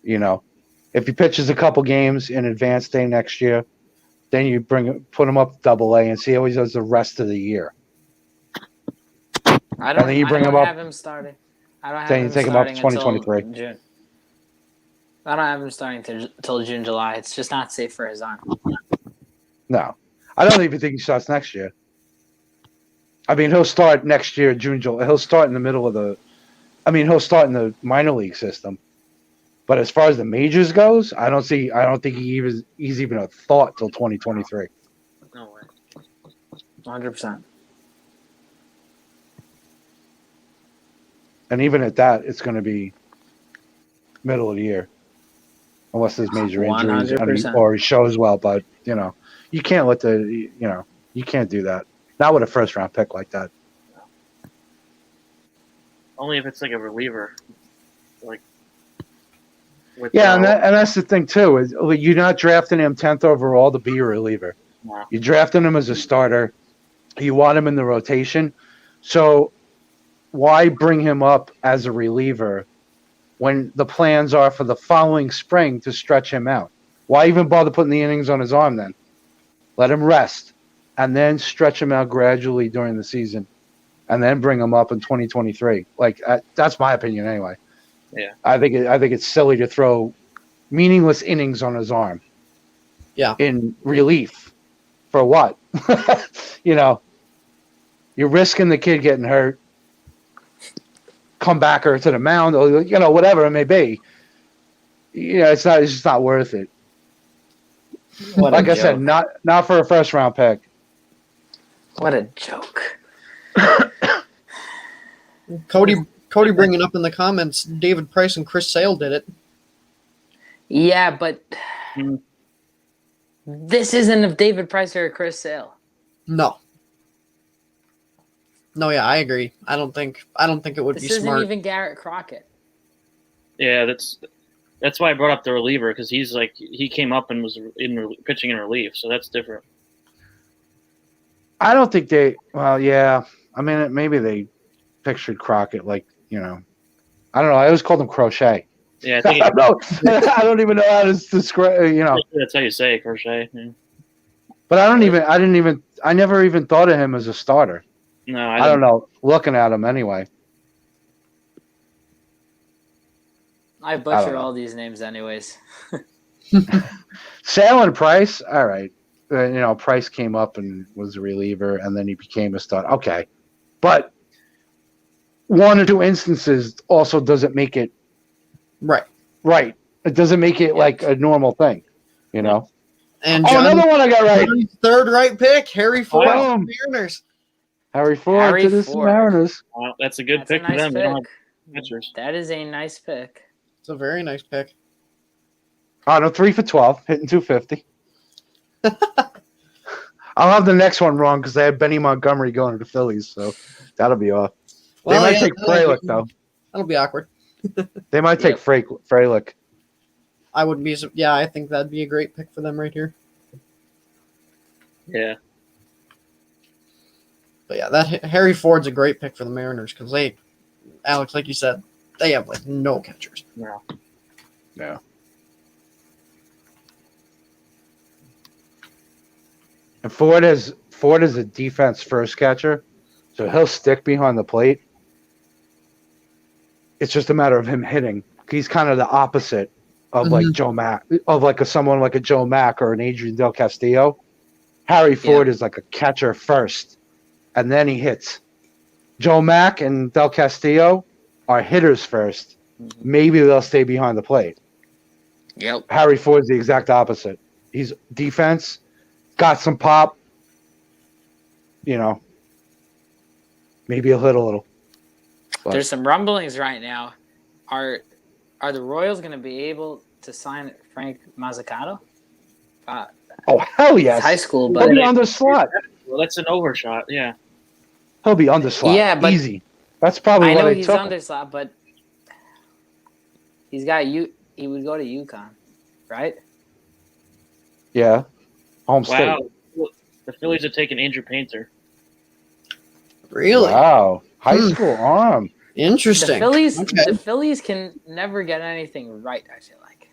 If he pitches a couple games in advanced day next year, then you put him up double A and see how he does the rest of the year. I don't. then you bring I don't him up- have him starting. I don't have Then you him take him up to starting until 2023. June. I don't have him starting till June, July. It's just not safe for his arm. No, I don't even think he starts next year. I mean, he'll start next year, June, July. He'll start in the middle of the. I mean, he'll start in the minor league system. But as far as the majors goes, I don't think he's even a thought till 2023. No way. 100%. And even at that, it's going to be middle of the year, unless there's major injuries 100%. or he shows well. But you can't you can't do that. Not with a first round pick like that. Only if it's like a reliever, like. Yeah, and that's the thing too. Is you're not drafting him 10th overall to be a reliever. No. You're drafting him as a starter. You want him in the rotation. So why bring him up as a reliever when the plans are for the following spring to stretch him out? Why even bother putting the innings on his arm then? Let him rest and then stretch him out gradually during the season and then bring him up in 2023. Like that's my opinion anyway. Yeah. I think it's silly to throw meaningless innings on his arm. Yeah. In relief. For what? You're risking the kid getting hurt. Come back or to the mound, or whatever it may be. It's just not worth it. Like I said, not for a first round pick. What a joke. Cody bringing up in the comments, David Price and Chris Sale did it. Yeah, but this isn't of David Price or Chris Sale. No, yeah, I agree. I don't think it would This be isn't smart. even Garrett Crockett. Yeah, that's why I brought up the reliever, because he came up and was pitching in relief, so that's different. I don't think they. Well, yeah. I mean, maybe they pictured Crockett like I don't know. I always called him Crochet. Yeah, I think I don't even know how to describe. That's how you say it, Crochet. Yeah. But I never even thought of him as a starter. No, I don't know. Looking at him anyway. I butcher all these names anyways. Sale and Price, all right. Price came up and was a reliever, and then he became a starter. Okay. But one or two instances also doesn't make it Right. It doesn't make it like a normal thing, And Johnny, another one I got right. Johnny's third right pick, Harry Ford, Boom. Mariners. Harry Ford to the Mariners. Well, that's a good That's pick a for nice them. They don't pick. have pitchers. That is a nice pick. It's a very nice pick. Oh, no, 3 for 12, hitting 250. I'll have the next one wrong because I had Benny Montgomery going to the Phillies, so that'll be off. They might take Frelick, though. That'll be awkward. They might take Frelick. I wouldn't be. Yeah, I think that'd be a great pick for them right here. Yeah. But yeah, that Harry Ford's a great pick for the Mariners because Alex, like you said, they have like no catchers. No. Yeah. And Ford is a defense first catcher, so he'll stick behind the plate. It's just a matter of him hitting. He's kind of the opposite of like Joe Mack, of like someone like a Joe Mack or an Adrian Del Castillo. Harry Ford is like a catcher first, and then he hits. Joe Mack and Del Castillo are hitters first. Maybe they'll stay behind the plate. Yep. Harry Ford's the exact opposite. He's defense, got some pop. Maybe he'll hit a little. But There's some rumblings right now. Are the Royals going to be able to sign Frank Mazzucato? Oh, hell yes. High school, He'll but be under slot. Well, that's an overshot. Yeah. He'll be under slot. Yeah, but easy. That's probably I why know they he's took under him. slot, but he's got you. He would go to UConn, right? Yeah. Home state. Wow. The Phillies have taken Andrew Painter. Really? Wow. High school arm. Interesting. The Phillies can never get anything right, I feel like.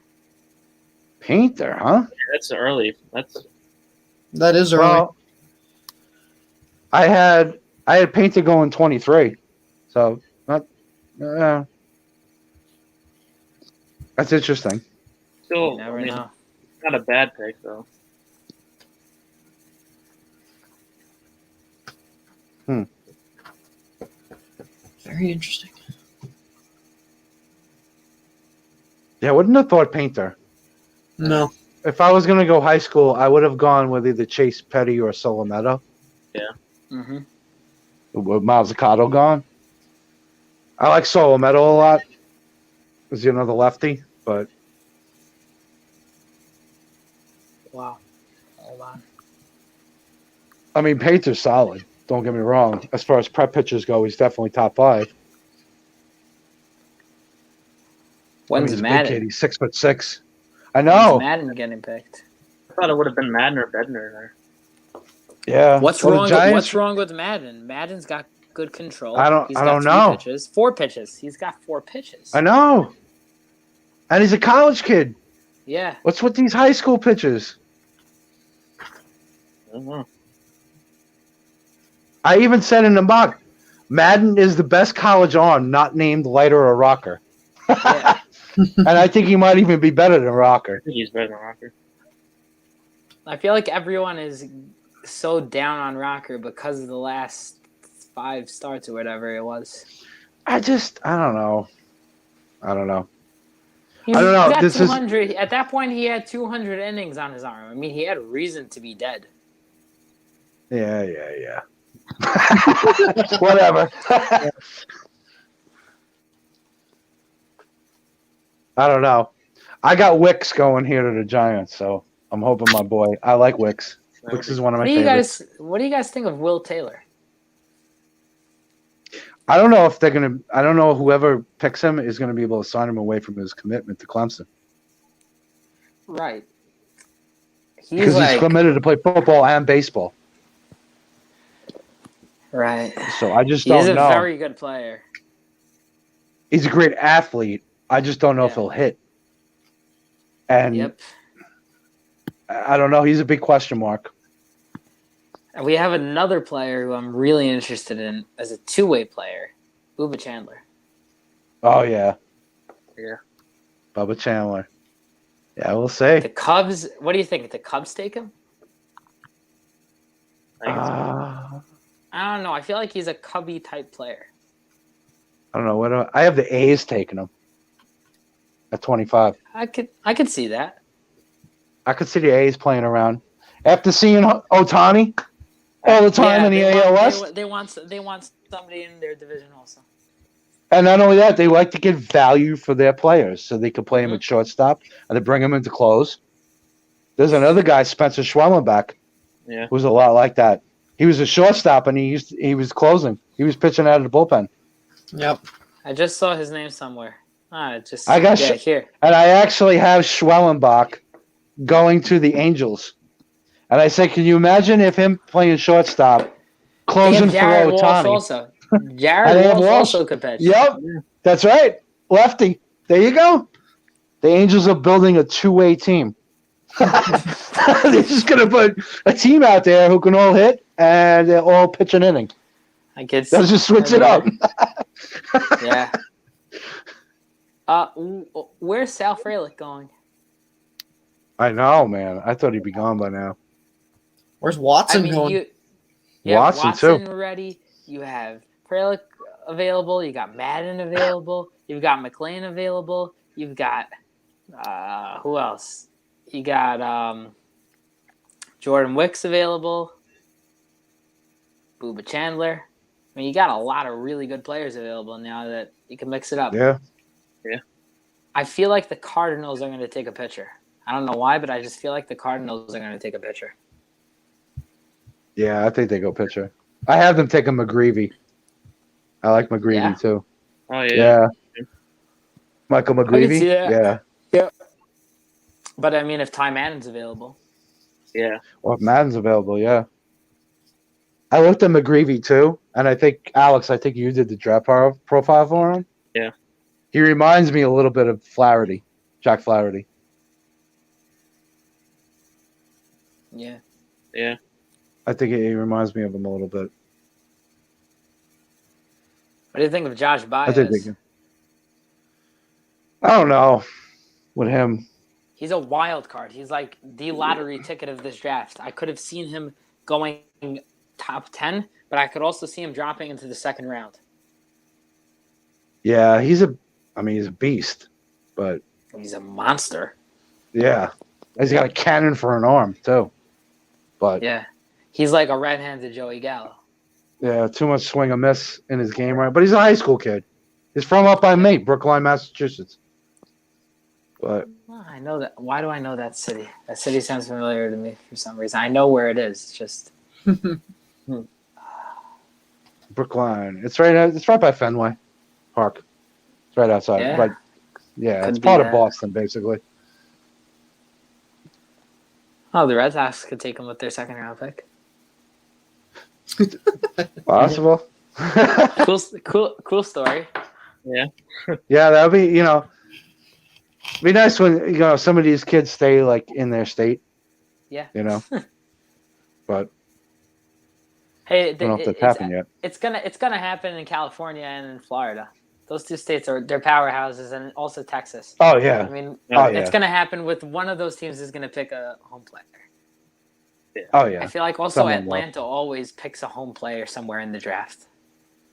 Painter, huh? Yeah, that's early. That is early. Well, I had Painter going 23. So not that's interesting. Still, You never know. not a bad pick though. Very interesting. Yeah, I wouldn't have thought Painter. No. If I was going to go high school, I would have gone with either Chase Petty or Solometo. Mm-hmm. With Mazzucato gone. I like Solometo a lot. Is he another lefty? But Wow. Hold on. I mean, Painter's solid. Don't get me wrong. As far as prep pitchers go, he's definitely top 5. When's he's a big Madden? kid. He's 6'6". I When's know. Madden getting picked? I thought it would have been Madden or Bednar there. Yeah. What's Well, the wrong? Giants- What's wrong with Madden? Madden's got good control. I don't He's got know. 3 pitches, 4 pitches. He's got 4 pitches. I know. And he's a college kid. Yeah. What's with these high school pitches? I don't know. I even said in the mock, Madden is the best college arm not named Lighter or Rocker. Yeah. And I think he might even be better than Rocker. I think he's better than Rocker. I feel like everyone is so down on Rocker because of the last 5 starts or whatever it was. I don't know. I don't know. He I don't know, got this is- 200. At that point, he had 200 innings on his arm. I mean, he had a reason to be dead. Yeah. Whatever. I don't know. I got Wicks going here to the Giants, so I'm hoping my boy. I like Wicks. Wicks is one of my favorites. What do you guys think of Will Taylor? I don't know if they're gonna. I don't know whoever picks him is gonna be able to sign him away from his commitment to Clemson Right. because he's committed to play football and baseball. Right. So I just He's don't a know. very good player. He's a great athlete. I just don't know if Yeah. he'll hit. And Yep. I don't know. He's a big question mark. And we have another player who I'm really interested in as a 2-way player, Bubba Chandler. Oh yeah, Yeah. Bubba Chandler. Yeah, we'll see. The Cubs. What do you think? Did the Cubs take him? I think it's- I don't know. I feel like he's a Cubby type player. I don't know. I have the A's taking him at 25. I could see that. I could see the A's playing around after seeing Ohtani all the time in the AL West. They want somebody in their division also. And not only that, they like to get value for their players, so they can play him at shortstop and they bring him into close. There's another guy, Spencer Schwellenbach, Yeah. who's a lot like that. He was a shortstop and he was closing. He was pitching out of the bullpen. Yep. I just saw his name somewhere. I got here. And I actually have Schwellenbach going to the Angels. And I say, can you imagine if him playing shortstop, closing for Jared Walsh Ohtani? also. And Jared they have Walsh Walsh. also could pitch. Yep, that's right. Lefty. There you go. The Angels are building a 2-way team. They're just going to put a team out there who can all hit and they'll all pitch an inning. I could. They'll just switch it up. Yeah. Where's Sal Frelick going? I know, man. I thought he'd be gone by now. Where's Watson going? You have Watson, too. ready. You have Frelick available. You got Madden available. You've got McLean available. You've got who else? You got Jordan Wicks available. Bubba Chandler. I mean, you got a lot of really good players available now that you can mix it up. Yeah. I feel like the Cardinals are going to take a pitcher. I don't know why, but I just feel like the Cardinals are going to take a pitcher. Yeah, I think they go pitcher. I have them taking McGreevy. I like McGreevy, Yeah? too. Oh yeah. Michael see McGreevy? that. Yeah. But, I mean, if Ty Madden's available. Yeah. Well, if Madden's available, yeah. I looked at McGreevy, too, and I think, Alex, you did the draft profile for him. Yeah. He reminds me a little bit of Flaherty, Jack Flaherty. Yeah. Yeah. I think he reminds me of him a little bit. What do you think of Josh Baez? I don't know with him. He's a wild card. He's like the lottery ticket of this draft. I could have seen him going top 10, but I could also see him dropping into the second round. Yeah, he's a beast, but He's a monster. yeah, he's got a cannon for an arm too. But Yeah. He's like a red-handed Joey Gallo. yeah, too much swing and miss in his game, right? But he's a high school kid. He's from up by me, Brookline, Massachusetts. But Well, I know that. Why do I know that city? That city sounds familiar to me for some reason. I know where it is. It's just Brookline, it's right by Fenway Park. It's right outside. Yeah. But yeah, Could it's be part of that. Boston, basically. the Red Sox could take him with their second round pick. Possible. Cool story. Yeah. Yeah, that'd be be nice when some of these kids stay like in their state. Yeah. But Hey, I don't know if that's happened yet. It's gonna happen in California and in Florida. Those two states they're powerhouses, and also Texas. Oh yeah. I mean, Oh it's yeah. gonna happen with one of those teams is gonna pick a home player. Oh yeah. I feel like also Someone will. Atlanta always picks a home player somewhere in the draft.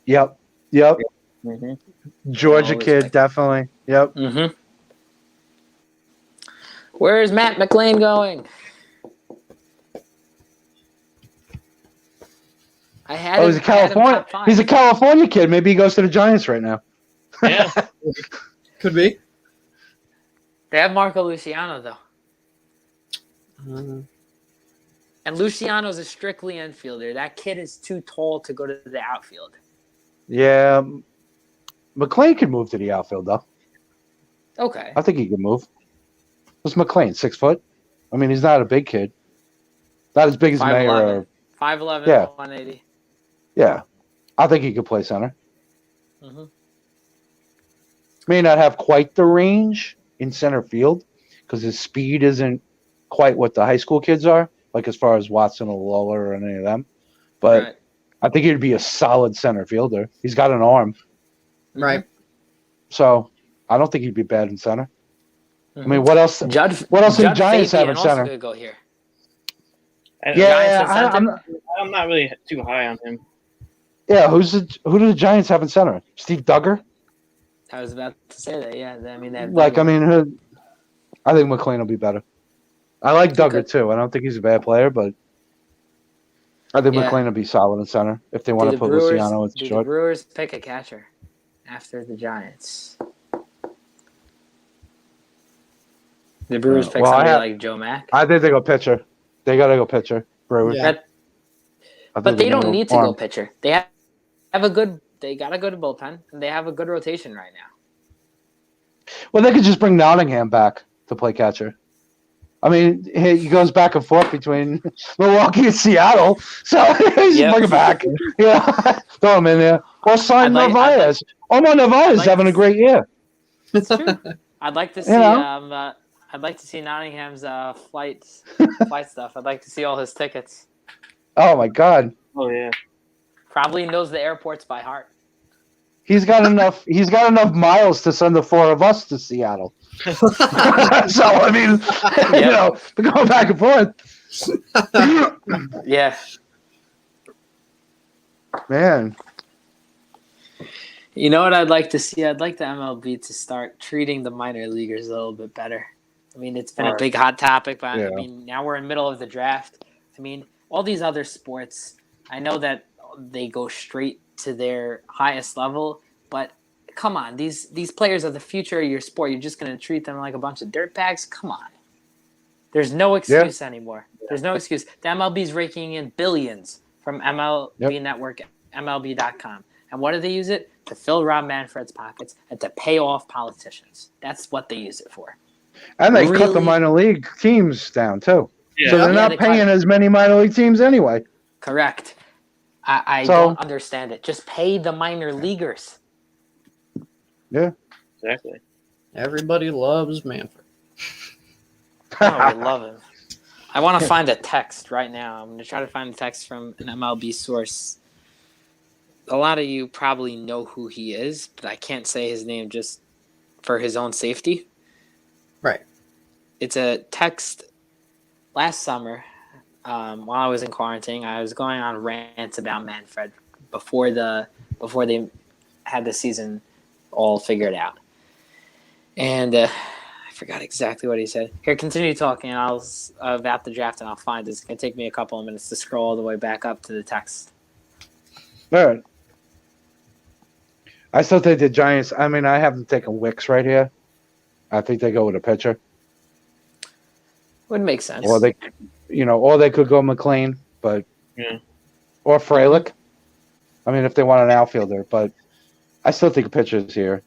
Yep. Mm-hmm. Georgia Always kid, pick- definitely. Yep. Mm-hmm. Where's Matt McLean going? I had Oh, he's a him- I had him California. top five. He's a California kid. Maybe he goes to the Giants right now. Yeah. Could be. They have Marco Luciano though, and Luciano's a strictly infielder. That kid is too tall to go to the outfield. Yeah. McLean could move to the outfield though. Okay. I think he could move. What's McLean? 6 foot? I mean, he's not a big kid. Not as big as Mayer. 5'11", 5'11", Yeah. 180. Yeah. I think he could play center. Mhm. May not have quite the range in center field because his speed isn't quite what the high school kids are, like as far as Watson or Lawler or any of them. But Right. I think he'd be a solid center fielder. He's got an arm. Right. So I don't think he'd be bad in center. I Mhm. mean, what else? Judd. What else do the Judd Giants have Fabian in center? also could go here. And Yeah, Giants at I'm not really too high on him. yeah. Who do the Giants have in center? Steve Duggar? I was about to say that. Yeah. I mean, they have Like, I Duggar. mean, I think McLean will be better. I like Duggar Okay. too. I don't think he's a bad player, but I think Yeah. McLean will be solid in center if they want to put Luciano in Do the short. Brewers pick a catcher after the Giants? The Brewers pick well, I somebody have- like Joe Mack. I think they go pitcher. They got to go pitcher. Brewers. Yeah. I But think they they're don't gonna need to arm. go pitcher. They have a good. They got a good bullpen, and they have a good rotation right now. Well, they could just bring Nottingham back to play catcher. I mean, he goes back and forth between Milwaukee and Seattle, so he's Yep. bring him back. Yeah, throw him in there, or sign I'd like- Narvaez. Omar Narvaez is like having to a great year. It's true. I'd like to see. know? I'd like to see Nottingham's flight stuff. I'd like to see all his tickets. Oh my God, Oh yeah. Probably knows the airports by heart. he's got enough. He's got enough miles to send the 4 of us to Seattle. So I mean, we're going back and forth. Yeah. Man, You know what I'd like to see? I'd like the MLB to start treating the minor leaguers a little bit better. I mean, it's been a big hot topic, but Yeah. I mean, now we're in the middle of the draft. I mean, all these other sports, I know that they go straight to their highest level, but come on, these players are the future of your sport. You're just going to treat them like a bunch of dirtbags? Come on. There's no excuse anymore. There's no excuse. The MLB's raking in billions from MLB Network, MLB.com. And what do they use it? To fill Rob Manfred's pockets and to pay off politicians. That's what they use it for. and they cut the Really? minor league teams down too. Yeah. So they're Yeah, not they cut paying it. as many minor league teams anyway. Correct. I So- don't understand it. Just pay the minor leaguers. Exactly. Everybody loves Manfred. Oh, I love him. I want to find a text right now. I'm going to try to find a text from an MLB source. A lot of you probably know who he is, but I can't say his name just for his own safety. Right. It's a text last summer. while I was in quarantine, I was going on rants about Manfred before they had the season all figured out. And I forgot exactly what he said. Here, continue talking about the draft, and I'll find it. It's going to take me a couple of minutes to scroll all the way back up to the text. All right. I still think the Giants. I mean, I have them taking Wicks right here. I think they go with a pitcher. Would make sense. Or they could go McLean, but or Frelick. I mean, if they want an outfielder, but I still think a pitcher is here.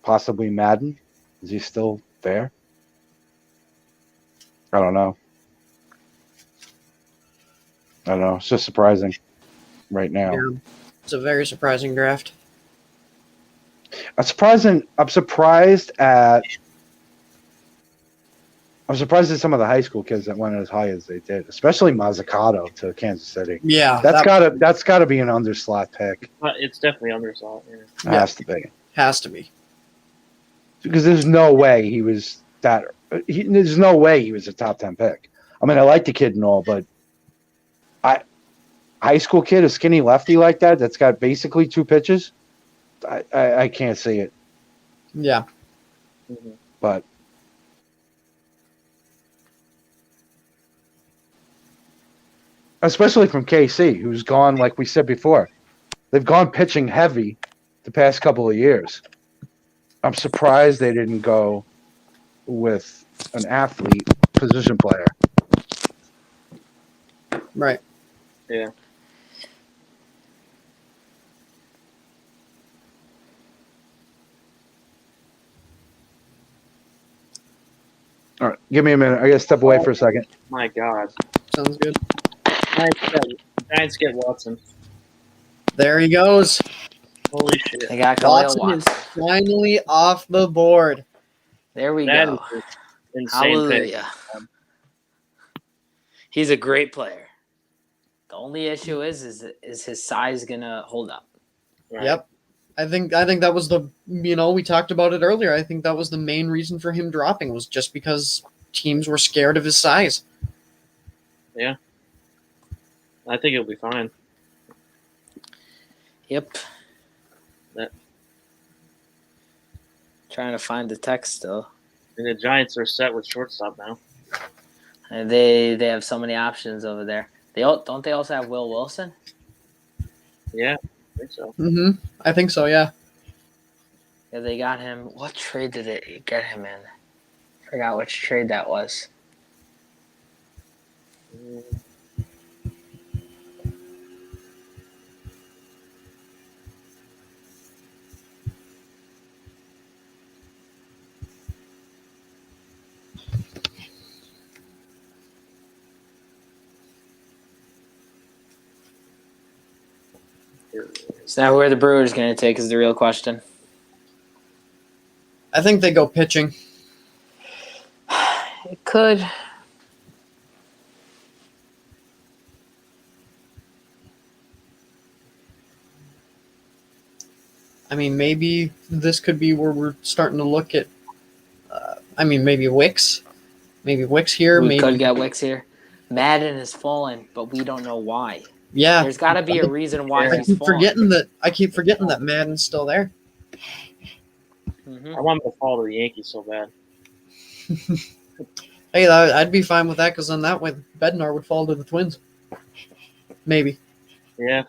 Possibly Madden. Is he still there? I don't know. It's just surprising right now. Yeah, it's a very surprising draft. I'm surprised at some of the high school kids that went as high as they did, especially Mazzucato to Kansas City. Yeah, that's gotta be an underslot pick. It's definitely underslot. Yeah. It has to be. Has to be. Because there's no way he was that. There's no way he was a top 10 pick. I mean, I like the kid and all, but high school kid, a skinny lefty like that's got basically 2 pitches. I can't see it. Yeah. Mm-hmm. But especially from KC, who's gone, like we said before, they've gone pitching heavy the past couple of years. I'm surprised they didn't go with an athlete position player. Right. Yeah. All right, give me a minute. I gotta step away for a second. My God. Sounds good. Giants get Watson. There he goes. Holy shit. They got Khalil Watson is Watson. finally off the board. There we That go. is insane pick. Hallelujah. He's a great player. The only issue is his size gonna hold up? Right. Yep. I think that was we talked about it earlier. I think that was the main reason for him dropping, was just because teams were scared of his size. Yeah. I think it'll be fine. Yep. That- Trying to find the text still. And the Giants are set with shortstop now. And they have so many options over there. Don't they also have Will Wilson? Yeah, I think so. Mm-hmm. I think so, yeah. Yeah, they got him. What trade did they get him in? Forgot which trade that was. So now who are the Brewers going to take is the real question. I think they go pitching. It could. I mean, maybe this could be where we're starting to look at. Maybe Wicks. Maybe Wicks here. We maybe could get Wicks here. Madden has fallen, but we don't know why. Yeah. There's got to be a reason why I he's keep fallen. forgetting that Madden's still there. Mm-hmm. I want him to fall to the Yankees so bad. Hey, I'd be fine with that, because then that way Bednar would fall to the Twins. Maybe. Yeah.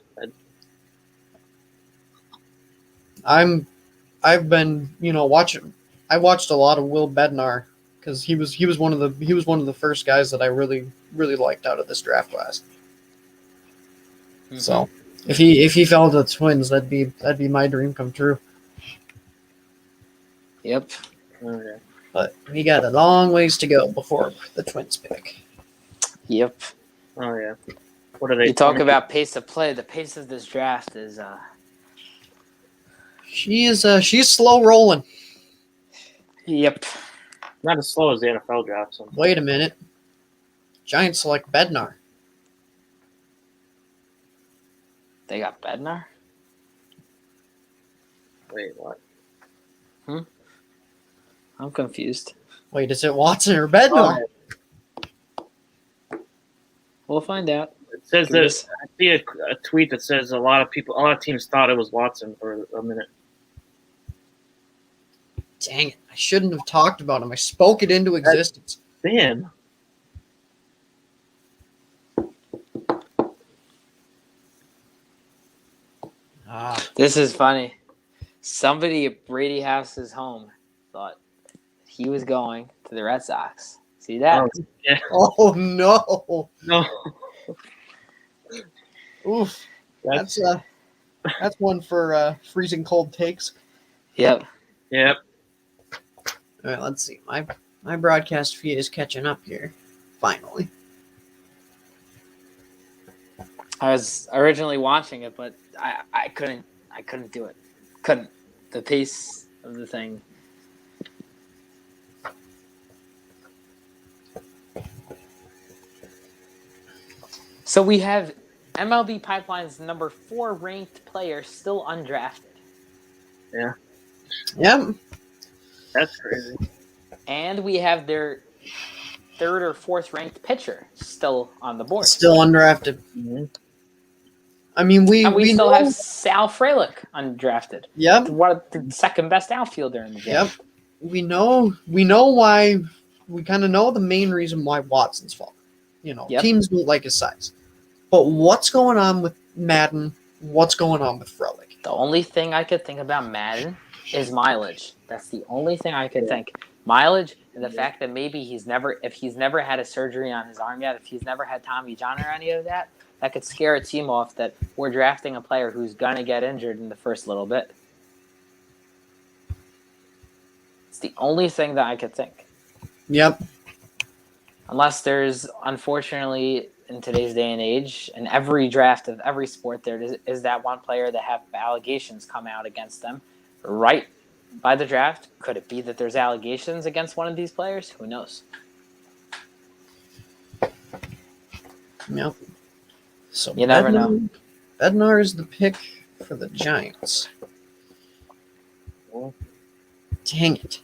I've been watching. I watched a lot of Will Bednar because he was one of the first guys that I really liked out of this draft class. Mm-hmm. So if he fell to the Twins, that'd be my dream come true. Yep. Okay. But we got a long ways to go before the Twins pick. Yep. Oh yeah. What are they? You talk about pace of play. The pace of this draft is She's slow rolling. Yep. Not as slow as the NFL draft. So. Wait a minute. Giants select Bednar. They got Bednar? Wait, what? I'm confused. Wait, is it Watson or Bednar? We'll find out. It says Give that us- I see a tweet that says a lot of teams thought it was Watson for a minute. Dang it. I shouldn't have talked about him. I spoke it into existence. Damn. This is funny. Somebody at Brady House's home thought he was going to the Red Sox. See that? Oh, yeah. Oh, no. No. Oof. That's one for freezing cold takes. Yep. Yep. All right, let's see. My broadcast feed is catching up here. Finally. I was originally watching it, but I couldn't do it. Couldn't. The pace of the thing. So we have MLB Pipeline's number 4 ranked player still undrafted. Yeah. Yep. That's crazy. And we have their 3rd or 4th ranked pitcher still on the board. Still undrafted. Mm-hmm. I mean, we still know, have Sal Frelick undrafted. Yep. What the second best outfielder in the game. Yep. We know why. We kind of know the main reason why Watson's falling. Yep. Teams don't like his size. But what's going on with Madden? What's going on with Frelick? The only thing I could think about Madden is mileage. That's the only thing I could think. Mileage and the fact that maybe if he's never had a surgery on his arm yet, if he's never had Tommy John or any of that, that could scare a team off that we're drafting a player who's going to get injured in the first little bit. It's the only thing that I could think. Yep. Unless there's, unfortunately, in today's day and age, in every draft of every sport, there is that one player that have allegations come out against them right by the draft. Could it be that there's allegations against one of these players? Who knows? Yep. So You never know. Bednar is the pick for the Giants. Dang it.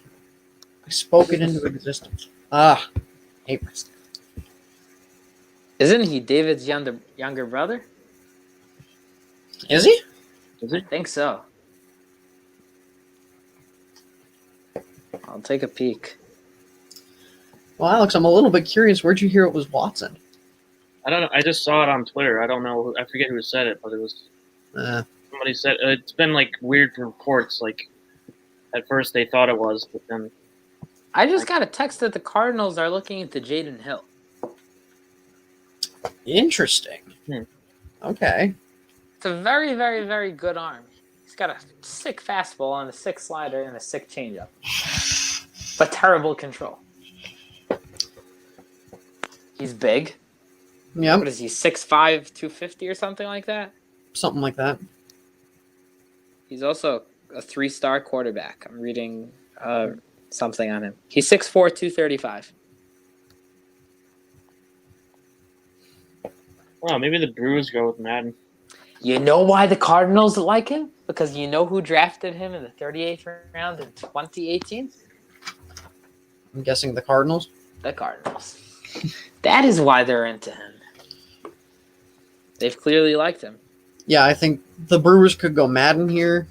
I spoke it into existence. Hate myself. Isn't he David's younger brother? Is he? Is I it? think so. I'll take a peek. Well, Alex, I'm a little bit curious. Where'd you hear it was Watson? I don't know. I just saw it on Twitter. I don't know. I forget who said it, but it was somebody said it's been like weird reports. Like at first they thought it was, but then I just got a text that the Cardinals are looking into Jaden Hill. Interesting. Okay. It's a very, very, very good arm. He's got a sick fastball and a sick slider and a sick changeup. But terrible control. He's big. Yep. What is he, 6'5", 250 or something like that? Something like that. He's also a 3-star quarterback. I'm reading something on him. He's 6'4", 235. wow, maybe the Brewers go with Madden. You know why the Cardinals like him? Because you know who drafted him in the 38th round in 2018? I'm guessing the Cardinals. The Cardinals. That is why they're into him. They've clearly liked him. Yeah, I think the Brewers could go Madden here.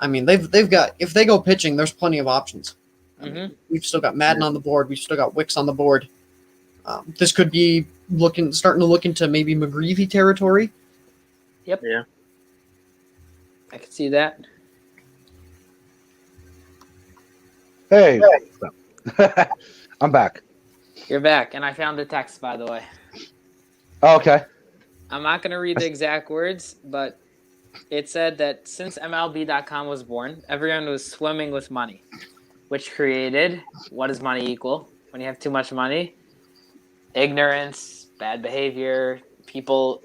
I mean, they've got, if they go pitching, there's plenty of options. Mm-hmm. We've still got Madden on the board. We've still got Wicks on the board. This could be starting to look into maybe McGreevy territory. Yep. Yeah. I can see that. Hey. I'm back. You're back, and I found the text, by the way. Oh, okay. I'm not going to read the exact words, but it said that since MLB.com was born, everyone was swimming with money, which created, what does money equal? When you have too much money? Ignorance, bad behavior, people,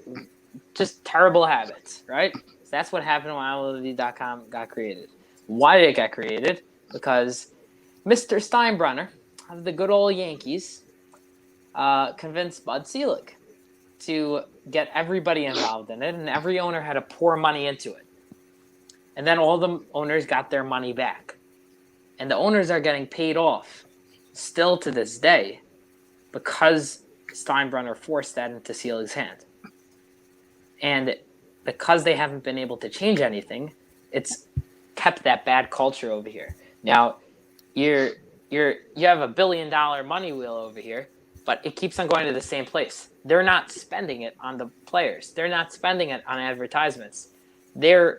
just terrible habits, right? So that's what happened when MLB.com got created. Why did it get created? Because Mr. Steinbrenner of the good old Yankees convinced Bud Selig to get everybody involved in it, and every owner had to pour money into it. And then all the owners got their money back. And the owners are getting paid off still to this day because Steinbrenner forced that into Selig's hand. And because they haven't been able to change anything, it's kept that bad culture over here. Now, you have $1 billion money wheel over here, but it keeps on going to the same place. They're not spending it on the players. They're not spending it on advertisements. They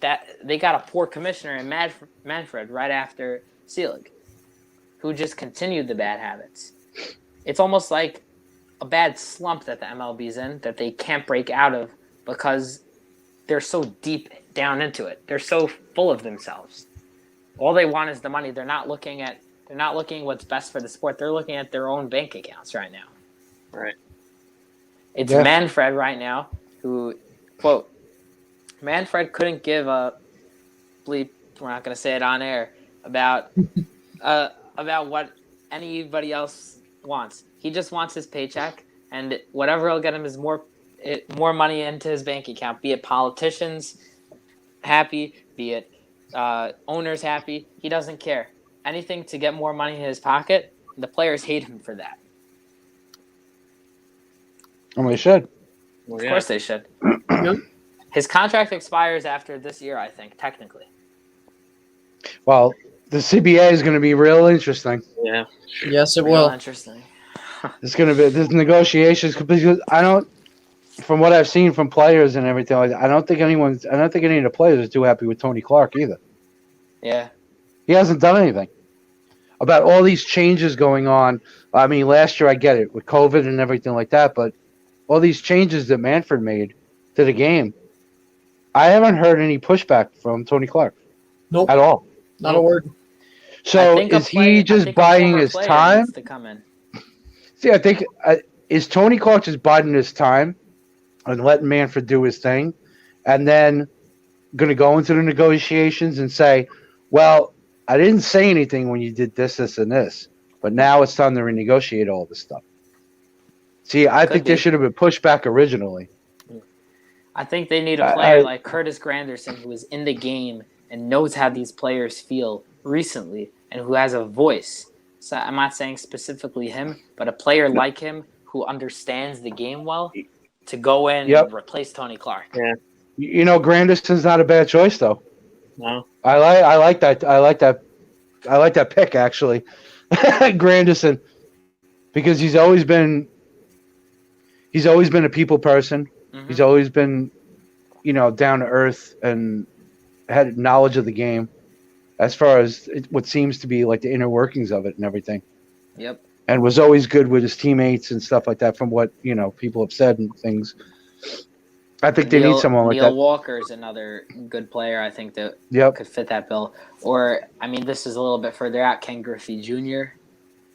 got a poor commissioner in Manfred right after Selig, who just continued the bad habits. It's almost like a bad slump that the MLB's in that they can't break out of because they're so deep down into it. They're so full of themselves. All they want is the money. They're not looking what's best for the sport. They're looking at their own bank accounts right now. Right. It's Manfred right now who, quote, Manfred couldn't give a bleep, we're not going to say it on air, about what anybody else wants. He just wants his paycheck, and whatever will get him is more money into his bank account, be it politicians happy, be it owners happy. He doesn't care. Anything to get more money in his pocket, the players hate him for that. Well, they should. Well, Of course they should. His contract expires after this year, I think, technically. Well, the CBA is going to be real interesting. Yeah. Yes, it Real will. interesting. It's going to be this negotiations because from what I've seen from players and everything, I don't think any of the players are too happy with Tony Clark either. Yeah. He hasn't done anything about all these changes going on. I mean, last year I get it with COVID and everything like that, but all these changes that Manfred made to the game, I haven't heard any pushback from Tony Clark. Nope. At all. Not a word. So is he just biding his time? To come in. See, I think is Tony Clark just biding his time and letting Manfred do his thing, and then going to go into the negotiations and say, well, I didn't say anything when you did this, this, and this, but now it's time to renegotiate all this stuff. See, I think there should have been pushback originally. I think they need a player like Curtis Granderson who is in the game and knows how these players feel recently and who has a voice. So I'm not saying specifically him, but a player like him who understands the game well to go in and replace Tony Clark. Yeah. You know, Granderson's not a bad choice, though. No. I like that pick actually, Granderson, because he's always been a people person. Mm-hmm. He's always been, down to earth and had knowledge of the game, as far as what seems to be like the inner workings of it and everything. Yep. And was always good with his teammates and stuff like that. From what people have said and things. I think they need someone like that. Neil Walker is another good player. I think that could fit that bill. Or, this is a little bit further out. Ken Griffey Jr.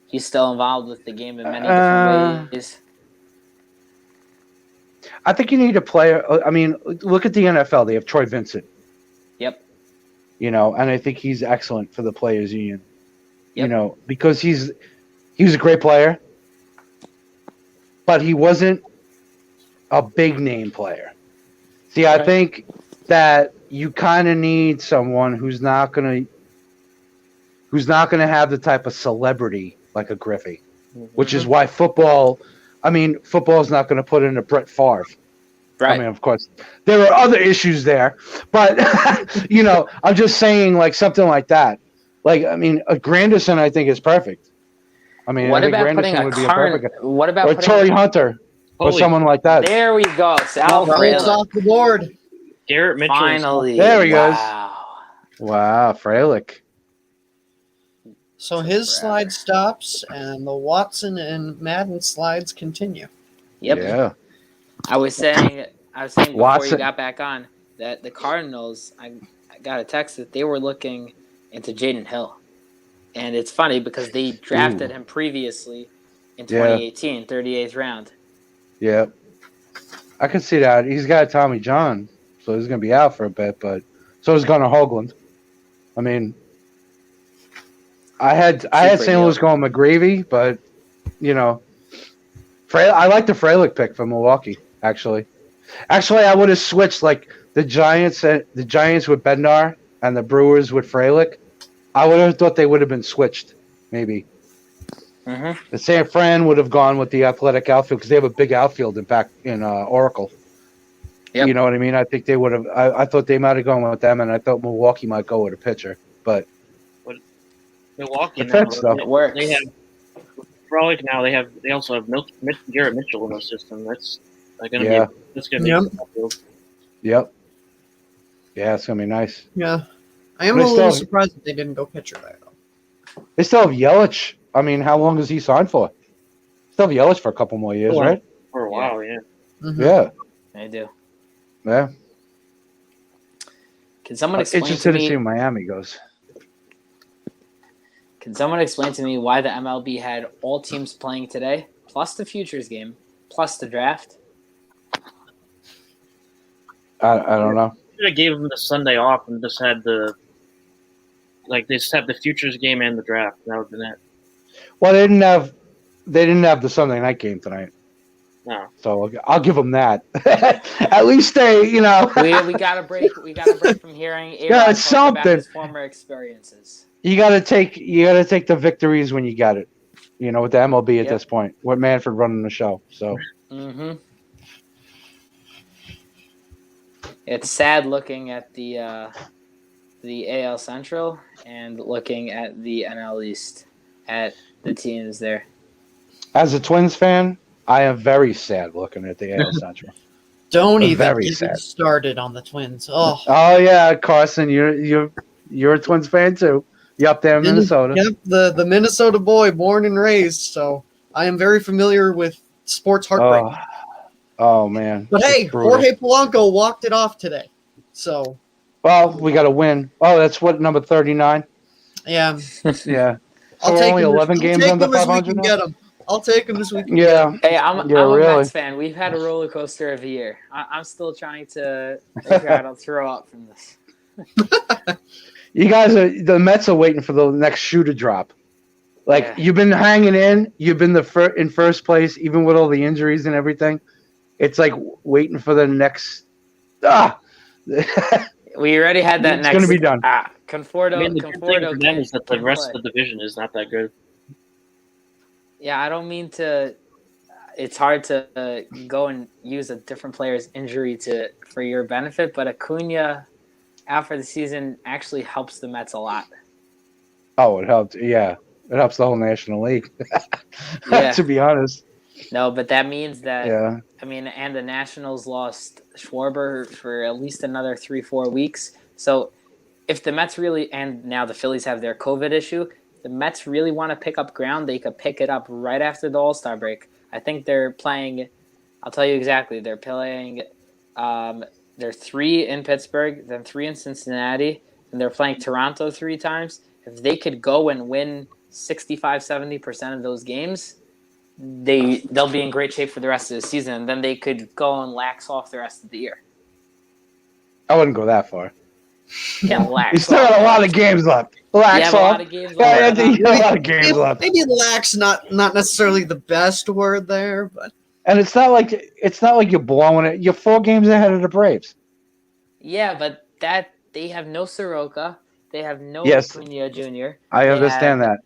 He's still involved with the game in many different ways. I think you need a player. I mean, look at the NFL. They have Troy Vincent. Yep. And I think he's excellent for the Players Union. Yep. Because he was a great player, but he wasn't a big name player. See, I think that you kind of need someone who's not gonna have the type of celebrity like a Griffey, which is why football's not going to put in a Brett Favre. Right. I mean, of course, there are other issues there, but I'm just saying like something like that. Like, a Granderson, I think is perfect. I think Granderson would be a perfect. What about Torrey Hunter? Or someone like that. There we go. Sal It's off the board. Garrett Mitchell. Finally. There he goes. Wow, Freilich. So his slide stops, and the Watson and Madden slides continue. Yep. Yeah. I was saying before Watson. you got back on that the Cardinals, I got a text that they were looking into Jaden Hill. And it's funny because they drafted him previously in 2018, 38th round. Yeah, I can see that. He's got Tommy John, so he's going to be out for a bit, but so is Gunnar Hoagland. I had St. Louis going McGreevy, but, I like the Freilich pick from Milwaukee, actually. Actually, I would have switched, like, the Giants with Bednar and the Brewers with Freilich. I would have thought they would have been switched, maybe. Mm-hmm. The San Fran would have gone with the athletic outfield because they have a big outfield in Oracle. Yep. You know what I mean? I think they would have. I thought they might have gone with them, and I thought Milwaukee might go with a pitcher. But Milwaukee now, defense stuff. It works. they have Frolic now. They also have Garrett Mitchell in their system. That's going to Yeah. be that's going to be outfield. Yep. Yeah, it's gonna be nice. Yeah. I am But a it's little still- surprised that they didn't go pitcher there, though. They still have Yelich. I mean, how long is he signed for? Still have Yelich for a couple more years, Well, right? For a while, yeah. Mhm. Yeah. They do. Yeah. Can someone I'm explain interested to to see me? where Miami goes. Can someone explain to me why the MLB had all teams playing today, plus the futures game, plus the draft? I don't know. Should have gave them the Sunday off and just had they just had the futures game and the draft. That would have been it. Well, they didn't have the Sunday night game tonight, No. so I'll give them that. At least they, We got a break. We got a break from hearing Aaron Yeah, it's talk about something. his former experiences. you got to take the victories when you got it. With the MLB at Yep. this point, with Manfred running the show. So Mm-hmm. It's sad looking at the AL Central and looking at the NL East at the teams there. as a Twins fan, I am very sad looking at the AL Central. Don't even Very get sad. me started on the Twins. Oh, Oh yeah, Carson, you're a Twins fan too. You up there in Minnesota? Yep, the Minnesota boy, born and raised. So I am very familiar with sports heartbreak. Oh man. but It's hey, brutal. Jorge Polanco walked it off today. So Well, we got to win. Oh, that's what number 39. yeah, Yeah. I'll we're take only him. 11 I'll games take under him as we 500 can now? get him. I'll take him as we can. Yeah. Hey, I'm Yeah, a really. Mets fan. We've had a roller coaster of a year. I'm still trying to figure out how to throw up from this. You guys the Mets are waiting for the next shoe to drop. Like Yeah. you've been hanging in, you've been in first place, even with all the injuries and everything. It's like waiting for the next. We already had that It's next. gonna be done. Conforto. I mean, the good thing for them is that the can't rest play. of the division is not that good. Yeah, I don't mean to. It's hard to go and use a different player's injury for your benefit, but Acuna out for the season actually helps the Mets a lot. Oh, it helped. Yeah, it helps the whole National League. Yeah. To be honest. No, but that means that Yeah. I mean, and the Nationals lost Schwarber for at least another 3-4 weeks. So if the Mets really, and now the Phillies have their COVID issue, the Mets really want to pick up ground, they could pick it up right after the All-Star break. I think they're playing, I'll tell you exactly, they're playing, they're 3 in Pittsburgh, then 3 in Cincinnati, and they're playing Toronto 3 times. If they could go and win 65-70% of those games, they'll be in great shape for the rest of the season, and then they could go and lax off the rest of the year. I wouldn't go that far. Can't lax. You still off. got a lot of games left. You Lax have a off. lot of games Yeah, left. you got a lot of games left. Maybe lax, not necessarily the best word there, but And it's not like you're blowing it. You're 4 games ahead of the Braves. Yeah, but they have no Soroka. They have no Yes. Acuna Jr. I They understand have-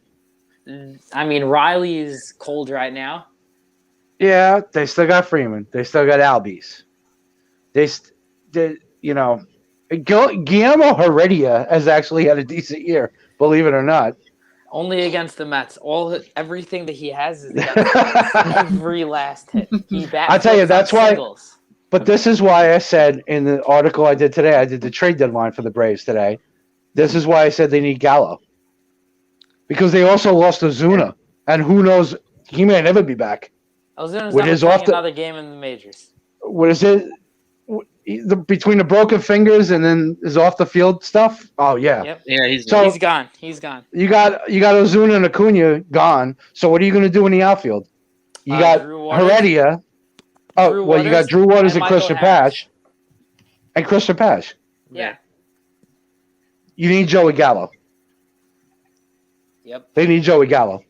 that. I mean, Riley's cold right now. Yeah, they still got Freeman. They still got Albies. Guillermo Heredia has actually had a decent year, believe it or not. Only against the Mets. Everything that he has is against the Mets. Every last hit. He bat I'll tell you, flips on that's why- singles. But this is why I said in the article I did today, I did the trade deadline for the Braves today. This is why I said they need Gallo. Because they also lost Ozuna. And who knows, he may never be back. Ozuna's With never his playing off the- another game in the majors. What is it? Between the broken fingers and then his off the field stuff? Oh, yeah. Yep. Yeah, he's So- He's gone. He's gone. You got Ozuna and Acuna gone. So what are you going to do in the outfield? You got Drew Waters. Heredia. Oh, Drew well, you got Waters Drew Waters and and Michael Christian Harris. Pash. And Christian Pash. Yeah. You need Joey Gallo. Yep. They need Joey Gallo.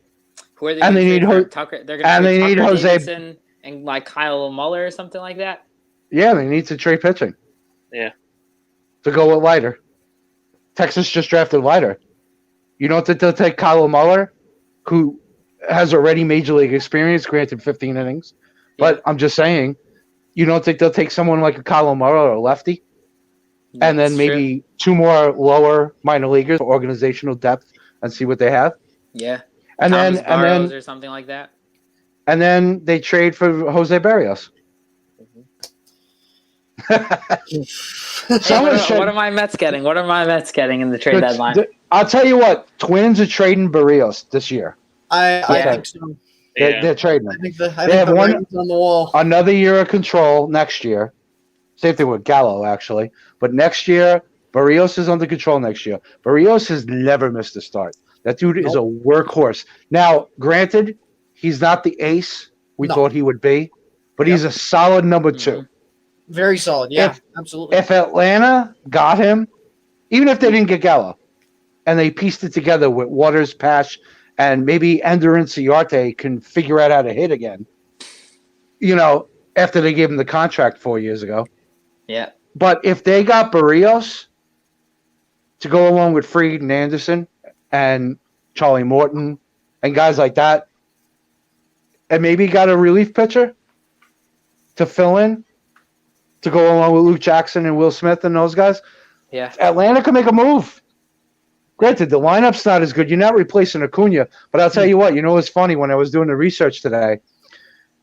Who are they And going they to need trade Ho- for? Tucker? They're going and to they trade need Tucker Jose- Davidson and like Kyle Muller or something like that. Yeah, they need to trade pitching. Yeah. To go with Leiter. Texas just drafted Leiter. You know what? They'll take Kyle Muller, who has already major league experience, granted 15 innings. But I'm just saying, you don't think they'll take someone like a Kyle O'Mara or a lefty? And then That's maybe two more lower minor leaguers for organizational depth and see what they have. Yeah. And Thomas then Barrows or something like that. and then they trade for Jose Barrios. Hey, what are my Mets getting? What are my Mets getting in the trade deadline? I'll tell you what, Twins are trading Barrios this year. I think so. They're trading I him. think the have writing's on the wall. Another year of control next year. Same thing with Gallo, actually. But next year, Barrios is under control next year. Barrios has never missed a start. That dude is a workhorse. Now, granted, he's not the ace we thought he would be, but he's a solid number two. Very solid. Yeah, absolutely. If Atlanta got him, even if they didn't get Gallo, and they pieced it together with Waters, Pash, and maybe Ender and Ciarte can figure out how to hit again, after they gave him the contract 4 years ago. Yeah. But if they got Barrios to go along with Fried and Anderson and Charlie Morton and guys like that, and maybe got a relief pitcher to fill in to go along with Luke Jackson and Will Smith and those guys, Atlanta can make a move. Granted, the lineup's not as good. You're not replacing Acuna, but I'll tell you what. What's funny? When I was doing the research today,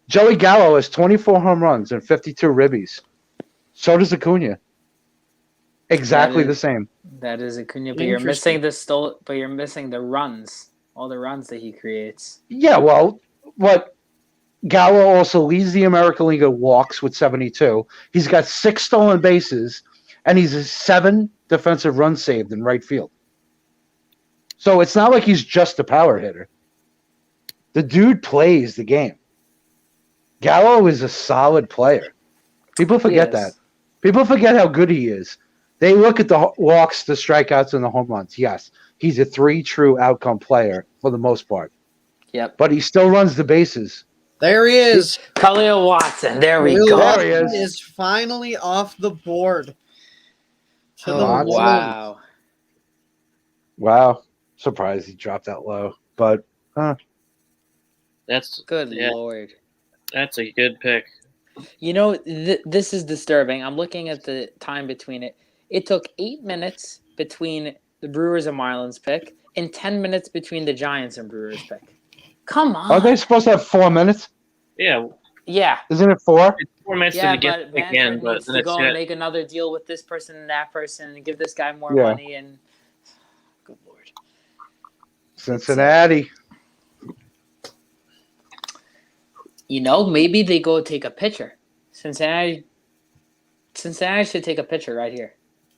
Joey Gallo has 24 home runs and 52 ribbies. So does Acuna. Exactly the same. That is Acuna, but you're missing you're missing the runs. All the runs that he creates. Yeah, well, Gallo also leads the American League of walks with 72. He's got 6 stolen bases, and he's a 7 defensive runs saved in right field. So it's not like he's just a power hitter. The dude plays the game. Gallo is a solid player. People forget that. People forget how good he is. They look at the walks, the strikeouts, and the home runs. Yes, he's a 3 true outcome player for the most part. Yep. But he still runs the bases. There he is. Khalil Watson. There we go. There he is. He is finally off the board. Wow. Wow. Surprised he dropped that low. But that's good Lord. That's a good pick. This is disturbing. I'm looking at the time between it. It took 8 minutes between the Brewers and Marlins pick and 10 minutes between the Giants and Brewers pick. Come on. Are they supposed to have 4 minutes? Yeah. Yeah. Isn't it 4? It's 4 minutes to get pick in, but needs to go and make another deal with this person and that person and give this guy more money and good Lord. Cincinnati. Maybe they go take a pitcher. Cincinnati should take a pitcher right here.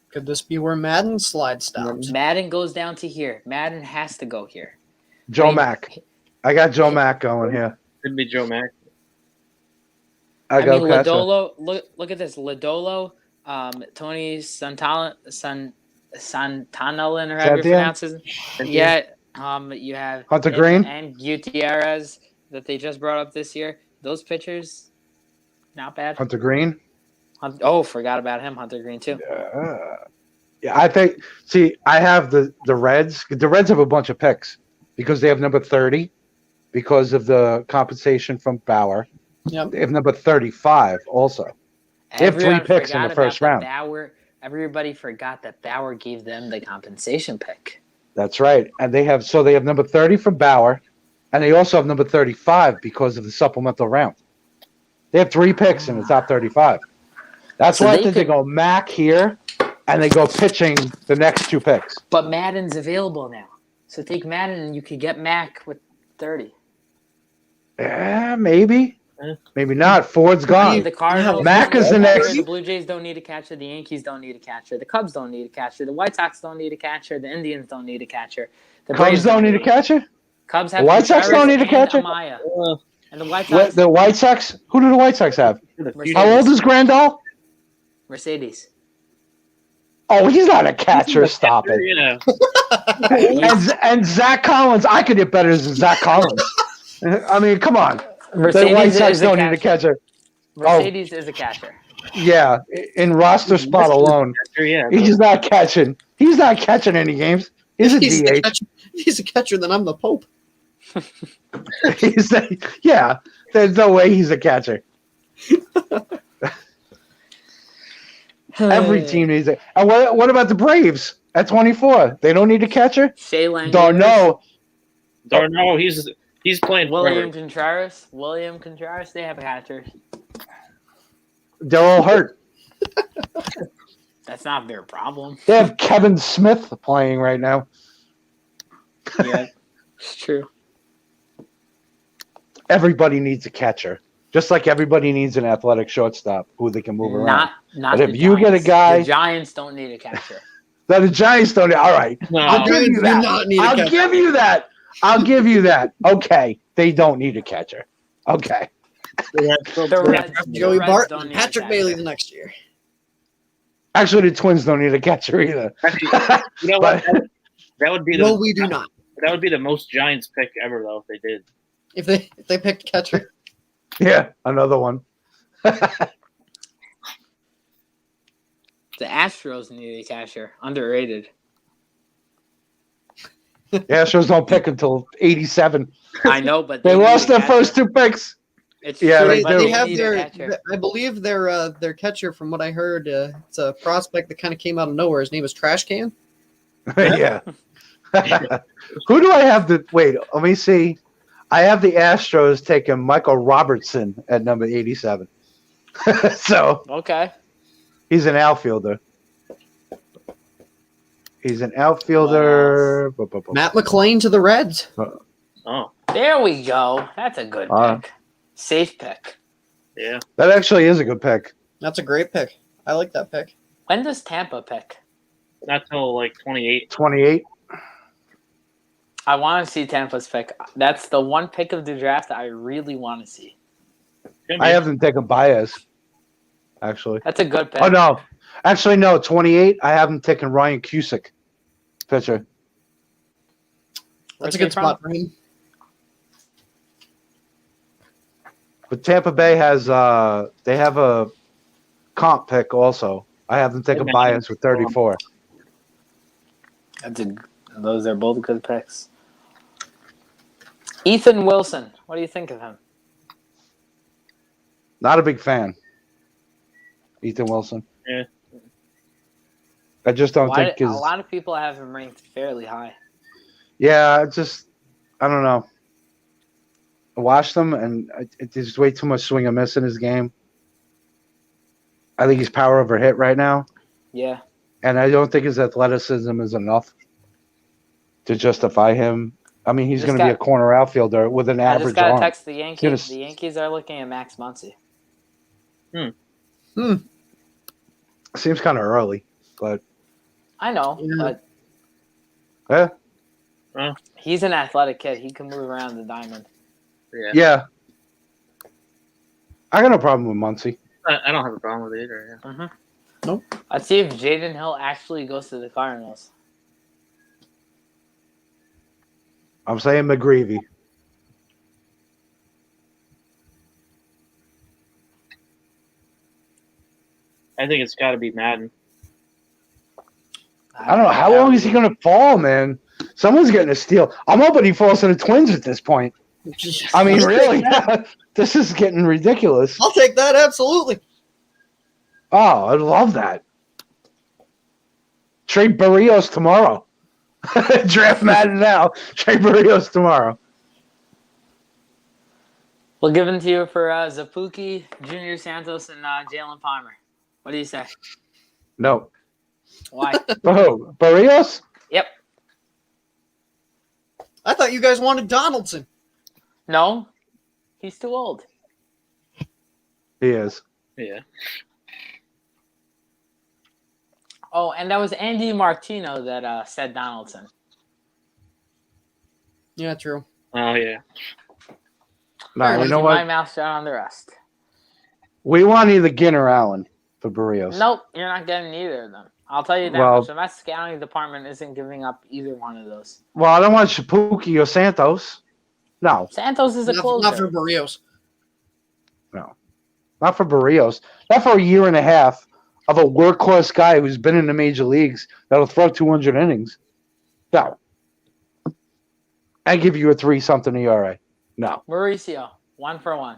Could this be where Madden slides down? Madden goes down to here. Madden has to go here. Joe Mack. I got Joe Mack going here. Could be Joe Mack. Lodolo. Look at this. Lodolo, Tony Santanelin, or however you pronounce his. Yeah. You have Hunter Green and Gutierrez that they just brought up this year. Those pitchers, not bad. Hunter Green. Forgot about him. Hunter Green too. Yeah, I think. See, I have the Reds. The Reds have a bunch of picks because they have number 30 because of the compensation from Bauer. Yep. They have number 35 also. They have 3 picks in the first round. Everybody forgot that Bauer gave them the compensation pick. That's right. And they have number 30 from Bauer, and they also have number 35 because of the supplemental round. They have 3 picks in the top 35. That's why I think they go Mack here, and they go pitching the next 2 picks. But Madden's available now. So take Madden, and you could get Mack with 30. Yeah, maybe. Maybe not. Ford's gone. The Cardinals. Mack is the next. The Blue Jays don't need a catcher. The Yankees don't need a catcher. The Cubs don't need a catcher. The White Sox don't need a catcher. The Indians don't need a catcher. The Cubs don't need a catcher? Cubs have the White Sox don't need a catcher? And the White Sox. The White Sox? Who do the White Sox have? Mercedes. How old is Grandal? Mercedes. Oh, he's not a catcher. Stop it. Yeah. and Zach Collins, I could hit better than Zach Collins. I mean, come on. Mercedes the White Sox don't need a catcher. Mercedes is a catcher. Yeah, in roster spot alone. He's not catching. He's not catching any games. He's a DH. He's a catcher, then I'm the Pope. He's like, yeah, there's no way he's a catcher. Every team needs it. And what about the Braves at 24? They don't need a catcher? Shea Langmuir. Darno, he's playing William forever. Contreras. They have a catcher. They're all hurt. That's not their problem. They have Kevin Smith playing right now. Yeah, it's true. Everybody needs a catcher. Just like everybody needs an athletic shortstop who they can move around. Not But the if you get a Giants. guy- The Giants don't need a catcher. That the Giants don't. All right. No, I'll give you do that. not need a I'll catcher. give you that. I'll give you that. Okay. They don't need a catcher. Okay. The Reds Joey Reds Barton, don't need a Patrick catcher. Bailey the next year. Actually, the Twins don't need a catcher either. You know what? That would be No, we do not. That would be the most Giants pick ever, though, if they did. If they picked catcher, Yeah, another one. The Astros need a catcher. Underrated. The Astros don't pick until 87. I know, but They need lost a their catcher. first two picks. It's Yeah, true, they but do. they have need a catcher. I believe their catcher, from what I heard, it's a prospect that kind of came out of nowhere. His name is Trash Can. Yeah. Who do I have to wait? Let me see. I have the Astros taking Michael Robertson at number 87. So Okay. he's an outfielder. He's an outfielder. Matt McClain to the Reds. Oh, There we go. That's a good pick. Safe pick. yeah. That actually is a good pick. That's a great pick. I like that pick. When does Tampa pick? Not till like 28. 28. I want to see Tampa's pick. That's the one pick of the draft that I really want to see. I have them taking Baez. Actually. That's a good pick. Oh, no. Actually, no. 28. I have them taking Ryan Cusick. Pitcher. That's Where's a good he from? spot for him. But Tampa Bay has they have a comp pick also. I have them taking Baez with 34. Those are both good picks. Ethan Wilson. What do you think of him? Not a big fan. Ethan Wilson. Yeah. I just don't Why, think a his. lot of people have him ranked fairly high. Yeah, I don't know. I watched them, and there's way too much swing and miss in his game. I think he's power over hit right now, Yeah. and I don't think his athleticism is enough to justify him. I mean, he's Just going to be a got- corner outfielder with an I just average got to arm. text the Yankees. Gonna- The Yankees are looking at Max Muncy. Seems kind of early, but I know, Yeah. but yeah, he's an athletic kid. He can move around the diamond. Yeah. yeah. I got no problem with Muncy. I don't have a problem with it either. Yeah. Mm-hmm. Nope. Let's see if Jaden Hill actually goes to the Cardinals. I'm saying McGreevy. I think it's got to be Madden. I don't know. How long is he going to fall, man? Someone's getting a steal. I'm hoping he falls to the Twins at this point. I mean, really, this is getting ridiculous. I'll take that, absolutely. Oh, I love that. Trade Barrios tomorrow. Draft Madden now. Trade Barrios tomorrow. We'll give it to you for Zapuki, Junior Santos, and Jalen Palmer. What do you say? No. Why? Oh, Barrios? Yep. I thought you guys wanted Donaldson. No, he's too old. He is. Yeah. Oh, and that was Andy Martino that said Donaldson. Yeah, true. Oh, yeah. No, you know My what? mouth shut on the rest. We want either Ginn or Allen for Barrios. Nope, you're not getting either of them. I'll tell you that Well- much. The Mets scouting department isn't giving up either one of those. Well, I don't want Shapuki or Santos. No, Santos is a closer. Not for Barrios. not for Barrios. Not for a year and a half of a workhorse guy who's been in the major leagues that'll throw 200 innings. No. and give you a 3-something ERA. No. Mauricio, 1 for 1.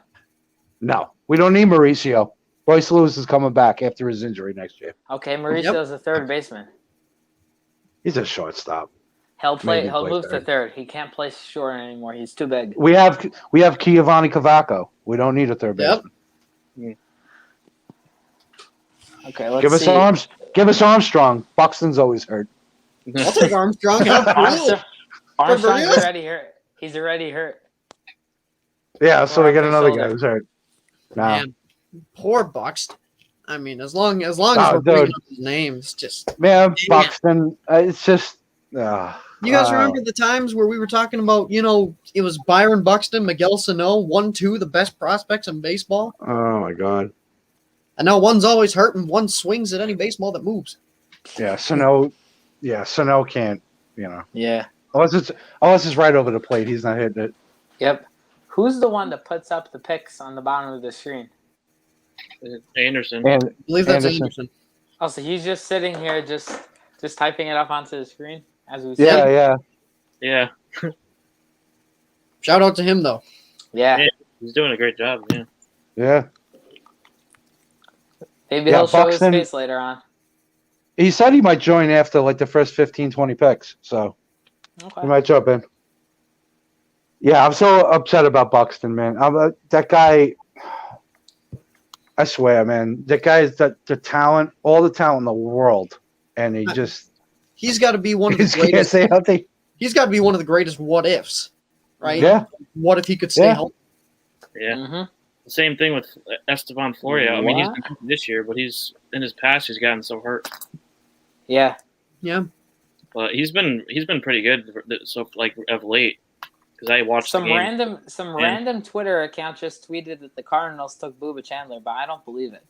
No. We don't need Mauricio. Bryce Lewis is coming back after his injury next year. Okay, Mauricio's a third baseman. He's a shortstop. He'll Maybe He'll play move to third. third. He can't play short anymore. He's too big. We have Giovanni Cavaco. We don't need a third Yep. baseman. Okay, let's Give us see. Give us Armstrong. Buxton's always hurt. I'll take Armstrong. Armstrong's real? already hurt. He's already hurt. Yeah, so we got His another shoulder. guy who's hurt. No. Man, poor Buxton. I mean, as long as Oh, we're bringing dude. up his names, just Man, Yeah. Buxton, it's just. you guys remember the times where we were talking about, it was Byron Buxton, Miguel Sano, 1-2, the best prospects in baseball, Oh my God. and now one's always hurt and one swings at any baseball that moves. Yeah, Sano can't. Yeah. Unless it's right over the plate, he's not hitting it. Yep. Who's the one that puts up the picks on the bottom of the screen? Anderson. And I believe that's Anderson. Anderson. Oh, so he's just sitting here, just typing it up onto the screen as we yeah, speak? yeah. Yeah, Shout out to him, though. Yeah. he's doing a great job. Yeah. Yeah. Maybe Yeah, he'll show Buxton- his face later on. He said he might join after like the first 15, 20 picks. So Okay. he might jump in. Yeah, I'm so upset about Buxton, man. That guy, I swear, man, that guy is the talent, all the talent in the world. And he just He's got to be one of the he can't greatest. say healthy. He's got to be one of the greatest what ifs, right? Yeah. What if he could stay Yeah. healthy? Yeah. Mm-hmm. The same thing with Esteban Florio. I mean, he's What? been healthy this year, but he's in his past he's gotten so hurt. Yeah. Yeah. But he's been pretty good so like of late because I watched Some the game. random Twitter account just tweeted that the Cardinals took Booba Chandler, but I don't believe it.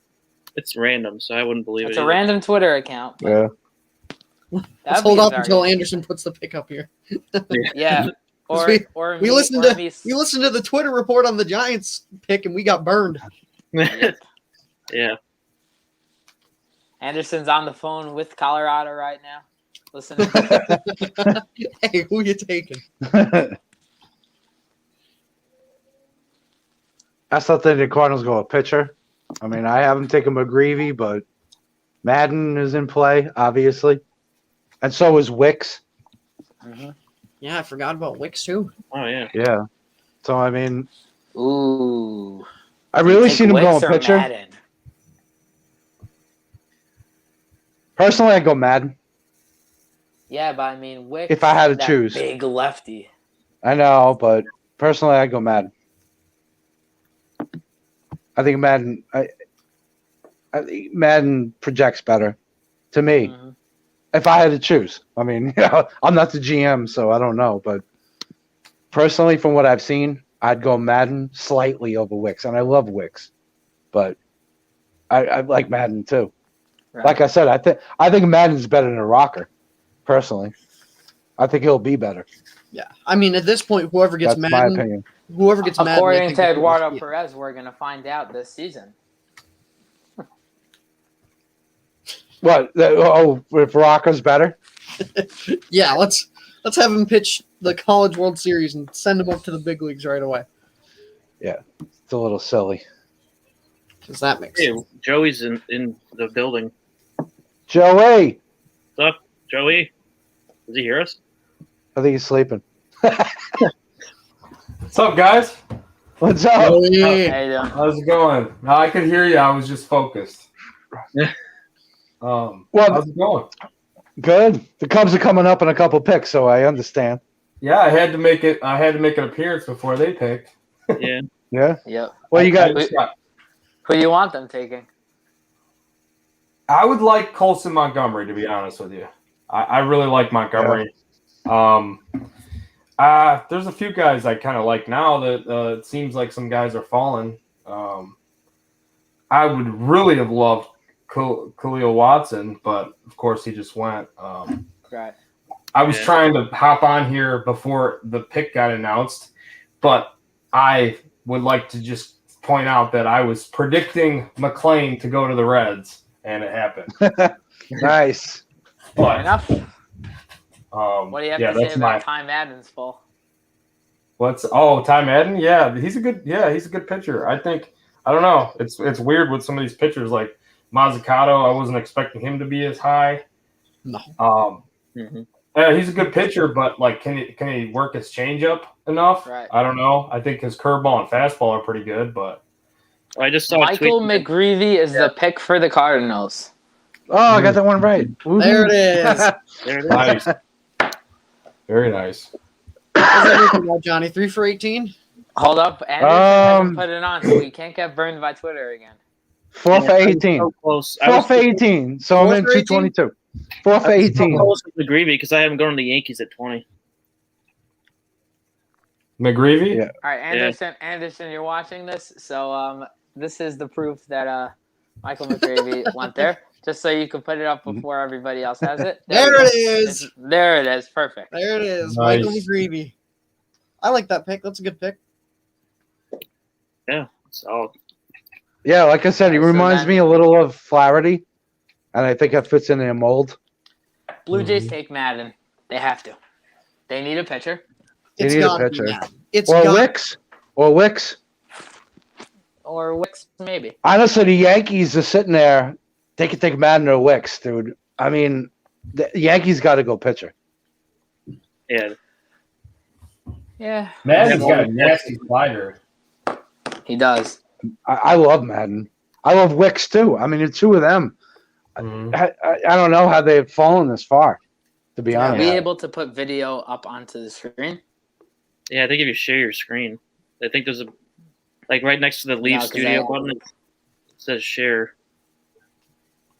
It's random, so I wouldn't believe It's it. a either. random Twitter account. but Yeah. Let's that'd hold be up very- until Anderson puts the pick up here. Yeah. Or We- or We me- listened or to me- we listened to the Twitter report on the Giants pick and we got burned. Yeah. Anderson's on the phone with Colorado right now. Listening. Hey, who you taking? I still think the Cardinals go a pitcher. I mean, I haven't taken McGreevy, but Madden is in play, obviously. And so is Wicks. Mhm. Yeah, I forgot about Wicks too. Oh yeah. Yeah. So, I mean, Ooh. I really Take seen him Wicks going or pitcher. Madden? Personally, I'd go Madden. Yeah, but I mean, Wicks. If I had to that choose. big lefty. I know, but personally, I'd go Madden. I think Madden. I think Madden projects better to me. Mhm. If I had to choose, I mean, I'm not the GM, so I don't know. But personally, from what I've seen, I'd go Madden slightly over Wicks, and I love Wicks, but I like Madden too. Right. Like I said, I think Madden's better than a rocker. Personally, I think he'll be better. Yeah, I mean at this point, whoever gets That's my Madden, opinion. whoever gets Madden, I According think to is- Eduardo yeah. Perez, we're gonna find out this season. What? If Rocker's better? Yeah, let's have him pitch the College World Series and send him up to the big leagues right away. It's a little silly. Because that makes Hey, sense. Joey's in the building. Joey, What's up, Joey? Does he hear us? I think he's sleeping. What's up, guys? What's up? Oh, yeah. How you doing? How's it going? No, I could hear you. I was just focused. Well, How's it going? good. The Cubs are coming up in a couple picks, so I understand. Yeah, I had to make it. I had to make an appearance before they picked. Yeah. Yeah. Yep. Well, you got. Who do you want them taking? I would like Colson Montgomery, to be honest with you. I really like Montgomery. There's a few guys I kind of like now that it seems like some guys are falling. I would really have loved Khalil Watson, but of course he just went. Right. I was Yeah. trying to hop on here before the pick got announced, but I would like to just point out that I was predicting McClain to go to the Reds, and it happened. Nice. Fair But enough. What do you have to say that's about Ty Madden's fall? Ty Madden? Yeah, he's a good pitcher. I don't know. It's weird with some of these pitchers like Mazzucato. I wasn't expecting him to be as high. No. Yeah, he's a good pitcher, but like, can he work his changeup enough? Right. I don't know. I think his curveball and fastball are pretty good, but I just saw Michael McGreevy is the pick for the Cardinals. Oh, I got that one right. Woo-hoo. There it is. There it is. nice. Very nice. What's that looking like, Johnny? 3 for 18? Hold up, Anderson hasn't put it on, so we can't get burned by Twitter again. 4 for 18. So close. 4 for 18. So I'm in 222. 4 for 18. Close with McGreevy because I haven't gone to the Yankees at 20. McGreevy? Yeah. All right, Anderson, you're watching this, so this is the proof that Michael McGreevy went there. Just so you can put it up before everybody else has it. There it is. There it is. Perfect. There it is. Nice. Michael McGreevy. I like that pick. That's a good pick. Yeah. So Yeah, like I said, he So reminds then- me a little of Flaherty, and I think that fits in their mold. Blue Jays take Madden. They have to. They need a pitcher. They It's need a gotta be pitcher. that. It's Or got Wicks. Or Wicks. Or Wicks, maybe. Honestly, the Yankees are sitting there. They could take Madden or Wicks, dude. I mean, the Yankees got to go pitcher. yeah, Yeah, Madden's got a nasty slider. he does. I love Madden. I love Wicks, too. I mean, the two of them. Mhm. I don't know how they've fallen this far, to be Are honest. we able to put video up onto the screen? yeah. I think if you share your screen, I think there's a like right next to the Leave 'cause Studio I- button. It says share.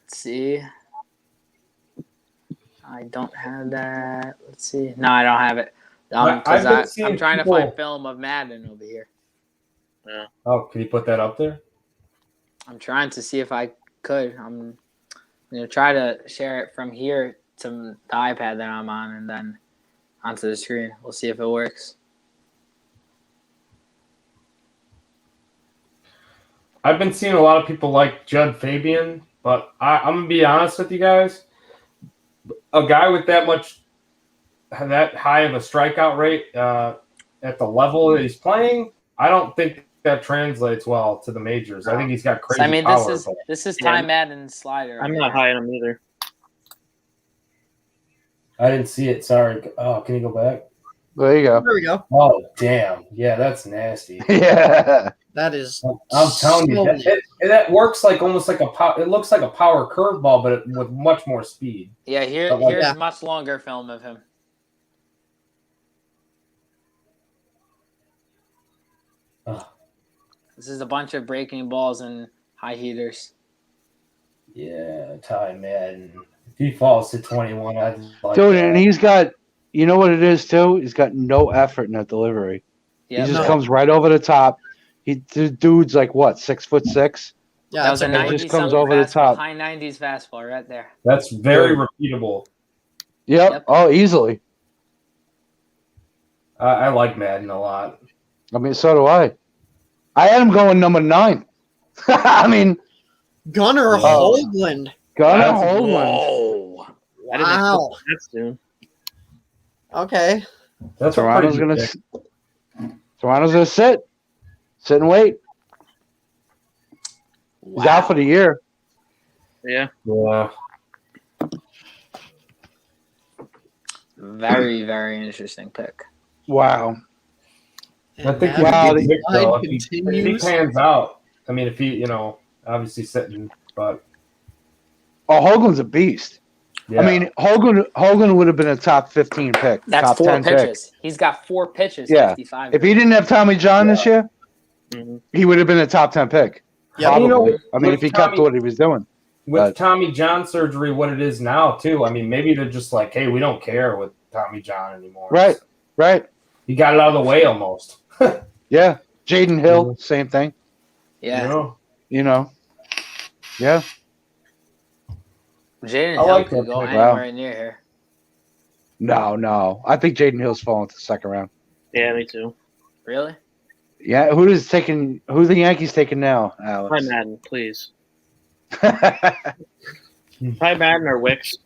Let's see. I don't have that. Let's see. No, I don't have it. I've Because been seeing I'm trying people- to find film of Madden over here. Oh, can you put that up there? I'm trying to see if I could. I'm going to try to share it from here to the iPad that I'm on and then onto the screen. We'll see if it works. I've been seeing a lot of people like Judd Fabian, but I'm gonna be honest with you guys. A guy with that high of a strikeout rate at the level that he's playing, I don't think that translates well to the majors. I think he's got crazy So, I mean, power. this is Yeah. Ty Madden's slider. I'm not high on him either. I didn't see it. Sorry. Oh, can you go back? There you go. There we go. Oh, damn. Yeah, that's nasty. Yeah. That is. I'm telling you, so- that works like almost like it looks like a power curveball, but with much more speed. Yeah, here's Yeah. much longer film of him. Ugh. This is a bunch of breaking balls and high heaters. Yeah, Ty Madden. If he falls to 21, I'd like Dude, that. and he's got, you know what it is, too? He's got no effort in that delivery. Yeah, He just no. comes right over the top. The dude's like, what, 6'6"? Yeah, that was a that's a 90 just comes over the fastball, top. high 90s fastball right there. That's very repeatable. Yep. Yep. Oh, easily. I like Madden a lot. I mean, so do I. I had him going number 9. I mean, Gunnar Oh. Hoagland. Gunnar That's- Hoagland. Whoa. I didn't Wow. expect that soon. Okay. That's a Toronto's pretty gonna good Toronto's gonna sit and wait. He's out for the year. Yeah. pick. Yeah. Very, very interesting pick. Wow. I think And Wow, he's the pick, though. slide If he continues. pans out, I mean, if he, obviously sitting, but Oh, Hoagland's a beast. yeah. I mean, Hoagland would have been a top 15 pick. That's top 4 10 pitches. pick. He's got 4 pitches. Yeah. 55. If he didn't have Tommy John this year, hmm he would have been a top 10 pick. Yeah, Probably. you know, I mean, if he kept Tommy- what he was doing. with but- Tommy John surgery, what it is now, too, I mean, maybe they're just like, hey, we don't care with Tommy John anymore. Right. Right. He got it out of the way almost. Yeah. Jaden Hill, same thing. Yeah. You know. Yeah. Jaden I Hill like could that go pick. anywhere near here. No. I think Jaden Hill's falling to the second round. Yeah, me too. Really? Yeah. Who's the Yankees taking now, Ty Alex? Madden, please. Ty Madden or Wicks.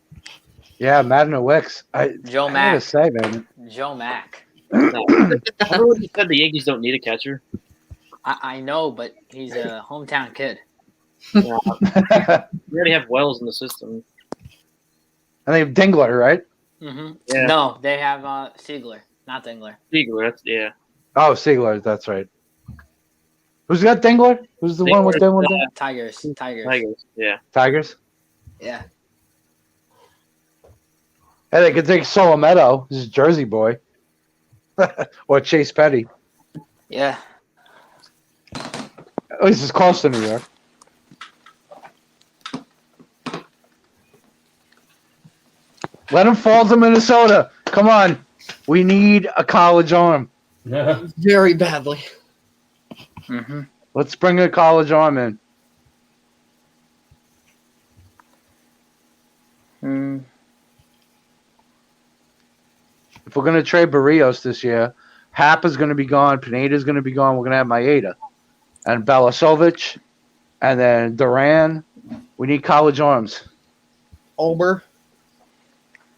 Yeah, Madden or Wicks. Joe I gotta Mack. say, man. Joe Mack. No. Everyone said the Yankees don't need a catcher. I know, but he's a hometown kid. Yeah. We already have Wells in the system. And they have Dingler, right? Yeah. No, they have Siegler, not Dingler. Ziegler, that's yeah. Oh, Siegler, that's right. Who's got Dingler? Who's the one with Dingler? Tigers. Tigers, yeah. Tigers? Yeah. Hey, they could take Solometo. This is Jersey boy. Or Chase Petty. Yeah. At least it's close to New York. Let him fall to Minnesota. Come on. We need a college arm. Yeah. Very badly. Mm-hmm. Let's bring a college arm in. If we're going to trade Barrios this year, Hap is going to be gone. Pineda is going to be gone. We're going to have Maeda and Belasovic and then Duran. We need college arms. Ober.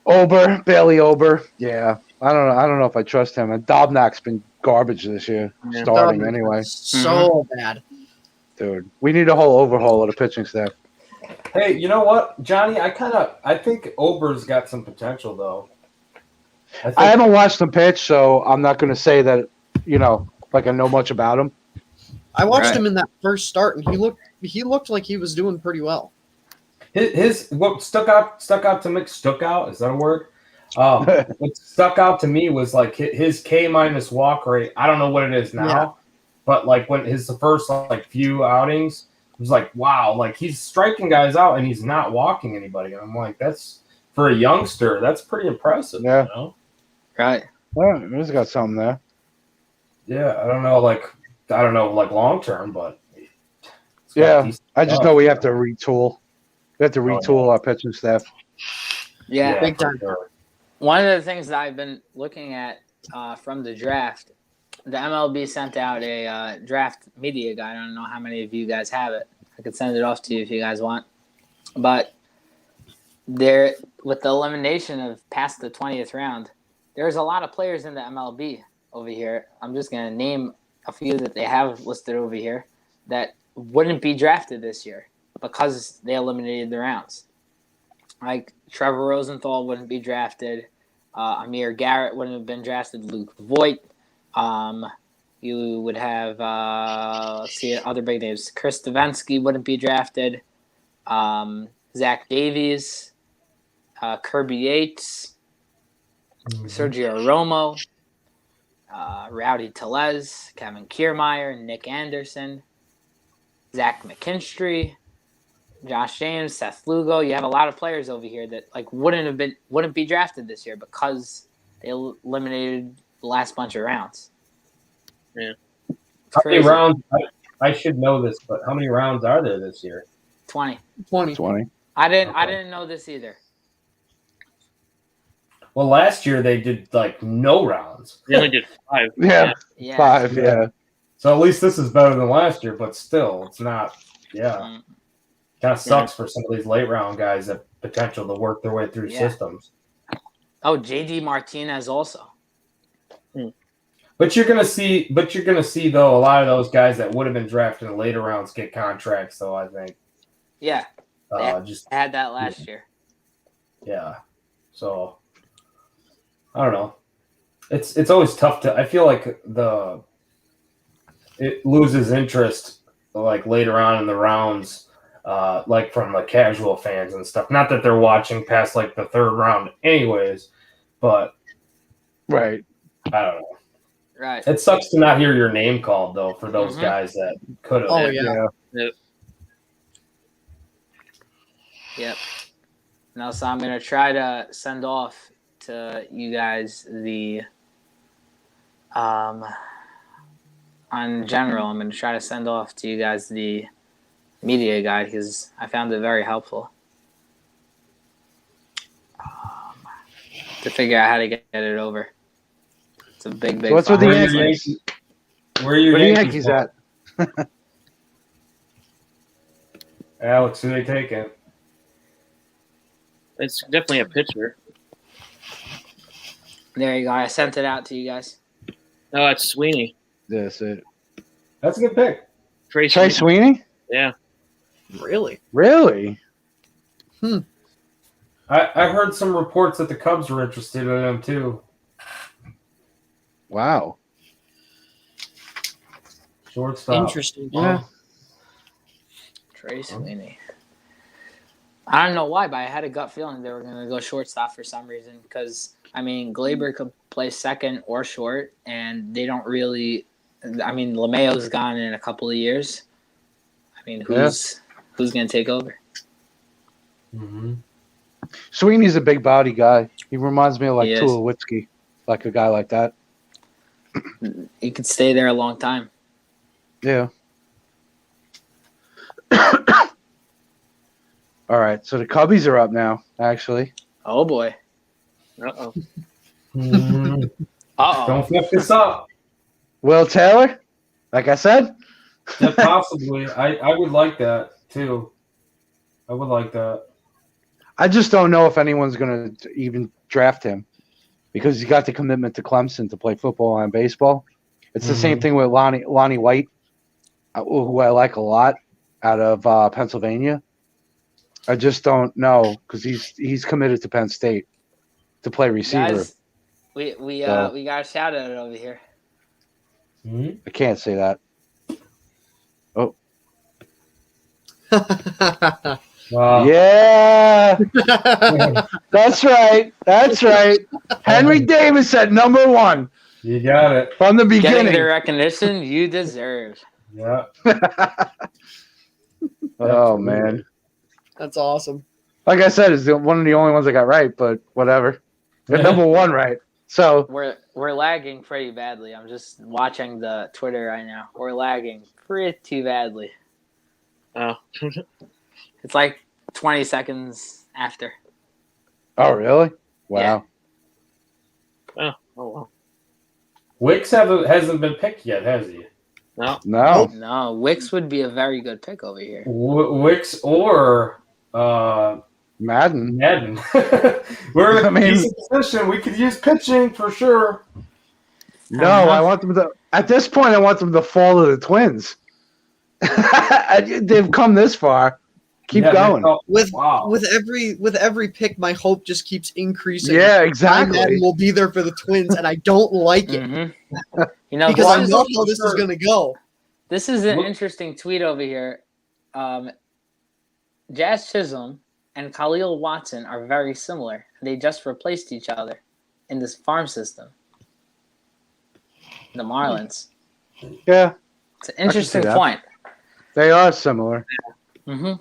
Bailey Ober. Yeah. I don't know if I trust him. And Dobnak's been garbage this year, Yeah. starting anyway. So bad. Dude, we need a whole overhaul of the pitching staff. Hey, you know what, Johnny? I think Ober's got some potential though. I haven't watched him pitch, so I'm not going to say that, like I know much about him. I watched him in that first start, and he looked like he was doing pretty well. His what stuck out to me. Stuck out, is that a word? What stuck out to me was like his K- walk rate. I don't know what it is now, but like when his first few outings, it was like, wow, like he's striking guys out and he's not walking anybody. And I'm like, that's for a youngster, that's pretty impressive. Yeah. You know? Right. Well, he's got something there. Yeah, I don't know, long term, but yeah, I just know we have to retool. We have to retool our pitching staff. Yeah. Big time. Sure. One of the things that I've been looking at from the draft, the MLB sent out a draft media guide. I don't know how many of you guys have it. I could send it off to you if you guys want. But there, with the elimination of past the 20th round, there's a lot of players in the MLB over here. I'm just going to name a few that they have listed over here that wouldn't be drafted this year because they eliminated the rounds. Like Trevor Rosenthal wouldn't be drafted. Amir Garrett wouldn't have been drafted. Luke Voigt. You would have, other big names. Chris Stefanski wouldn't be drafted. Zach Davies. Kirby Yates. Sergio Romo. Rowdy Tellez. Kevin Kiermaier. Nick Anderson. Zach McKinstry. Josh James, Seth Lugo. You have a lot of players over here that wouldn't be drafted this year because they eliminated the last bunch of rounds. Yeah. How many rounds? I should know this, but how many rounds are there this year? 20. 20. I didn't know this either. Well, last year they did no rounds. They only did 5. Yeah. Yeah. 5, yeah. So at least this is better than last year, but still, it's not. Yeah. Kind of sucks for some of these late round guys that potential to work their way through systems. Oh, JD Martinez also. But you're gonna see though a lot of those guys that would have been drafted in later rounds get contracts. So I think. Yeah. Just had that last year. Yeah. So I don't know. It's always tough to. I feel like it loses interest later on in the rounds. From the casual fans and stuff. Not that they're watching past the third round anyways, but right. I don't know. Right. It sucks to not hear your name called though for those guys that could have. Oh yeah. Yep. Now, so I'm gonna try to send off to you guys the on general. I'm gonna try to send off to you guys the media guide because I found it very helpful to figure out how to get it over. It's a big. So what's with the Yankees? Where are your Yankees at? Alex, who they taking? It's definitely a pitcher. There you go. I sent it out to you guys. No, it's Sweeney. That's it. That's a good pick. Trey Trey Sweeney? Yeah. Really? Really? I heard some reports that the Cubs were interested in him too. Wow. Shortstop. Interesting. Yeah. Trey Sweeney. I don't know why, but I had a gut feeling they were going to go shortstop for some reason. Because I mean, Glaber could play second or short, and they don't really. I mean, LeMayo's gone in a couple of years. I mean, who's going to take over? Mm-hmm. Sweeney's a big body guy. He reminds me of like He is. Tulowitzki, like a guy like that. He could stay there a long time. Yeah. All right, so the Cubbies are up now, actually. Oh boy. Uh-oh. Don't flip this up. Will Taylor, like I said. Yeah, possibly. I would like that too. I would like that. I just don't know if anyone's going to even draft him because he's got the commitment to Clemson to play football and baseball. It's the same thing with Lonnie White, who I like a lot, out of Pennsylvania. I just don't know because he's committed to Penn State to play receiver. Guys, we got a shout out over here. Mm-hmm. I can't say that. Oh. Yeah, that's right. That's right. Henry Davis at number 1 You got it. from the Getting beginning. the recognition you deserve. Yeah. Oh man, That's awesome. like I said, it's one of the only ones I got right, but whatever. Got number 1 right. So We're lagging pretty badly. I'm just watching the Twitter right now. We're lagging pretty badly. Oh. It's like 20 seconds after. oh really? Wow. Oh well. Wicks hasn't been picked yet, has he? No. No. No, Wicks would be a very good pick over here. Wicks or Madden. Madden. We're in I a mean- decent position. We could use pitching for sure. No, I want them to. At this point, I want them to fall to the Twins. They've come this far. Keep Yeah, going. With every pick, my hope just keeps increasing. Yeah, My exactly. Madden will be there for the Twins, and I don't like it Mm-hmm. You know, because I this, know how this is going to go. this is an Look- interesting tweet over here. Jazz Chisholm and Khalil Watson are very similar. They just replaced each other in this farm system. The Marlins. Yeah, It's an interesting that. point. they are similar. Mm-hmm.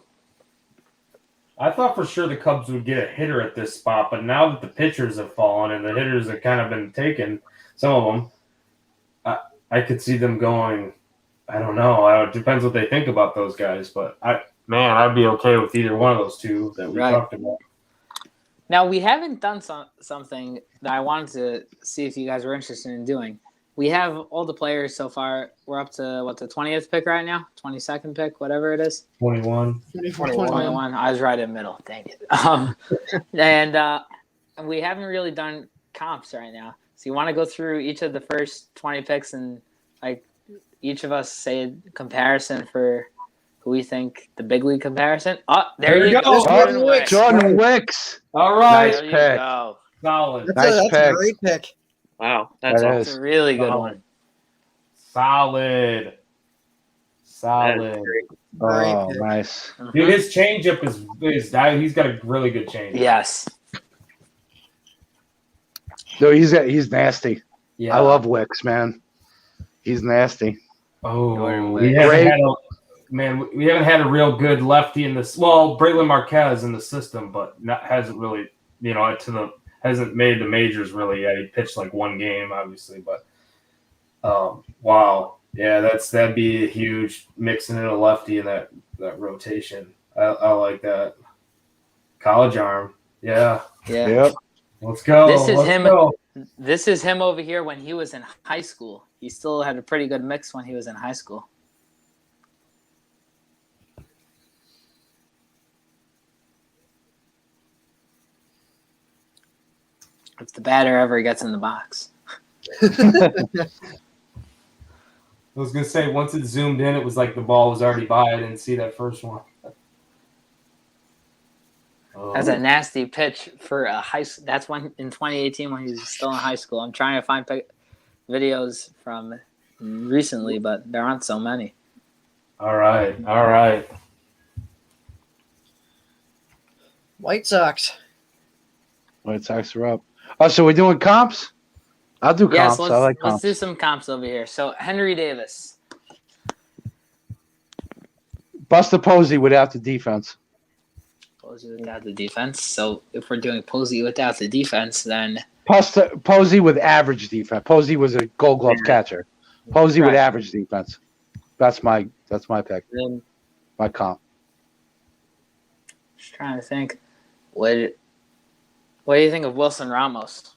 I thought for sure the Cubs would get a hitter at this spot, but now that the pitchers have fallen and the hitters have kind of been taken, some of them, I could see them going. I don't know. It depends what they think about those guys, but I'd be okay with either one of those two that we Right. talked about. Now, we haven't done something that I wanted to see if you guys were interested in doing. We have all the players so far. We're up to, the 20th pick right now? 22nd pick, whatever it is? 21. 21. I was right in the middle. Dang it. And we haven't really done comps right now. So you want to go through each of the first 20 picks and, like, each of us say a comparison for who we think the big league comparison? Oh, there you go. Jordan Wicks. Jordan Wicks. All right. Nice There you pick. go. Solid. Nice That's pick. a great pick. Wow. That's That awesome. It's a really good one. Solid. That is Solid. great. Oh, pick. nice. Dude, his changeup is he's got a really good changeup. Yes. No, he's nasty. Yeah. I love Wicks, man. He's nasty. Oh, Wicks. we haven't had a real good lefty in this. Well, Braylon Marquez in the system, but hasn't really, hasn't made the majors really yet. He pitched like one game, obviously, but wow, yeah, that'd be a huge mixing in a lefty in that rotation. I like that. College arm, yeah. Yeah. Yep. Let's go. This is Let's him. go. This is him over here when he was in high school. He still had a pretty good mix when he was in high school. If the batter ever gets in the box. I was gonna say once it zoomed in, it was like the ball was already by. I didn't see that first one. That's a nasty pitch for a high. That's when in 2018 when he was still in high school. I'm trying to find videos from recently, but there aren't so many. All right. White Sox. White Sox are up. Oh, so we're doing comps? I'll do Yes, comps. I like let's comps. do some comps over here. So Henry Davis. Buster Posey without the defense. Posey without the defense. So if we're doing Posey without the defense, then Posey with average defense. Posey was a Gold Glove catcher. Posey with average defense. That's my pick. My comp. Just trying to think. What do you think of Wilson Ramos?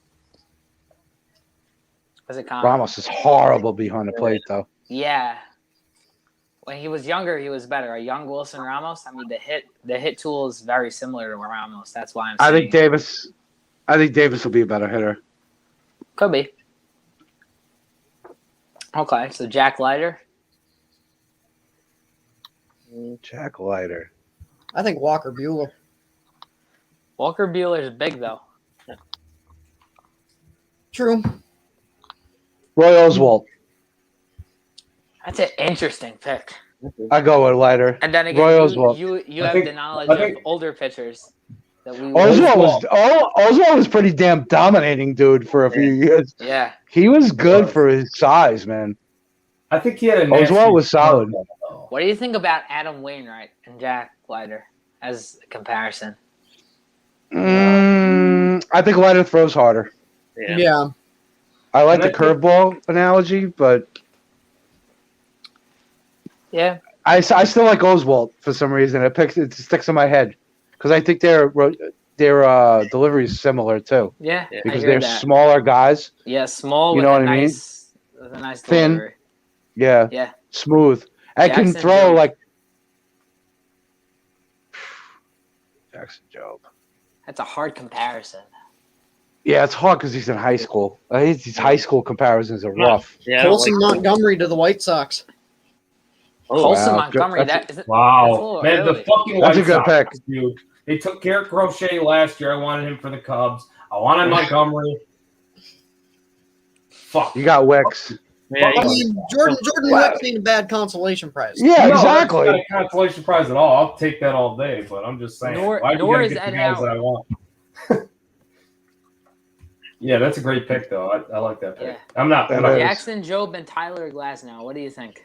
As a comp? Ramos is horrible behind the plate, though. Yeah. When he was younger, he was better. A young Wilson Ramos. I mean, the hit tool is very similar to Ramos. That's why I'm saying. I think Davis will be a better hitter. Could be. Okay, so Jack Leiter. Jack Leiter. I think Walker Buehler. Walker Buehler's big though. True. Roy Oswalt. That's an interesting pick. I go with Leiter. And then again, Roy Oswalt. you have the knowledge of older pitchers that we. Oswalt was pretty damn dominating, dude, for a few years. Yeah. He was good for his size, man. I think he had a. Oswalt was solid. What do you think about Adam Wainwright and Jack Leiter as a comparison? I think Leiter throws harder. Yeah. I like the curveball analogy, but yeah, I still like Oswalt for some reason. It sticks in my head because I think their delivery is similar too. Yeah, because they're smaller guys. Yeah, small. You know what I mean? With a nice thin. delivery. Yeah. Yeah. Smooth. I can throw like Jackson Jobe. That's a hard comparison. Yeah, it's hard because he's in high school. These high school comparisons are rough. Yeah, Colson Montgomery to the White Sox. Colson Montgomery. Wow, man, the fucking That's White a good Sox, pick. dude. They took Garrett Crochet last year. I wanted him for the Cubs. I wanted Montgomery. Fuck. You got Wicks. Yeah, I mean, Jordan Wicks ain't a bad consolation prize. Yeah, No, exactly. That's not a consolation prize at all. I'll take that all day, but I'm just saying. Why do you gotta get the guys that I want? Yeah, that's a great pick, though. I like that pick. Yeah. I'm not. Jackson Jobe and Tyler Glasnow. What do you think?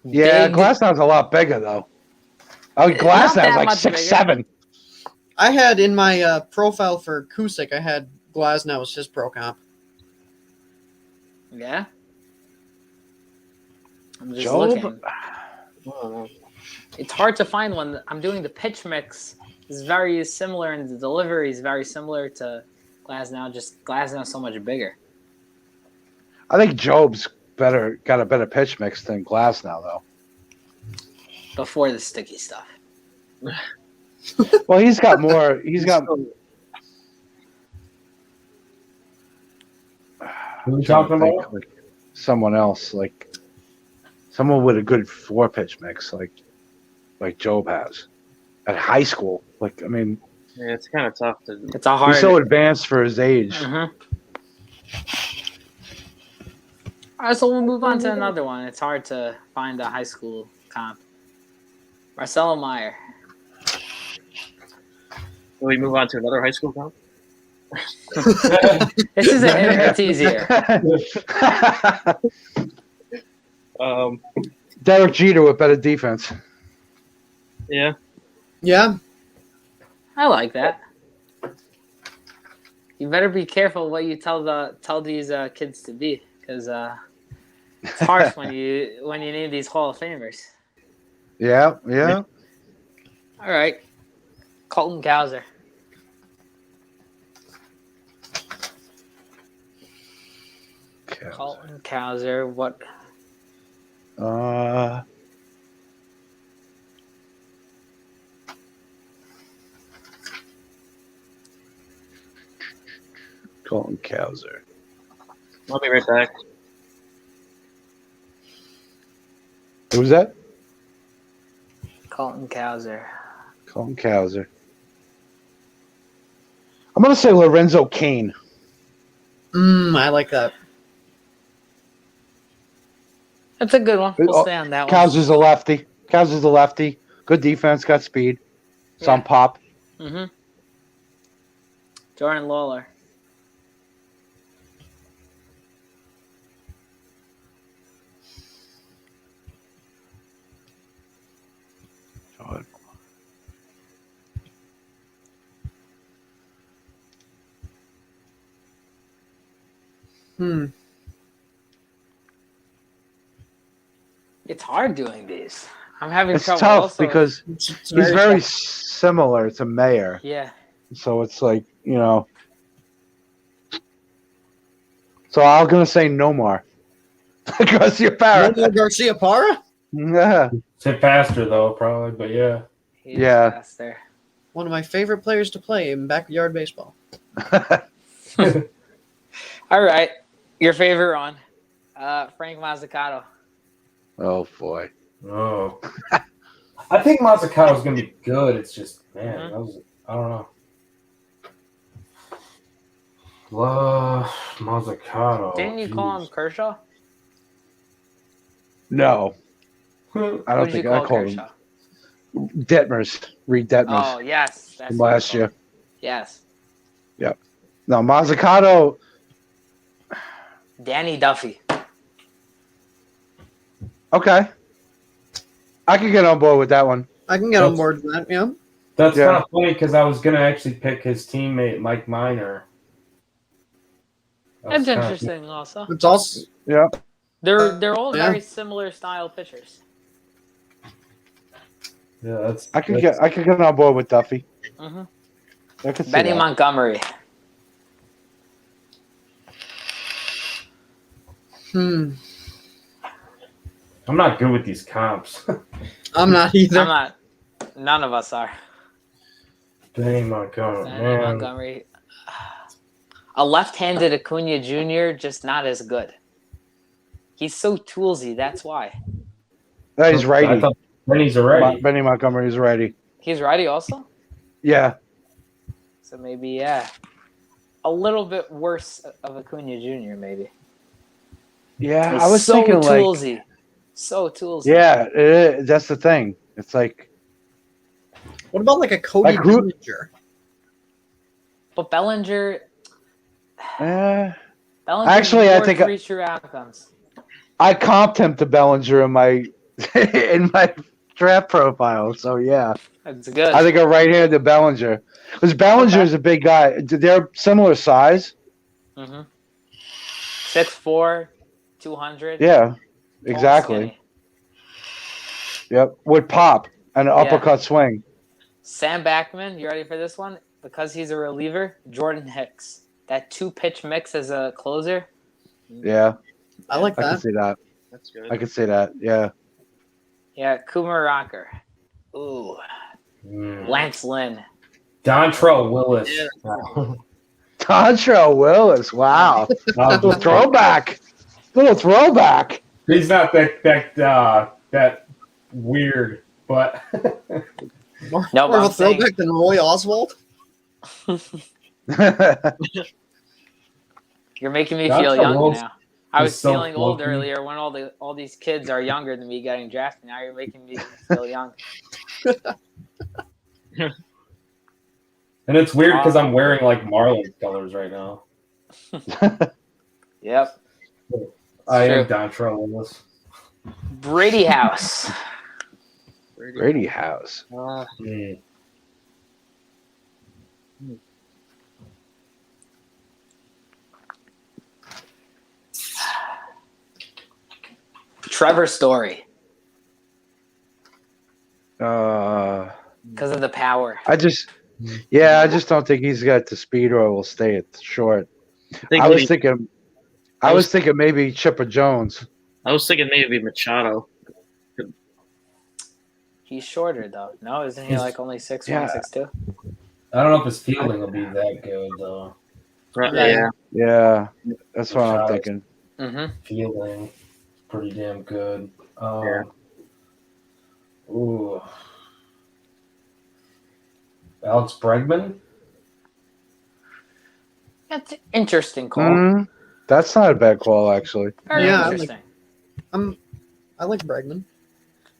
Yeah, Glasnow's a lot bigger though. Oh, Glasnow's like 6'7". I had in my profile for Cusick, I had Glasnow as his pro comp. Yeah. I'm just Jobe? looking. It's hard to find one. I'm doing the pitch mix. It's very similar, and the delivery is very similar to Glasnow. Just Glasnow's so much bigger. I think Jobe's got a better pitch mix than Glasnow though. Before the sticky stuff. Well, he's got more. He's got. Who are you talking about? Like someone else, like someone with a good 4-pitch mix, like Jobe has at high school. Like, I mean, yeah, it's kind of tough to. It's a hard. He's so advanced for his age. Mm-hmm. All right, so we'll move on to another one. It's hard to find a high school comp. Marcelo Meyer. Will we move on to another high school comp? This is it's easier. Derek Jeter with better defense. Yeah. Yeah. I like that. You better be careful what you tell these kids to be, because it's harsh when you name these Hall of Famers. Yeah. All right, Colton Cowser. Colton Cowser. What? Colton Cowser. I'll be right back. Who was that? Colton Cowser. Colton Cowser. I'm going to say Lorenzo Kane. I like that. That's a good one. We'll stay on that one. Cowser's a lefty. Cowser's a lefty. Good defense. Got speed. Some pop. Mm-hmm. Jordan Lawler. It's hard doing these. I'm having It's trouble. tough also. because It's he's very tough. similar to Mayer. Yeah. So it's like, So I'm going to say Nomar. Garcia Parra. Nomar Garcia Parra? Yeah. Say faster though, probably, but yeah. He is Yeah. faster. One of my favorite players to play in backyard baseball. All right. Your favorite one. Frank Mazzucato. Oh, boy. Oh. I think Mazzucato's gonna be good. It's just, man, I don't know. Mazzucato. Didn't you call him Kershaw? No. I Who don't did you think I call called Kershaw? him. Detmers. Reed Detmers. Oh, yes. That's from what last you year. called him. Yes. No, Mazzucato. Danny Duffy. Okay. I can get on board with that one. I can get on board with that, yeah. That's Yeah. kind of funny because I was gonna actually pick his teammate Mike Minor. That's interesting also. It's also Yeah. They're all Yeah. very similar style pitchers. Yeah, that's. I could get on board with Duffy. Mm-hmm. I could see Benny that. Montgomery. I'm not good with these comps. I'm not either. I'm not. None of us are. Benny Montgomery. Benny Man. Montgomery. A left-handed Acuna Jr. just not as good. He's so toolsy. That's why. No, he's I righty. thought Benny's a righty. Benny Montgomery's righty. He's righty also. Yeah. So maybe a little bit worse of Acuna Jr. Maybe. Yeah, He's I was so thinking like, toolsy. So toolsy. yeah, it is. That's the thing. It's like, What about like a Cody Like who- Bellinger? But Bellinger. eh. Bellinger Actually, I more think- three true outcomes. I comped him to Bellinger in my in my draft profile. So yeah, That's good. I think a right-handed Bellinger, because Bellinger is a big guy. They're similar size. 6'4", 200. Yeah, tall, exactly. skinny. Yep, with pop and an uppercut swing. Sam Backman, you ready for this one? Because he's a reliever, Jordan Hicks. That 2-pitch mix as a closer. Yeah, I like I can that. see that. That's good. I can see that. Yeah. Yeah, Kumar Rocker. Ooh. Mm. Lance Lynn. Dontrell Willis. Dontrell Willis. Wow. Little throwback. Little throwback. He's not that weird, but More No, of I'm a throwback than Roy Oswald. You're making me That's feel a young little- now. I was he's so feeling old fluffy. earlier when all these kids are younger than me getting drafted. Now you're making me feel young. and it's weird because I'm wearing like Marlins colors right now. Yep. I true. am Dontrell Willis. Brady House. Brady House. Mm. Trevor Story. Because of the power. I just don't think he's got the speed or will stay at short. think I was maybe- thinking maybe Chipper Jones. I was thinking maybe Machado. He's shorter though. No, isn't he like only 6'1", Yeah. 6'2"? I don't know if his fielding will be that good though. Right, Yeah. yeah. Yeah, that's what I'm thinking. Mm-hmm. Fielding, pretty damn good. Yeah. Ooh. Alex Bregman? That's an interesting call. Mm, that's not a bad call, actually. Very Yeah, interesting. I like Bregman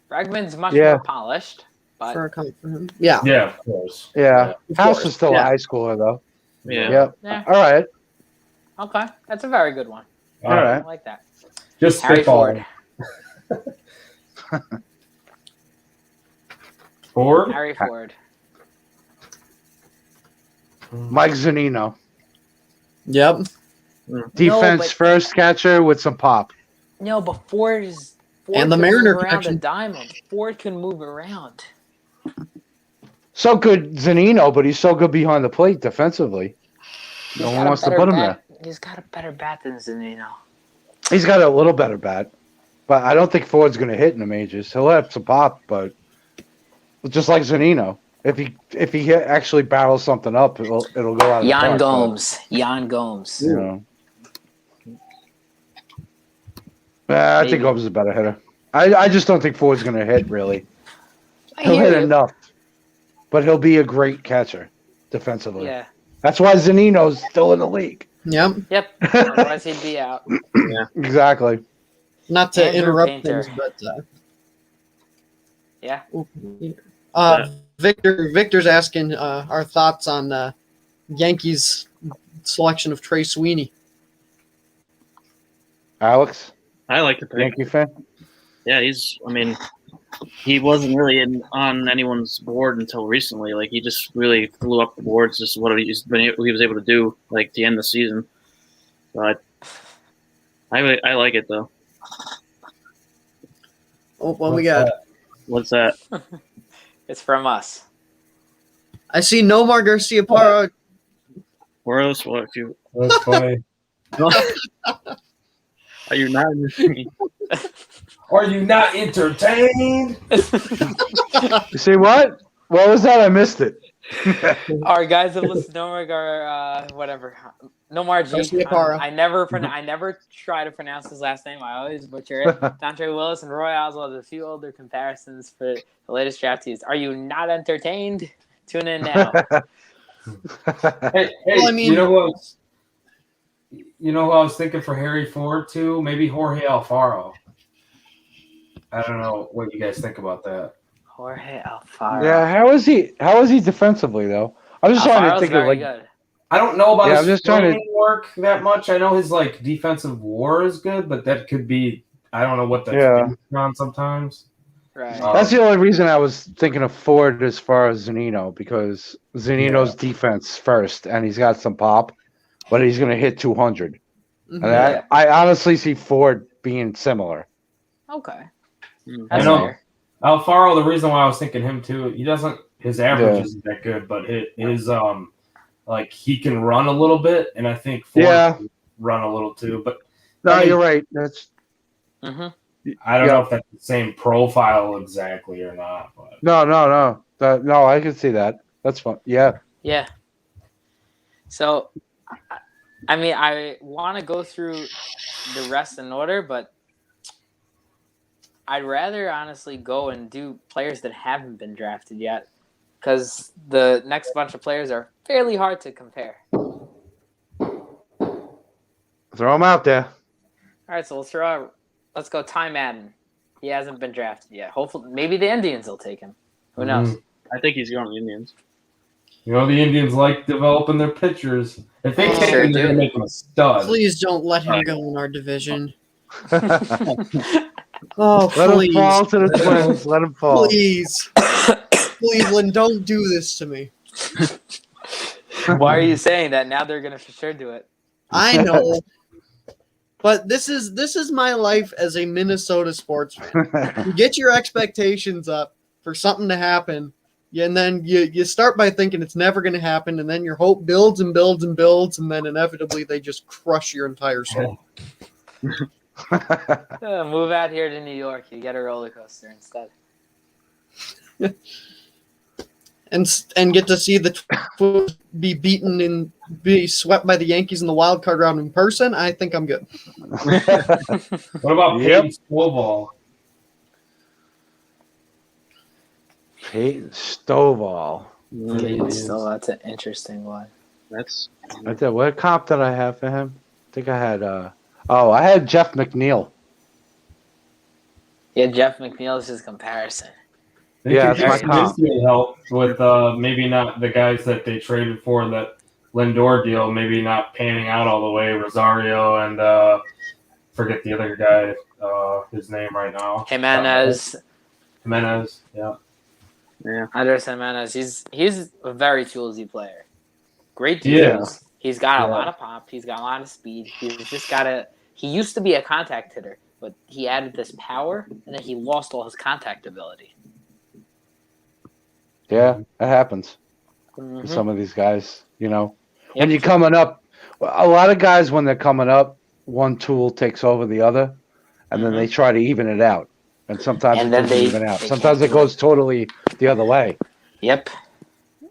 Bregman's much Yeah. more polished, but for a comment for him. Yeah. Yeah, of course. Yeah, Of House course. is still Yeah. a high schooler, though. Yeah. Yep. yeah, All right. okay, that's a very good one. All right. I like that. Just Harry spitballing. Ford. Ford? Harry Ford. Mike Zunino. Yep. Defense but- first catcher with some pop. No, but Ford And the can Mariner move around connection. the diamond. Ford can move around. So good Zunino, but he's so good behind the plate defensively. No one wants to put him there. He's got a better bat than Zunino. He's got a little better bat, but I don't think Ford's going to hit in the majors. He'll have some pop, but just like Zunino, if he actually battles something up, it'll go out of the Jan park, but, Gomes. Jan Gomes. you know. I think Maybe. Gomes is a better hitter. I just don't think Ford's going to hit, really. I He'll hear hit you. enough, but he'll be a great catcher defensively. Yeah. That's why Zunino's still in the league. Yep. Yep. Otherwise he'd be out. Exactly. Not to Andrew interrupt Painter. things, but Yeah. Victor's asking our thoughts on Yankees selection of Trey Sweeney. Alex, I like the pick. Yankee fan? Yeah, he wasn't really on anyone's board until recently. Like, he just really flew up the boards, just what he was able to do, like, to end the season. But I like it, though. Oh, what we got? What's that? It's from us. I see Nomar Garcia Parra. Where else? What if you? That's funny. Are you not? Are you not entertained? You see what? What was that? I missed it. Our guys that listen to Nomar whatever. Nomar G. Garcia Parra. I never try to pronounce his last name. I always butcher it. Dontre Willis and Roy Oswald have a few older comparisons for the latest draftees. Are you not entertained? Tune in now. Hey, Well, I mean- you know who I was thinking for Harry Ford too? Maybe Jorge Alfaro. I don't know what you guys think about that. Jorge Alfaro. Yeah, how is he defensively though? I'm just trying to Alfaro's think of very like good. I don't know about Yeah, his I'm just trying to- fielding work that much. I know his like defensive WAR is good, but that could be I don't know what that's Yeah. based on sometimes. Right. that's the only reason I was thinking of Ford as far as Zunino, because Zunino's defense first and he's got some pop, but he's gonna hit 200. Mhm. And I honestly see Ford being similar. Okay. I That's know. fair. Alfaro, the reason why I was thinking him too, his average Yeah. isn't that good, but his like he can run a little bit, and I think Ford Yeah. can run a little too. But No, I mean- you're right. That's Mm-hmm. I don't Yeah. know if that's the same profile exactly or not. But no. No, I can see that. That's fun. Yeah. Yeah. So, I mean, I want to go through the rest in order, but I'd rather honestly go and do players that haven't been drafted yet, because the next bunch of players are fairly hard to compare. Throw him out there. All right, so let's go Ty Madden. He hasn't been drafted yet. Hopefully, maybe the Indians will take him. Who knows? I think he's going to the Indians. you know the Indians like developing their pitchers. If they take Sure him, they're do. gonna make him a stud. Please don't let him go in our division. Oh, Let him please. fall to the Twins. Let him fall. Please. Cleveland, don't do this to me. Why are you saying that? Now they're gonna for sure do it. I know. But this is my life as a Minnesota sports fan. You get your expectations up for something to happen, and then you start by thinking it's never going to happen, and then your hope builds and builds and builds, and then inevitably they just crush your entire soul. Move out here to New York. You get a roller coaster instead. and get to see the Twins be beaten and be swept by the Yankees in the wild card round in person, I think I'm good. What about Yep. Peyton Stovall? Peyton Stovall. So that's an interesting one. That's What comp did I have for him? I think I had I had Jeff McNeil. Yeah, Jeff McNeil's his comparison. They Yeah, could that's use my some comp. infield help with maybe not the guys that they traded for that Lindor deal, maybe not panning out all the way. Rosario and forget the other guy, his name right now. Jimenez, yeah. Andres Jimenez. He's a very toolsy player. Great to Yeah. use. He's got a Yeah. lot of pop. He's got a lot of speed. He's just got a. He used to be a contact hitter, but he added this power, and then he lost all his contact ability. Yeah, that happens Mhm. with some of these guys. When Yep. you're coming up, a lot of guys when they're coming up, one tool takes over the other, and then they try to even it out. And sometimes And it then doesn't they- even out. they Sometimes can't it do goes totally the other way. Yep.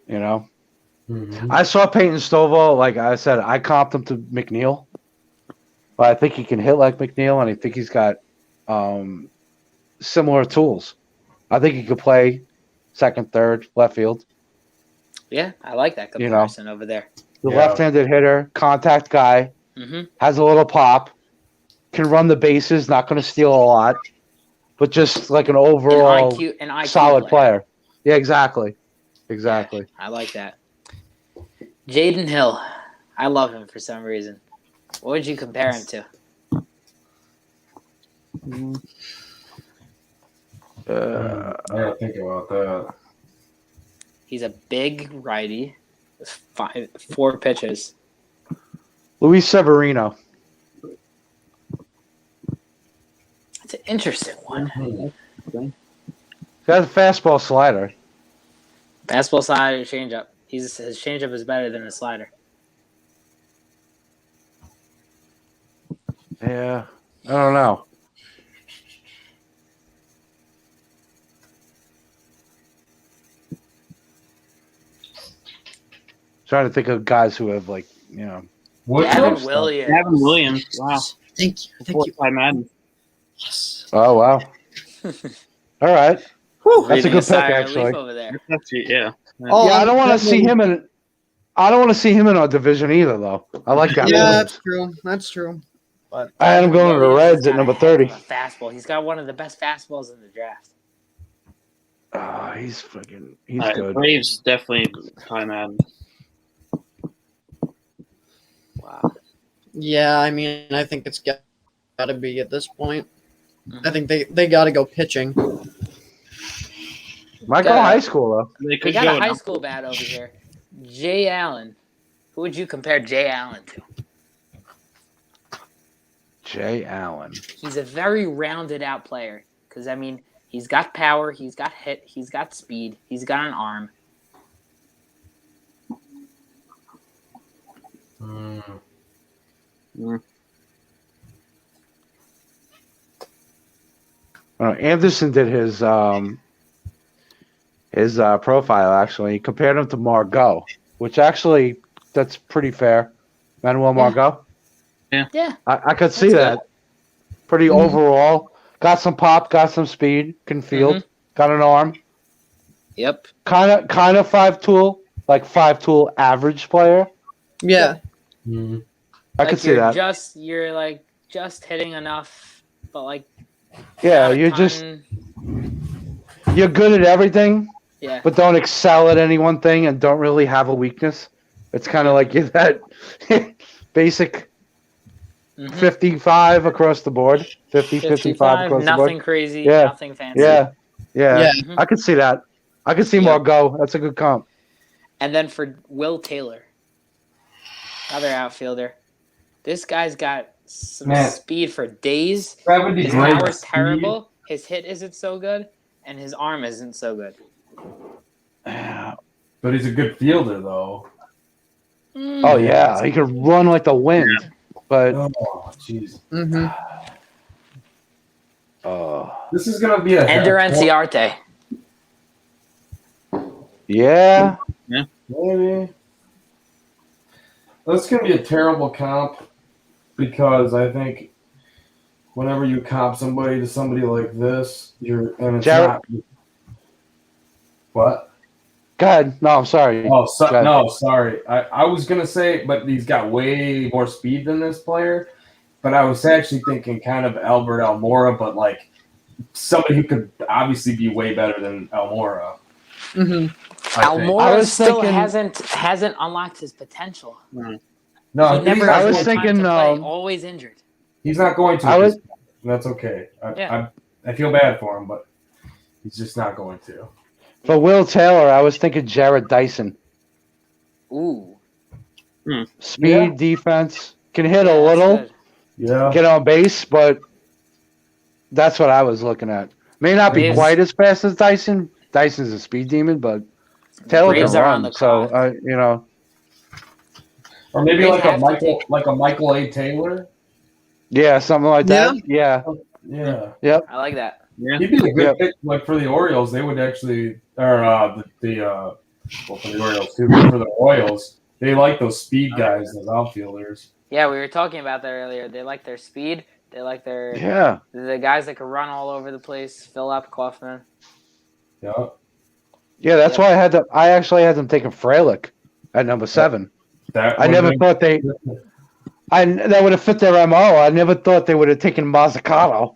Mm-hmm. I saw Peyton Stovall, like I said, I comped him to McNeil. But I think he can hit like McNeil, and I think he's got similar tools. I think he could play second, third, left field. Yeah, I like that comparison over there. The Yeah. left-handed hitter, contact guy, Mm-hmm. has a little pop, can run the bases, not going to steal a lot, but just like an overall An IQ solid player. Yeah, exactly. Exactly. I like that. Jaden Hill. I love him for some reason. What would you compare him to? I gotta think about that. He's a big righty with 4 pitches. Luis Severino. It's an interesting one. Mhm. Got a fastball slider. Fastball slider, changeup. His changeup is better than his slider. Yeah. I don't know. Trying to think of guys who have What Gavin Williams. Gavin Williams. Wow. Thank you. Thank you. Four-time Madden. Yes. Oh, wow. All right. Whew. That's a Breathing good pick, sigh of relief actually. over there. Yeah. Oh, Yeah, I don't want to see definitely- him in. I don't want to see him in our division either, though. I like Gavin Yeah, Williams. that's true. That's true. But I had him going to the Williams has Reds at got number a heck 30. of a fastball. He's got one of the best fastballs in the draft. He's good. Braves definitely time Madden. Wow. Yeah, I mean, I think it's got to be at this point. Mhm. I think they got to go pitching. Might go high school, though. They We could got go a high now. school bat over here. Jay Allen. Who would you compare Jay Allen to? Jay Allen. He's a very rounded out player. Because, I mean, he's got power, he's got hit, he's got speed, he's got an arm. Anderson did his profile, actually. He compared him to Margot, which actually, that's pretty fair. Manuel Margot. Yeah. I could see That's that. Pretty overall. Got some pop, got some speed, can field, got an arm. Yep. Kind of 5-tool, like 5-tool average player. Yeah. I could see that. You're like just hitting enough, but like Yeah, not a you're ton. you're good at everything, Yeah. but don't excel at any one thing and don't really have a weakness. It's kind of like you're that basic Mhm. 55 across the board. 50, 55 across the board. nothing crazy, Yeah. nothing fancy. Yeah. Yeah. Mhm. I could see that. I could see Yep. Margot. That's a good comp. And then for Will Taylor, other outfielder, this guy's got some Man. speed for days. That would be His great. power's terrible. His hit isn't so good, and his arm isn't so good. But he's a good fielder, though. Oh, yeah. He could run like the wind. But, Oh, jeez. Mm-hmm. This is gonna be a Ender Enciarte. Yeah. Maybe. That's going to be a terrible comp because I think whenever you comp somebody to somebody like this, and it's Jared- not. What? Go ahead. No, I'm sorry. Oh, Go ahead. no, sorry. I was going to say, but he's got way more speed than this player. But I was actually thinking kind of Albert Almora, but like somebody who could obviously be way better than Almora. Mm-hmm. Almora still thinking- hasn't unlocked his potential. No, He never I has was more time thinking, to play, always injured. he's not going to. I was- That's okay. Yeah. I feel bad for him, but he's just not going to. For Will Taylor, I was thinking Jared Dyson. Ooh. Speed, Yeah. defense, can hit Yeah, a that's little, good. Yeah. get on base, but that's what I was looking at. May not be Braves- quite as fast as Dyson. Dyson's a speed demon, but Taylor can Braves are on run. the So clock. Or maybe They like have to a Michael A. Taylor. yeah, something like that. Yeah. Yeah. I like that. Yeah. He'd be a good Yep. pick. Like for the Orioles, they would actually, or well, for the Orioles too, but for the Royals, they like those speed guys, those outfielders. Yeah, we were talking about that earlier. They like their speed. They like Yeah. the guys that can run all over the place. Philip Kaufman. Yeah. Yeah, that's Yep. why I actually had them taking Fralick at number 7. That I would never make- thought that would have fit their MO. I never thought they would have taken Mazzucato.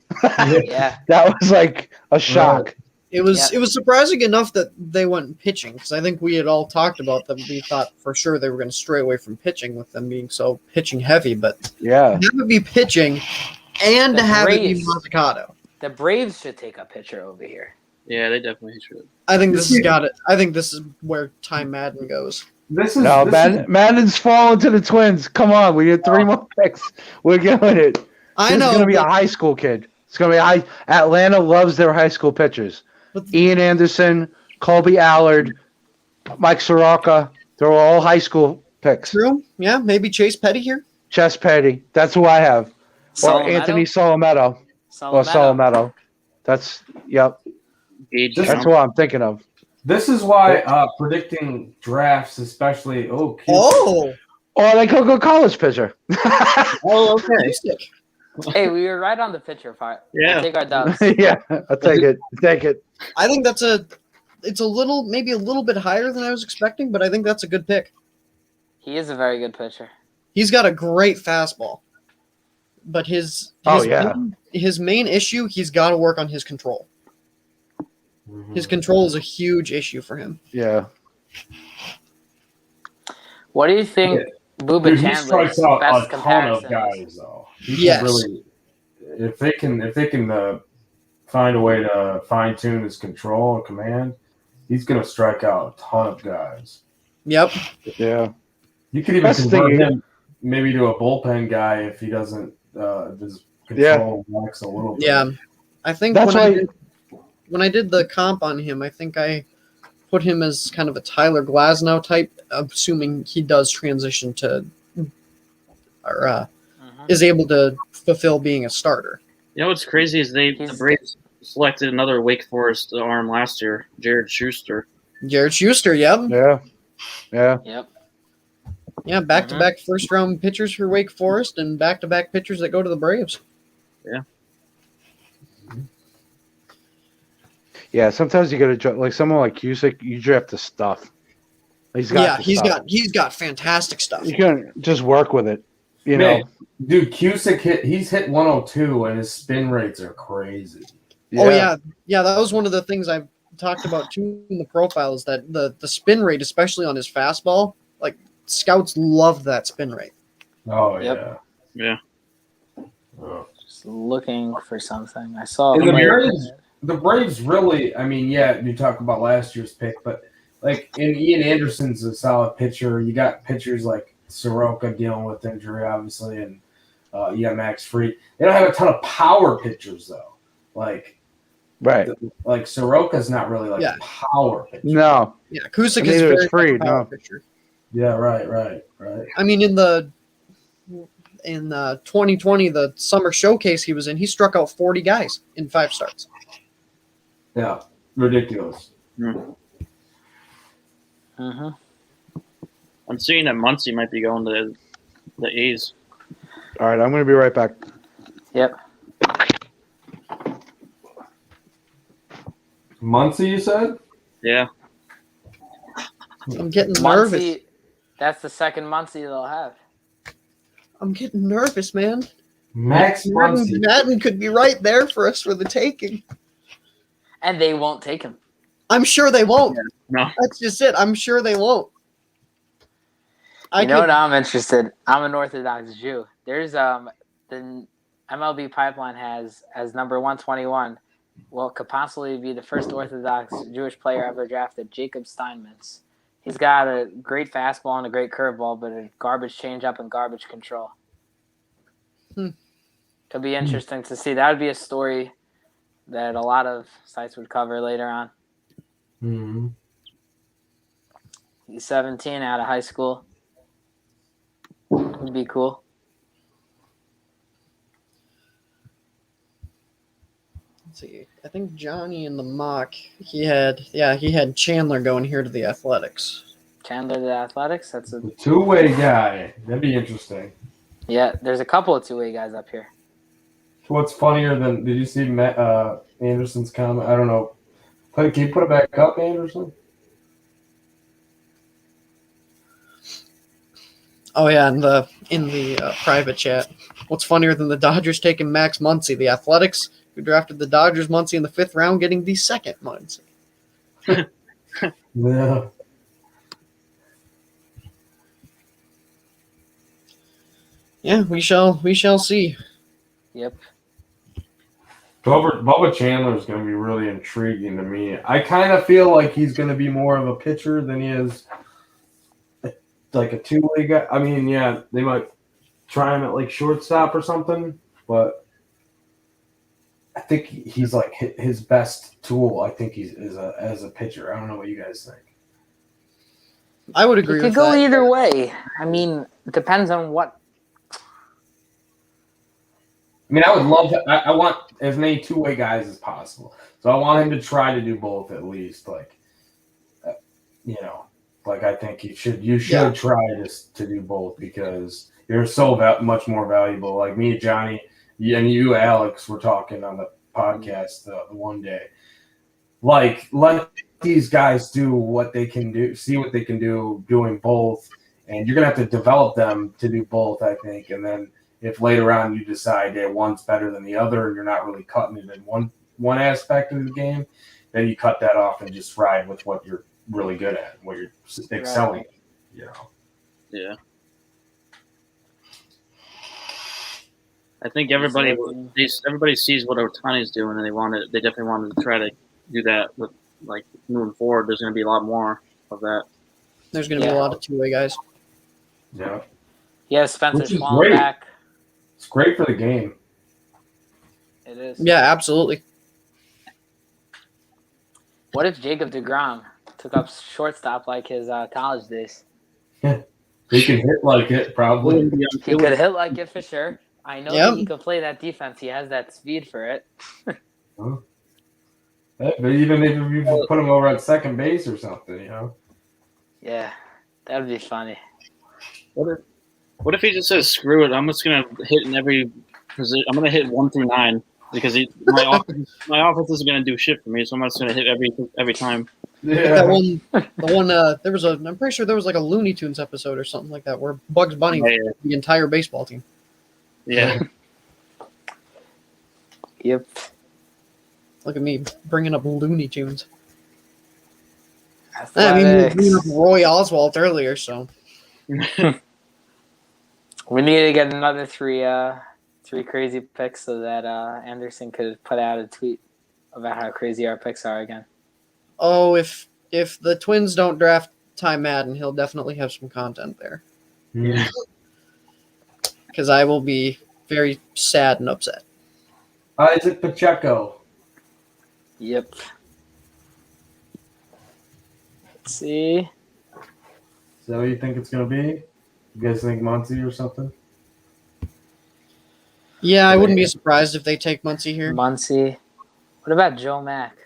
Yeah. That was like a shock. It was surprising enough that they went pitching because I think we had all talked about them. We thought for sure they were going to stray away from pitching with them being so pitching heavy, but Yeah. to have it be pitching and The to have it be Braves. Mazzucato. The Braves should take a pitcher over here. Yeah, they definitely should. I think this has got it. I think this is where Time Madden goes. This is No, this is- Madden's falling to the Twins. Come on, we need 3 more picks. We're doing it. I This know. is going to be a but- high school kid. It's going to be high. Atlanta loves their high school pitchers. But- Ian Anderson, Colby Allard, Mike Soroka. They're all high school picks. True. Yeah, maybe Chase Petty here. Chess Petty. That's who I have. Or Solometo? Anthony Solometo. Or Solometo. That's, yep. Gage This- That's Jump. what I'm thinking of. This is why predicting drafts, especially Oh, Or they could go college pitcher. Oh, okay. stick. Hey, we were right on the pitcher part. Yeah. We'll take our dubs. Yeah, I'll take it. Take it. I think it's a little, maybe a little bit higher than I was expecting, but I think that's a good pick. He is a very good pitcher. He's got a great fastball, but his main issue, he's got to work on his control. His control is a huge issue for him. Yeah. What do you think Booba Dude, he Chandler's strikes out best a ton comparison of is? guys, though. He can Yes. really, if they can find a way to fine tune his control and command, he's going to strike out a ton of guys. Yep. Yeah. You could even That's the convert thing. him maybe to a bullpen guy if he doesn't his control lacks a little bit. Yeah. I think That's why. when I did the comp on him, I think I put him as kind of a Tyler Glasnow type, assuming he does transition to or is able to fulfill being a starter. You know what's crazy is the Braves selected another Wake Forest arm last year, Jared Schuster. Jared Schuster, yep. Yeah. Yeah. Yep. Yeah, back-to-back first-round pitchers for Wake Forest and back-to-back pitchers that go to the Braves. Yeah, sometimes you got to like someone like Cusick. You draft the stuff. He's got. He's got fantastic stuff. You can just work with it. You Man, know. dude, Cusick he's hit 102 and his spin rates are crazy. Oh yeah. That was one of the things I talked about too in the profile is that the spin rate, especially on his fastball, like scouts love that spin rate. Oh Yep. Yeah. yeah. Just looking for something. I saw. And the player- Braves, the Braves really, I mean, yeah, you talk about last year's pick, but like, and Ian Anderson's a solid pitcher. You got pitchers like Soroka dealing with injury, obviously, and you got Max Fried. They don't have a ton of power pitchers though. Like Soroka's not really like a power pitcher. No. Yeah, Cusick Neither is is very Fried, much a power no. pitcher. Yeah, right. I mean, in 2020, the summer showcase he was in, he struck out 40 guys in 5 starts. Yeah, ridiculous. Mm-hmm. I'm seeing that Muncy might be going to the A's. All right, I'm going to be right back. Yep. Muncie, you said? Yeah. I'm getting nervous. Muncie, that's the second Muncie they'll have. I'm getting nervous, man. Max Muncie. Madden could be right there for us for the taking. And they won't take him. I'm sure they won't. Yeah, no. That's just it. I'm sure they won't. You know what I'm interested? I'm an Orthodox Jew. There's the MLB pipeline has as number 121 what could possibly be the first Orthodox Jewish player ever drafted, Jacob Steinmetz. He's got a great fastball and a great curveball, but a garbage changeup and garbage control. Could be interesting to see. That would be a story that a lot of sites would cover later on. Mm-hmm. He's 17 out of high school. Would be cool. Let's see. I think Johnny in the mock, he had Chandler going here to the Athletics. Chandler to the Athletics. That's a The two-way guy. That'd be interesting. yeah. There's a couple of two-way guys up here. What's funnier than, did you see Anderson's comment? I don't know. Can you put it back up, Anderson? Oh yeah, in the private chat. What's funnier than the Dodgers taking Max Muncy? The Athletics, who drafted the Dodgers Muncy in the 5th round, getting the second Muncy. Yeah. Yeah, we shall see. Yep. Bubba Chandler is going to be really intriguing to me. I kind of feel like he's going to be more of a pitcher than he is like a two-way guy. I mean, yeah, they might try him at like shortstop or something, but I think he's like his best tool. I think as a pitcher. I don't know what you guys think. I would agree It with could go that. either way. I mean, it depends on what. I mean, I would love to. I want as many two-way guys as possible. So I want him to try to do both at least. Like, like I think you should try to do both because you're so much more valuable. Like me, Johnny, and you, Alex, were talking on the podcast one day. Like, let these guys do what they can do, see what they can do doing both, and you're gonna have to develop them to do both, I think, and then. If later on you decide that one's better than the other and you're not really cutting it in one aspect of the game, then you cut that off and just ride with what you're really good at, what you're excelling at, Yeah. I think everybody sees what Otani's doing, and they definitely wanted to try to do that with like moving forward. There's going to be a lot more of that. There's going to be a lot of two-way guys. Yeah. Yeah, Spencer Which is Swan great. back. It's great for the game. It is. Yeah, absolutely. What if Jacob deGrom took up shortstop like his college days? He can hit like it, probably. He could hit like it for sure. I know Yep. that he could play that defense. He has that speed for it. But even if you put him over at second base or something, Yeah, that would be funny. What if he just says, "Screw it! I'm just gonna hit in every position. I'm gonna hit 1 through 9 because my offense isn't gonna do shit for me. So I'm just gonna hit every time." That one, I'm pretty sure there was like a Looney Tunes episode or something like that where Bugs Bunny the entire baseball team. Yeah. Yep. Look at me bringing up Looney Tunes. Athletics. I mean, we were bringing up Roy Oswalt earlier, so. We need to get another three crazy picks so that Anderson could put out a tweet about how crazy our picks are again. Oh, if the Twins don't draft Ty Madden, he'll definitely have some content there. Yeah. Because I will be very sad and upset. Isaac Pacheco. Yep. Let's see. Is that what you think it's going to be? You guys think Muncie or something? Yeah, I wouldn't be surprised if they take Muncie here. Muncie. What about Joe Mack?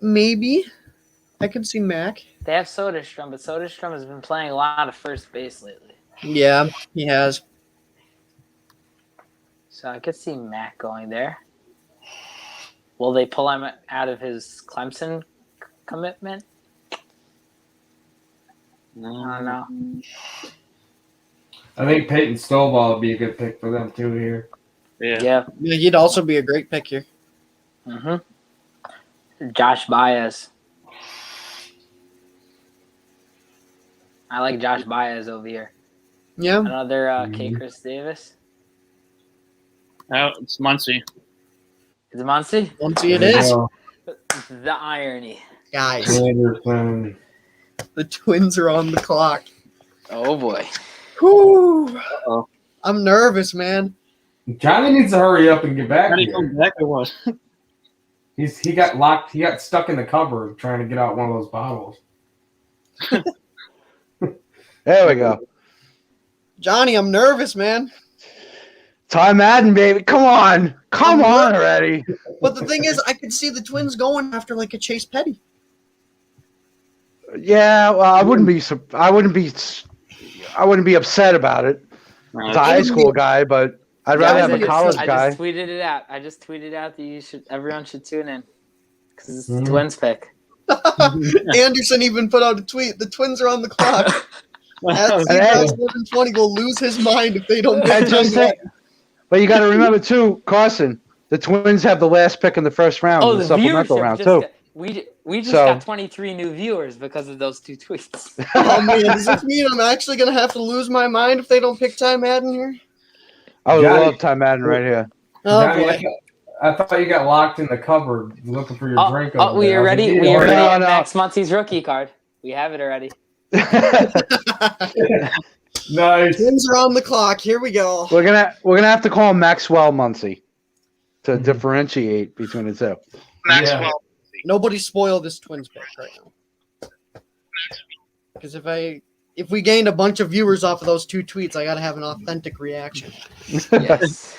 Maybe. I can see Mac. They have Soderstrom, but Soderstrom has been playing a lot of first base lately. Yeah, he has. So I could see Mac going there. Will they pull him out of his Clemson commitment? I don't know. I think Peyton Stovall would be a good pick for them too here. Yeah. Yeah, he'd also be a great pick here. Mm-hmm. Josh Baez. I like Josh Baez over here. Yeah. Another K. Chris Davis. Oh, it's Muncie. Is it Muncie? Muncie it is. The irony. Guys, Anderson. the Twins are on the clock. Oh boy. Whew. Uh-oh. I'm nervous, man. Johnny needs to hurry up and get back How did he here. come back or what? He got locked. He got stuck in the cupboard trying to get out one of those bottles. There we go. Johnny, I'm nervous, man. Ty Madden, baby. Come on already. But the thing is, I could see the Twins going after like a Chase Petty. Yeah, well, I wouldn't be upset about it. It's a high school guy, but I'd rather have a college I guy. just tweeted it out. That everyone should tune in because it's the Twins pick. Anderson even put out a tweet. The Twins are on the clock. At 720 will lose his mind if they don't get But you got to remember too, Carson. The Twins have the last pick in the first round, Oh, the the supplemental viewership round just too. we just So- got 23 new viewers because of those two tweets. Oh man, does this mean I'm actually gonna have to lose my mind if they don't pick Ty Madden here? I would Johnny- love Ty Madden right here. Oh Johnny, boy. I thought you got locked in the cupboard looking for your drink. Oh, over we there. I was already like, we "You already know, have no. Max Muncy's rookie card. We have it already. Nice. Twins are on the clock. Here we go. We're gonna have to call him Maxwell Muncy to differentiate between the two. Maxwell. Nobody spoil this Twins pick right now. Because if we gained a bunch of viewers off of those two tweets, I gotta have an authentic reaction. Yes.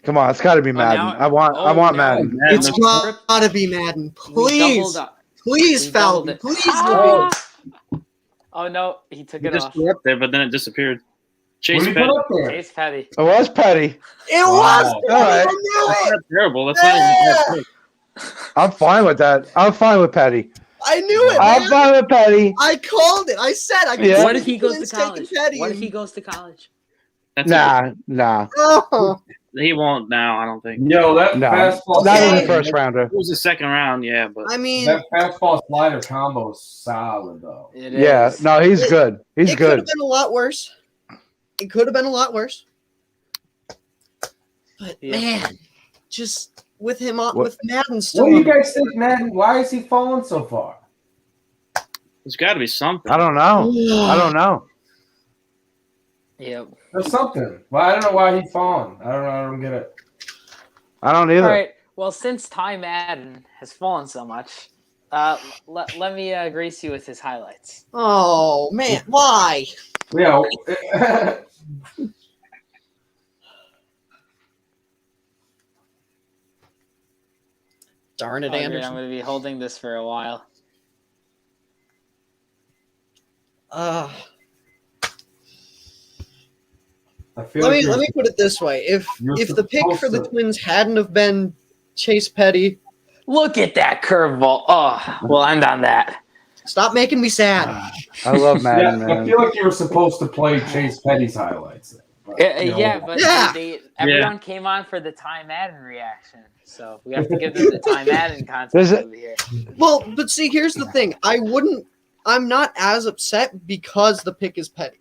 Come on, it's got to be Madden. now- I want now- Madden. It's gotta be Madden. Please. Please, We foul doubled me. it. Please, Ah! Oh no, he took He it just off. threw up there, but then it disappeared. What Chase did you Petty. put up there? Chase Petty. It was Petty. It was! Wow. I All right. knew That's it! not terrible. That's not even a bad pick. I'm fine with that. I'm fine with Petty. I knew it, I'm man. fine with Petty. I called it. I said I could Yeah. see What if the he goes Twins to taking college? Petty What if and- he goes to college? That's Nah. Oh. he won't now. I don't think. Yo, that No. fastball. Not in Okay. the first rounder. It was the second round, yeah, but I mean, That fastball slider combo is solid though. It Yeah, is. no, he's good. He's it could have good. been a lot worse. It could have been a lot worse. But Yeah. man, just with him on What- with Madden still. What do you on- guys think, man? Why is he falling so far? there's got to be something. I don't know. Yep. There's something. Well, I don't know why he's falling. I don't get it. I don't either. All right. Well, since Ty Madden has fallen so much, let me grace you with his highlights. Oh man, why? Yeah. Darn it, Oh, dude, I'm Anderson. going to be holding this for a while. Uh, I feel let like me put it this way: if you're the pick for the supposed to- Twins hadn't have been Chase Petty, Look at that curveball. Oh, we'll end on that. stop making me sad. I love Madden, Yeah, I man. feel like you were supposed to play Chase Petty's highlights. But, you know, Yeah, but Yeah. everyone came on for the Ty Madden reaction. So we have to give them the Ty Madden There's content a- over here. Well, but see, here's the thing: I'm not as upset because the pick is Petty.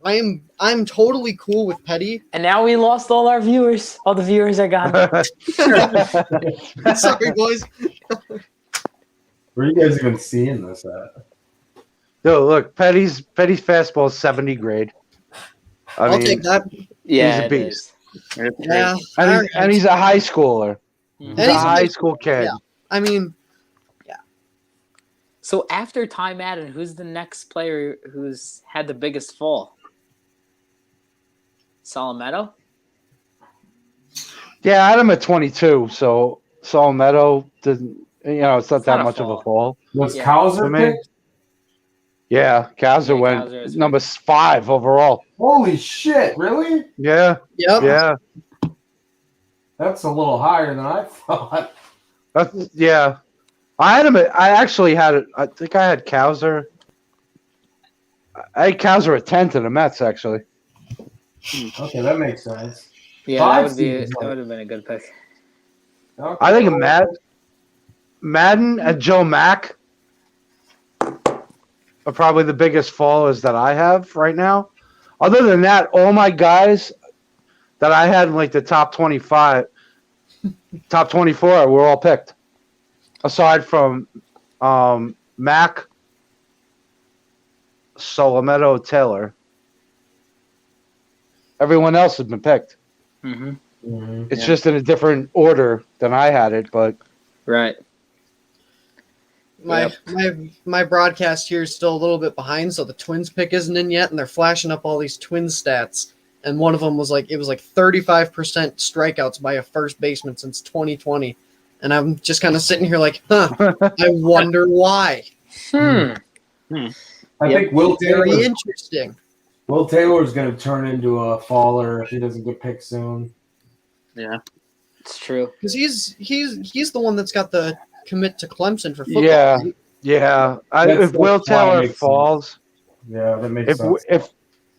I'm totally cool with Petty. And now we lost all our viewers. All the viewers are gone. Sorry, boys. where are you guys even seeing this at? Yo, look, Petty's fastball is 70 grade. I I'll mean, take that. Yeah, a it beast. is. Yeah, and he's a high schooler. Mhm. He's And a he's a high big- school kid. yeah. I mean, So after Ty Madden, who's the next player who's had the biggest fall? Salametto? Yeah, I had him at 22, so Saul Meadow You know, it's not It's not that a much of a fall. fall. Was Yeah. Cowser For me? picked? Yeah, Kowser Yeah, went Kowser is number 5 overall. Holy shit! Really? Yeah, Yep. yeah. That's a little higher than I thought. Yeah. I had him. I actually had it. I think I had Kowser. I had Kowser at 10 to the Mets, actually. Okay, that makes sense. Yeah, Five that seems would have been a good pick. Okay. I think Madden and Joe Mack are probably the biggest fallers that I have right now. Other than that, all my guys that I had in like the top 25, top 24 were all picked. Aside from Mack, Solometo, Taylor. Everyone else has been picked. Mm-hmm. Mhm. It's just in a different order than I had it, but Right. My broadcast here is still a little bit behind, so the Twins pick isn't in yet, and they're flashing up all these Twins stats. And one of them was like 35% strikeouts by a first baseman since 2020. And I'm just kind of sitting here like, I wonder why. I think Very interesting. Will Taylor's going to turn into a faller if he doesn't get picked soon. Yeah. It's true. Because he's the one that's got the commit to Clemson for football. yeah, right? yeah. That's If Will why it Taylor makes falls, Yeah, that makes sense. if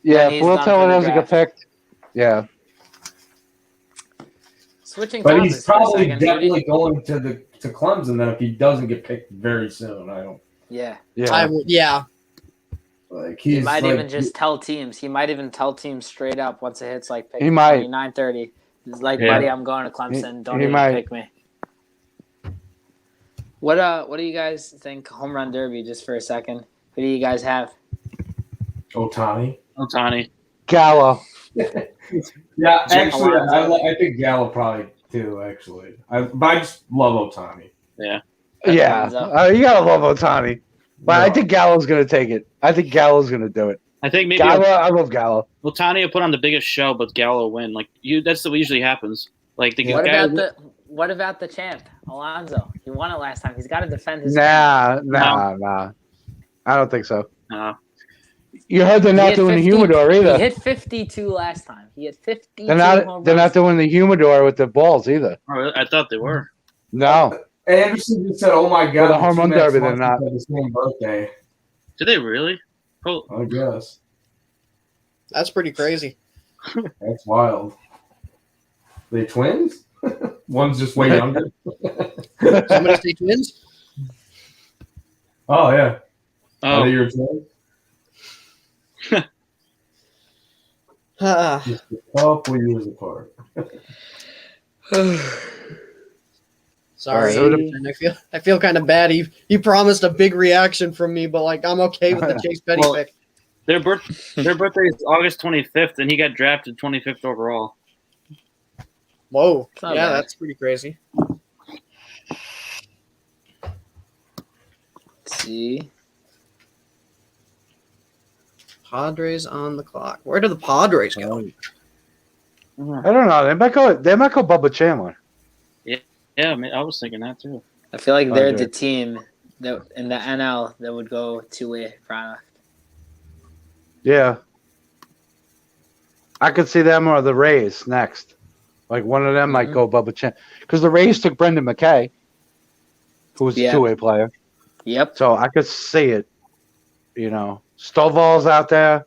Then if he's Will done Taylor for the doesn't get draft. picked, yeah, Switching But topics he's for a probably second, definitely going to Clemson then if he doesn't get picked very soon. I don't Yeah. yeah. like He he's might like, even just tell teams. He might even tell teams straight up once it hits like pick He might. 29, 30. He's like, Yeah. buddy, I'm going to Clemson. Don't he even might. pick me. What do you guys think? Home run derby, just for a second. Who do you guys have? Otani. Otani. Gallo. Yeah, Jim actually, Alonso. I think Gallo probably too. Actually, but I just love Otani. Yeah. Yeah, Alonso. you gotta love Otani. But I No. think Gallo's gonna take it. I think Gallo's gonna do it. I think maybe Gallo, I love Gallo. Otani will put on the biggest show, but Gallo will win. Like that's what usually happens. Like the What guy. about the champ, Alonso? He won it last time. He's got to defend his champ. Nah. I don't think so. Uh, You heard they're He not hit doing the 50 humidor He either. hit 52 last time. He hit 52 They're home not runs. doing the humidor with the balls either. I thought they were. No. Anderson just said, "Oh my God!" the home run two Mets derby, they're months not. have the same birthday. Did they really? Oh, I guess That's pretty crazy. that's wild. They twins? One's just way younger. Somebody say Twins? Oh yeah. Are they oh, your twins? Ah. Just a couple years apart. Sorry, Alright. Anderson. I feel kind of bad. He promised a big reaction from me, but like I'm okay with the Chase Petty Well, pick. their birthday is August 25th, and he got drafted 25th overall. Whoa, It's not yeah, bad. that's pretty crazy. Let's see. Padres on the clock. Where do the Padres go? I don't know. They might go Bubba Chandler. Yeah, I mean, I was thinking that too. I feel like they're the Padres. team that in the NL that would go two-way product. Yeah. I could see them or the Rays next. Like one of them might go Bubba Chandler. Because the Rays took Brendan McKay, who was Yeah. a two-way player. Yep. So I could see it. You know, Stovall's out there,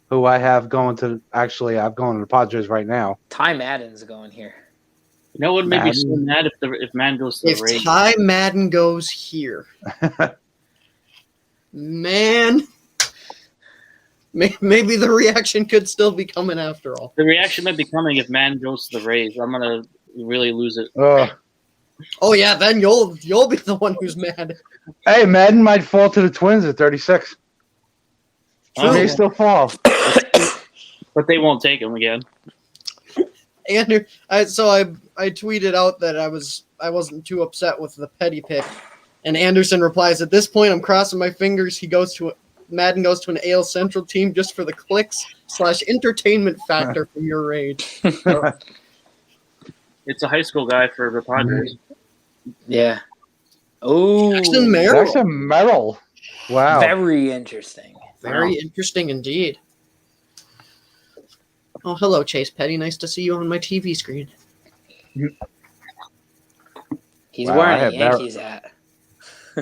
who I have going to. Actually, I'm going to the Padres right now. Ty Madden's going here. You know what would make me so Madden. mad if Man goes to the If Rays? Ty Madden goes here, man, maybe the reaction could still be coming after all. The reaction might be coming if Man goes to the Rays. I'm gonna really lose it. Oh yeah, then you'll be the one who's mad. Hey, Madden might fall to the Twins at 36. Oh. May still fall. But they won't take him again. And I tweeted out that I wasn't too upset with the Petty pick, and Anderson replies, "At this point, I'm crossing my fingers. Madden goes to an AL Central team just for the clicks/entertainment factor from your rage." It's a high school guy for the Padres. Yeah. Oh, Jackson Merrill. Jackson Merrill. Wow. very interesting. Very interesting indeed. Oh, hello, Chase Petty. Nice to see you on my TV screen. He's Wow, I wearing a had Yankees hat.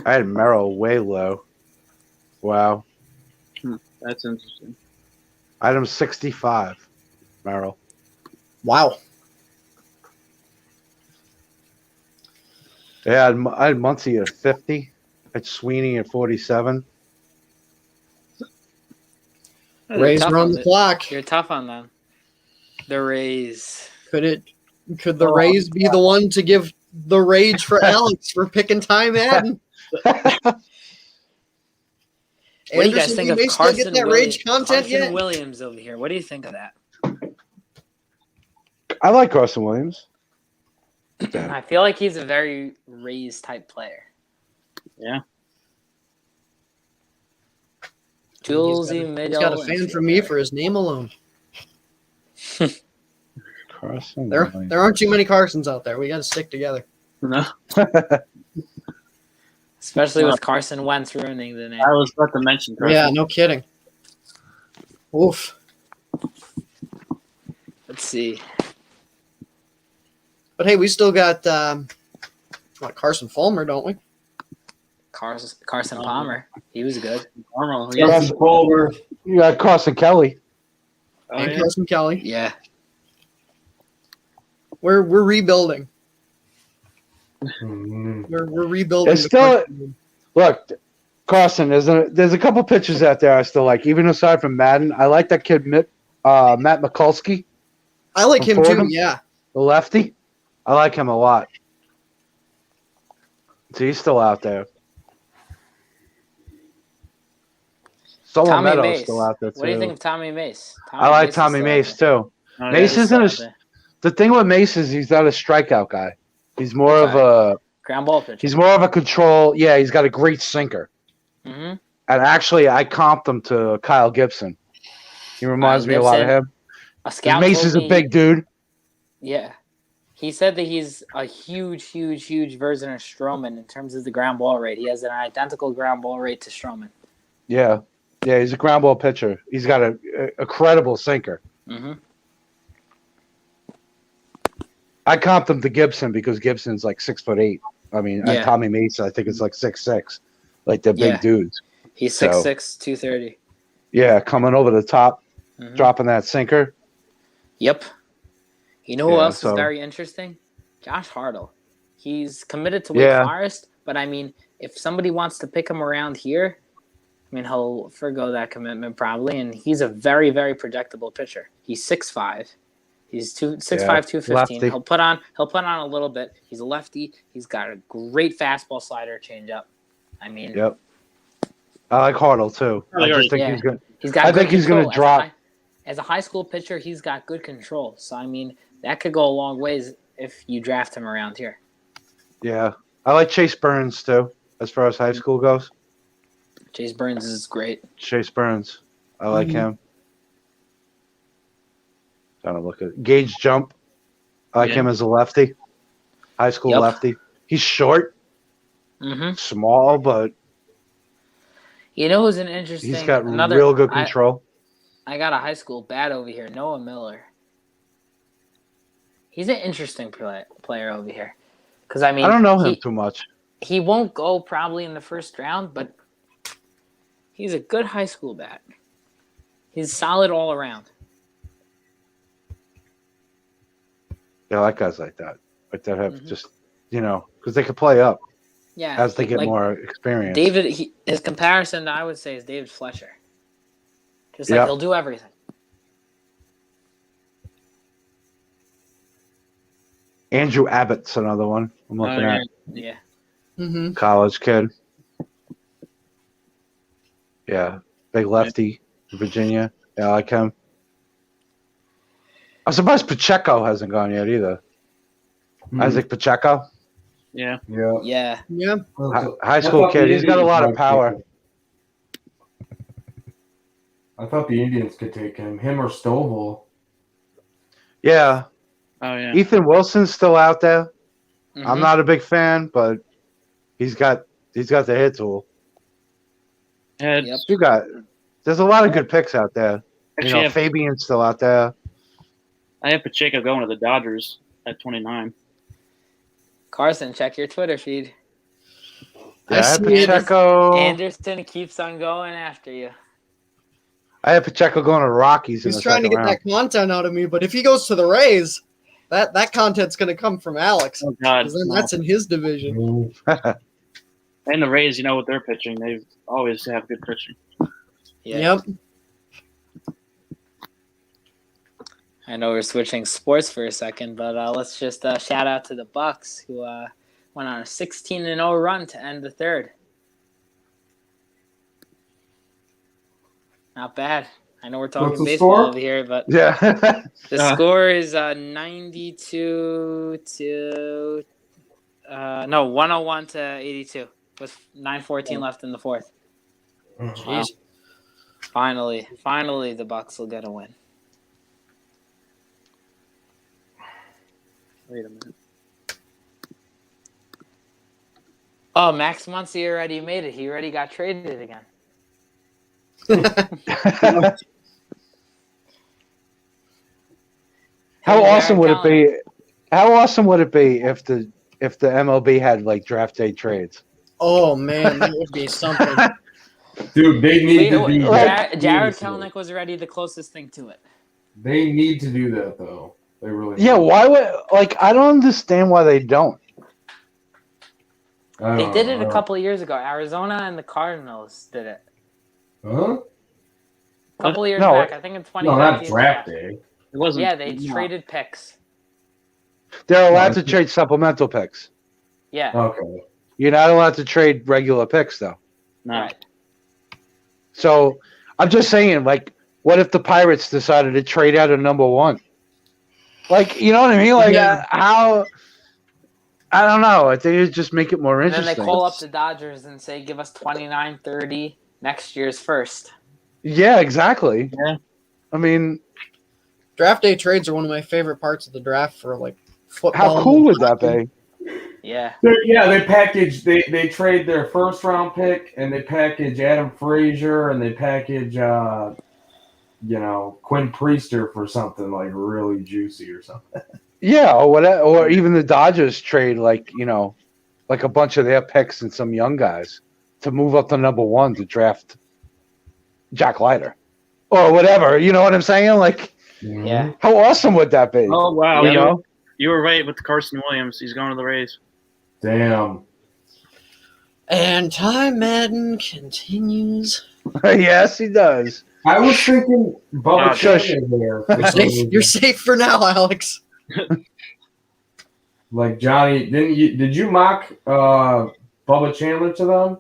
I had Merrill way low. Wow. That's interesting. Item 65. Merrill. Wow. Yeah, I had Muncy at 50. I had Sweeney at 47. Rays are on the clock. You're tough on them. The Rays. Could the Rays be the one to give the rage for Alex for picking Ty Madden? What do you guys think of may still get that rage content Carson yet? Williams over here? What do you think of that? I like Carson Williams. I feel like he's a very Rays type player. Yeah. Julesy middle. He's got a fan from me for his name alone. Carson There Williams. aren't too many Carsons out there. We got to stick together. No, Especially with Carson Wentz ruining the name. I was about to mention. Yeah, no kidding. Oof. Let's see. But hey, we still got Carson Fulmer, don't we? Carson Palmer. He was good. Normal. Justin Culver. You got Carson Kelly. Oh, And yeah. Carson Kelly. Yeah. We're rebuilding. Mhm. We're rebuilding. It's the still- Carson. Look, Carson, there's a couple pitchers out there I still like, even aside from Madden. I like that kid, Matt Mikulski, I like him too. Fordham? Yeah. the lefty. I like him a lot. So he's still out there. Solo Tommy Meadows Mace. still out there too. What do you think of Tommy Mace? I like is Tommy still Mace out there. too. Oh, Mace yeah. isn't Still a, out there. the thing with Mace is he's not a strikeout guy. He's more of a Ground ball pitcher. he's more of a control. Yeah, he's got a great sinker. Mm-hmm. And actually, I comped him to Kyle Gibson. He reminds Kyle me a lot of Gibson. him. A scout. Mace told is a me- big dude. Yeah. He said that he's a huge version of Stroman in terms of the ground ball rate. He has an identical ground ball rate to Stroman. Yeah, he's a ground ball pitcher. He's got a credible sinker. Mm-hmm. I comped him to Gibson because Gibson's like 6'8". I mean, Yeah. Tommy Mace, I think it's like 6'6". Like they're big Yeah. dudes. He's So- 6'6", 230. Yeah, coming over the top, Mhm. dropping that sinker. Yep. You know who Yeah, else so- is very interesting? Josh Hartle. He's committed to Wake Yeah. Forest, but I mean, if somebody wants to pick him around here, I mean, he'll forgo that commitment probably, and he's a very, very projectable pitcher. He's 6'5". He's 6'5", 215. lefty. He'll put on a little bit. He's a lefty. He's got a great fastball slider changeup. I mean, Yep. I like Hartle too. I just think Yeah. he's good. he's got I good think he's gonna control. drop. As a high school pitcher, he's got good control. So, I mean, that could go a long ways if you draft him around here. Yeah, I like Chase Burns too. As far as high school goes, Chase Burns is great. Chase Burns, I like Mhm. him. Trying to look at Gage Jump. I like Yeah. him as a lefty, high school Yep. lefty. He's short, Mm-hmm. small, but You know who's an interesting? he's got another, real good control. I got a high school bat over here, Noah Miller. He's an interesting player over here. Because, I mean, I don't know him too much. he won't go probably in the first round, but he's a good high school bat. He's solid all around. Yeah, I like guys like that. Like that have Mhm. just, because they could play up Yeah. as they get like more experience. David, his comparison, I would say, is David Fletcher. Just like Yeah. he'll do everything. Andrew Abbott's another one. I'm looking yeah. at Yeah. Mm-hmm. college kid. Yeah, big lefty, Virginia. Yeah, I like him. I'm surprised Pacheco hasn't gone yet either. Isaac Pacheco, Yeah. Yeah. Yeah. Yeah. high school kid. He's got a lot of power. I thought the Indians could take him or Stovall. He's got the hit tool. And Yep. There's a lot of good picks out there. actually, Fabian's still out there. I have Pacheco going to the Dodgers at 29. Carson, check your Twitter feed. Yeah, I have see it. Pacheco. Anderson keeps on going after you. I have Pacheco going to Rockies in He's the trying to second get round. that content out of me, but if he goes to the Rays, that content's going to come from Alex. Oh God, Because then that's in his division. and the Rays, with their pitching, they always have good pitching. Yeah. Yep. I know we're switching sports for a second, but let's just shout out to the Bucks, who went on a 16-0 run to end the third. Not bad. I know we're talking What's the baseball score? over here, but Yeah. the score is 92 to 101 to 82 with 9:14 left in the fourth. Jeez. Finally, the Bucks will get a win. Wait a minute. Oh, Max Muncy already made it. He already got traded again. How Hey, awesome would Jared it be? How awesome would it be if the MLB had like draft day trades? Oh, man, that would be something. Dude, they need to do that. Jared Kelenic was already the closest thing to it. They need to do that, though. They really Yeah, need. why would I don't understand why they don't. They did it a couple of years ago. Arizona and the Cardinals did it. Huh? A couple of years No, back. I think in No, not 2019. draft day. It wasn't. Yeah, they no. traded picks. They're allowed to trade supplemental picks. Yeah. Okay. You're not allowed to trade regular picks though. No. Right. So I'm just saying, like, what if the Pirates decided to trade out a number one? Like, you know what I mean? Like, Yeah. how? I don't know. I think it'd just make it more And then interesting. they call up the Dodgers and say, give us 29-30 next year's first. Yeah, exactly. Yeah. I mean, Draft day trades are one of my favorite parts of the draft for like football. how cool would that be? Yeah. They package. They trade their first round pick, and they package Adam Frazier, and they package Quinn Priester for something like really juicy or something. Yeah, or whatever, or even the Dodgers trade like a bunch of their picks and some young guys to move up to number one to draft Jack Leiter or whatever. You know what I'm saying? Like, Yeah. how awesome would that be? Oh wow, You you were right with Carson Williams. He's going to the Rays. Damn. And Time Madden continues. Yes, he does. I was thinking Bubba Shush. Chandler there. You're safe for now, Alex. Like Johnny, did you mock Bubba Chandler to them?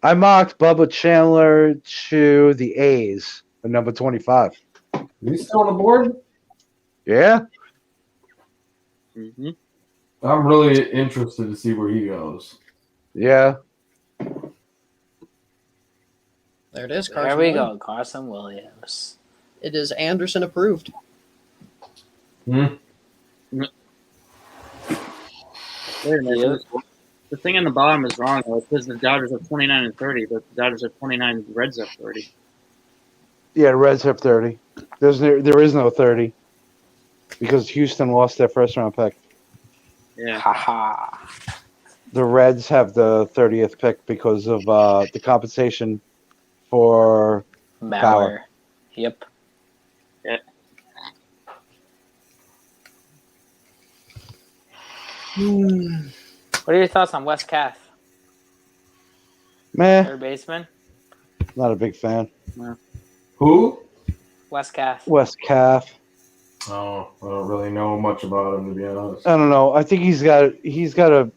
I mocked Bubba Chandler to the A's at number 25. Is he still on the board? Yeah. Mm-hmm. I'm really interested to see where he goes. Yeah. There it is, Carson. There we Williams. go. Carson Williams. It is Anderson approved. Wait a minute. The thing on the bottom is wrong. Though. It says the Dodgers have 29 and 30, but the Dodgers have 29. The Reds have 30. Yeah, Reds have 30. There is no 30 because Houston lost their first round pick. Yeah. Haha. The Reds have the 30th pick because of the compensation for Bauer. Yep. What are your thoughts on Wes Kath, meh. third baseman? Not a big fan. Who? Wes Kath. West Calf. Oh, I don't really know much about him, to be honest. I don't know. I think he's got a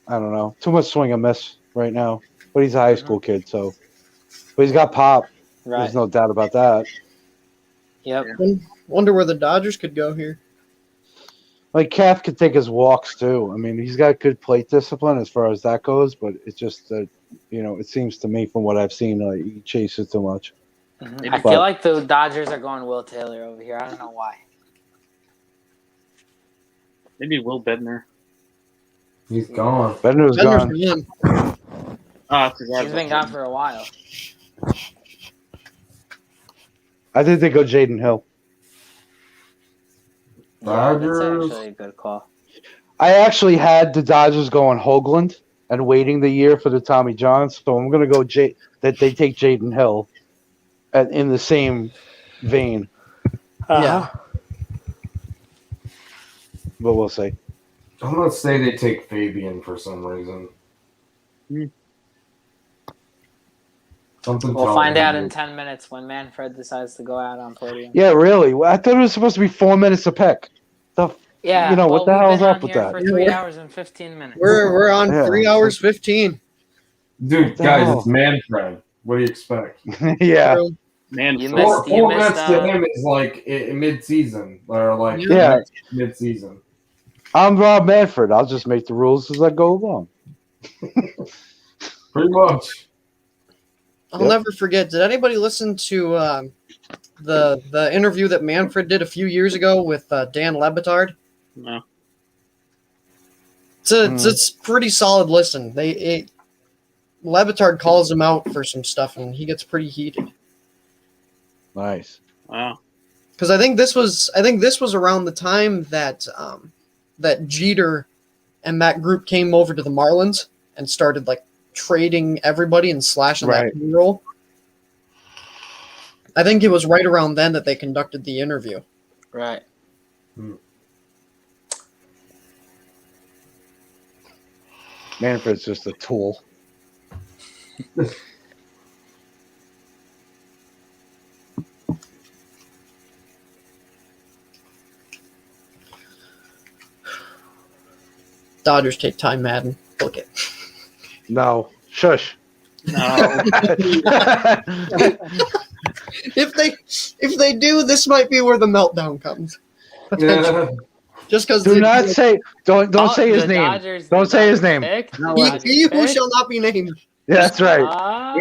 I don't know, too much swing and miss right now. But he's a high school kid, so. But he's got pop. Right. There's no doubt about that. Yep. Wonder where the Dodgers could go here. Like Calf could take his walks too. I mean, he's got good plate discipline as far as that goes, but it's just that it seems to me from what I've seen, like he chases too much. I feel like the Dodgers are going Will Taylor over here. I don't know why. Maybe Will Bednar. He's gone. Bender's gone. gone. Oh, I forgot He's been about gone for a while. I think they go Jaden Hill. Yeah, that's Dodgers. actually a good call. I actually had the Dodgers going Hoagland and waiting the year for the Tommy John, so I'm going to go that they take Jaden Hill in the same vein. Yeah. But we'll see. I'm gonna say they take Fabian for some reason. Something. We'll tells find me out that- in 10 minutes when Manfred decides to go out on podium. Yeah, really. Well, I thought it was supposed to be 4 minutes a pick. Yeah, You know, what the we've hell's been up on with here that? for Yeah, 3 we're- hours and 15 minutes. We're on Yeah. 3 hours 15. Dude, the guys, hell? it's Manfred. What do you expect? Yeah. True. Man, You fuck. missed- Four minutes to uh, him is like mid-season or like Yeah. mid-season. I'm Rob Manfred. I'll just make the rules as I go along. Pretty much. I'll Yep. never forget. Did anybody listen to the interview that Manfred did a few years ago with Dan Lebitard? No. It's pretty solid listen. Lebitard calls him out for some stuff, and he gets pretty heated. Nice. Wow. Because I think this was around the time that that Jeter and that group came over to the Marlins and started like trading everybody and slashing Right. that payroll. I think it was right around then that they conducted the interview. Right. Manfred's just a tool. Dodgers take Ty Madden. Book it. No. Shush. No. If they do, this might be where the meltdown comes. Yeah. Just because Do not say don't say his The name. Dodgers- Don't the say his Dodgers name. pick, No, the he, Dodgers he who pick. shall not be named. Yeah, that's right.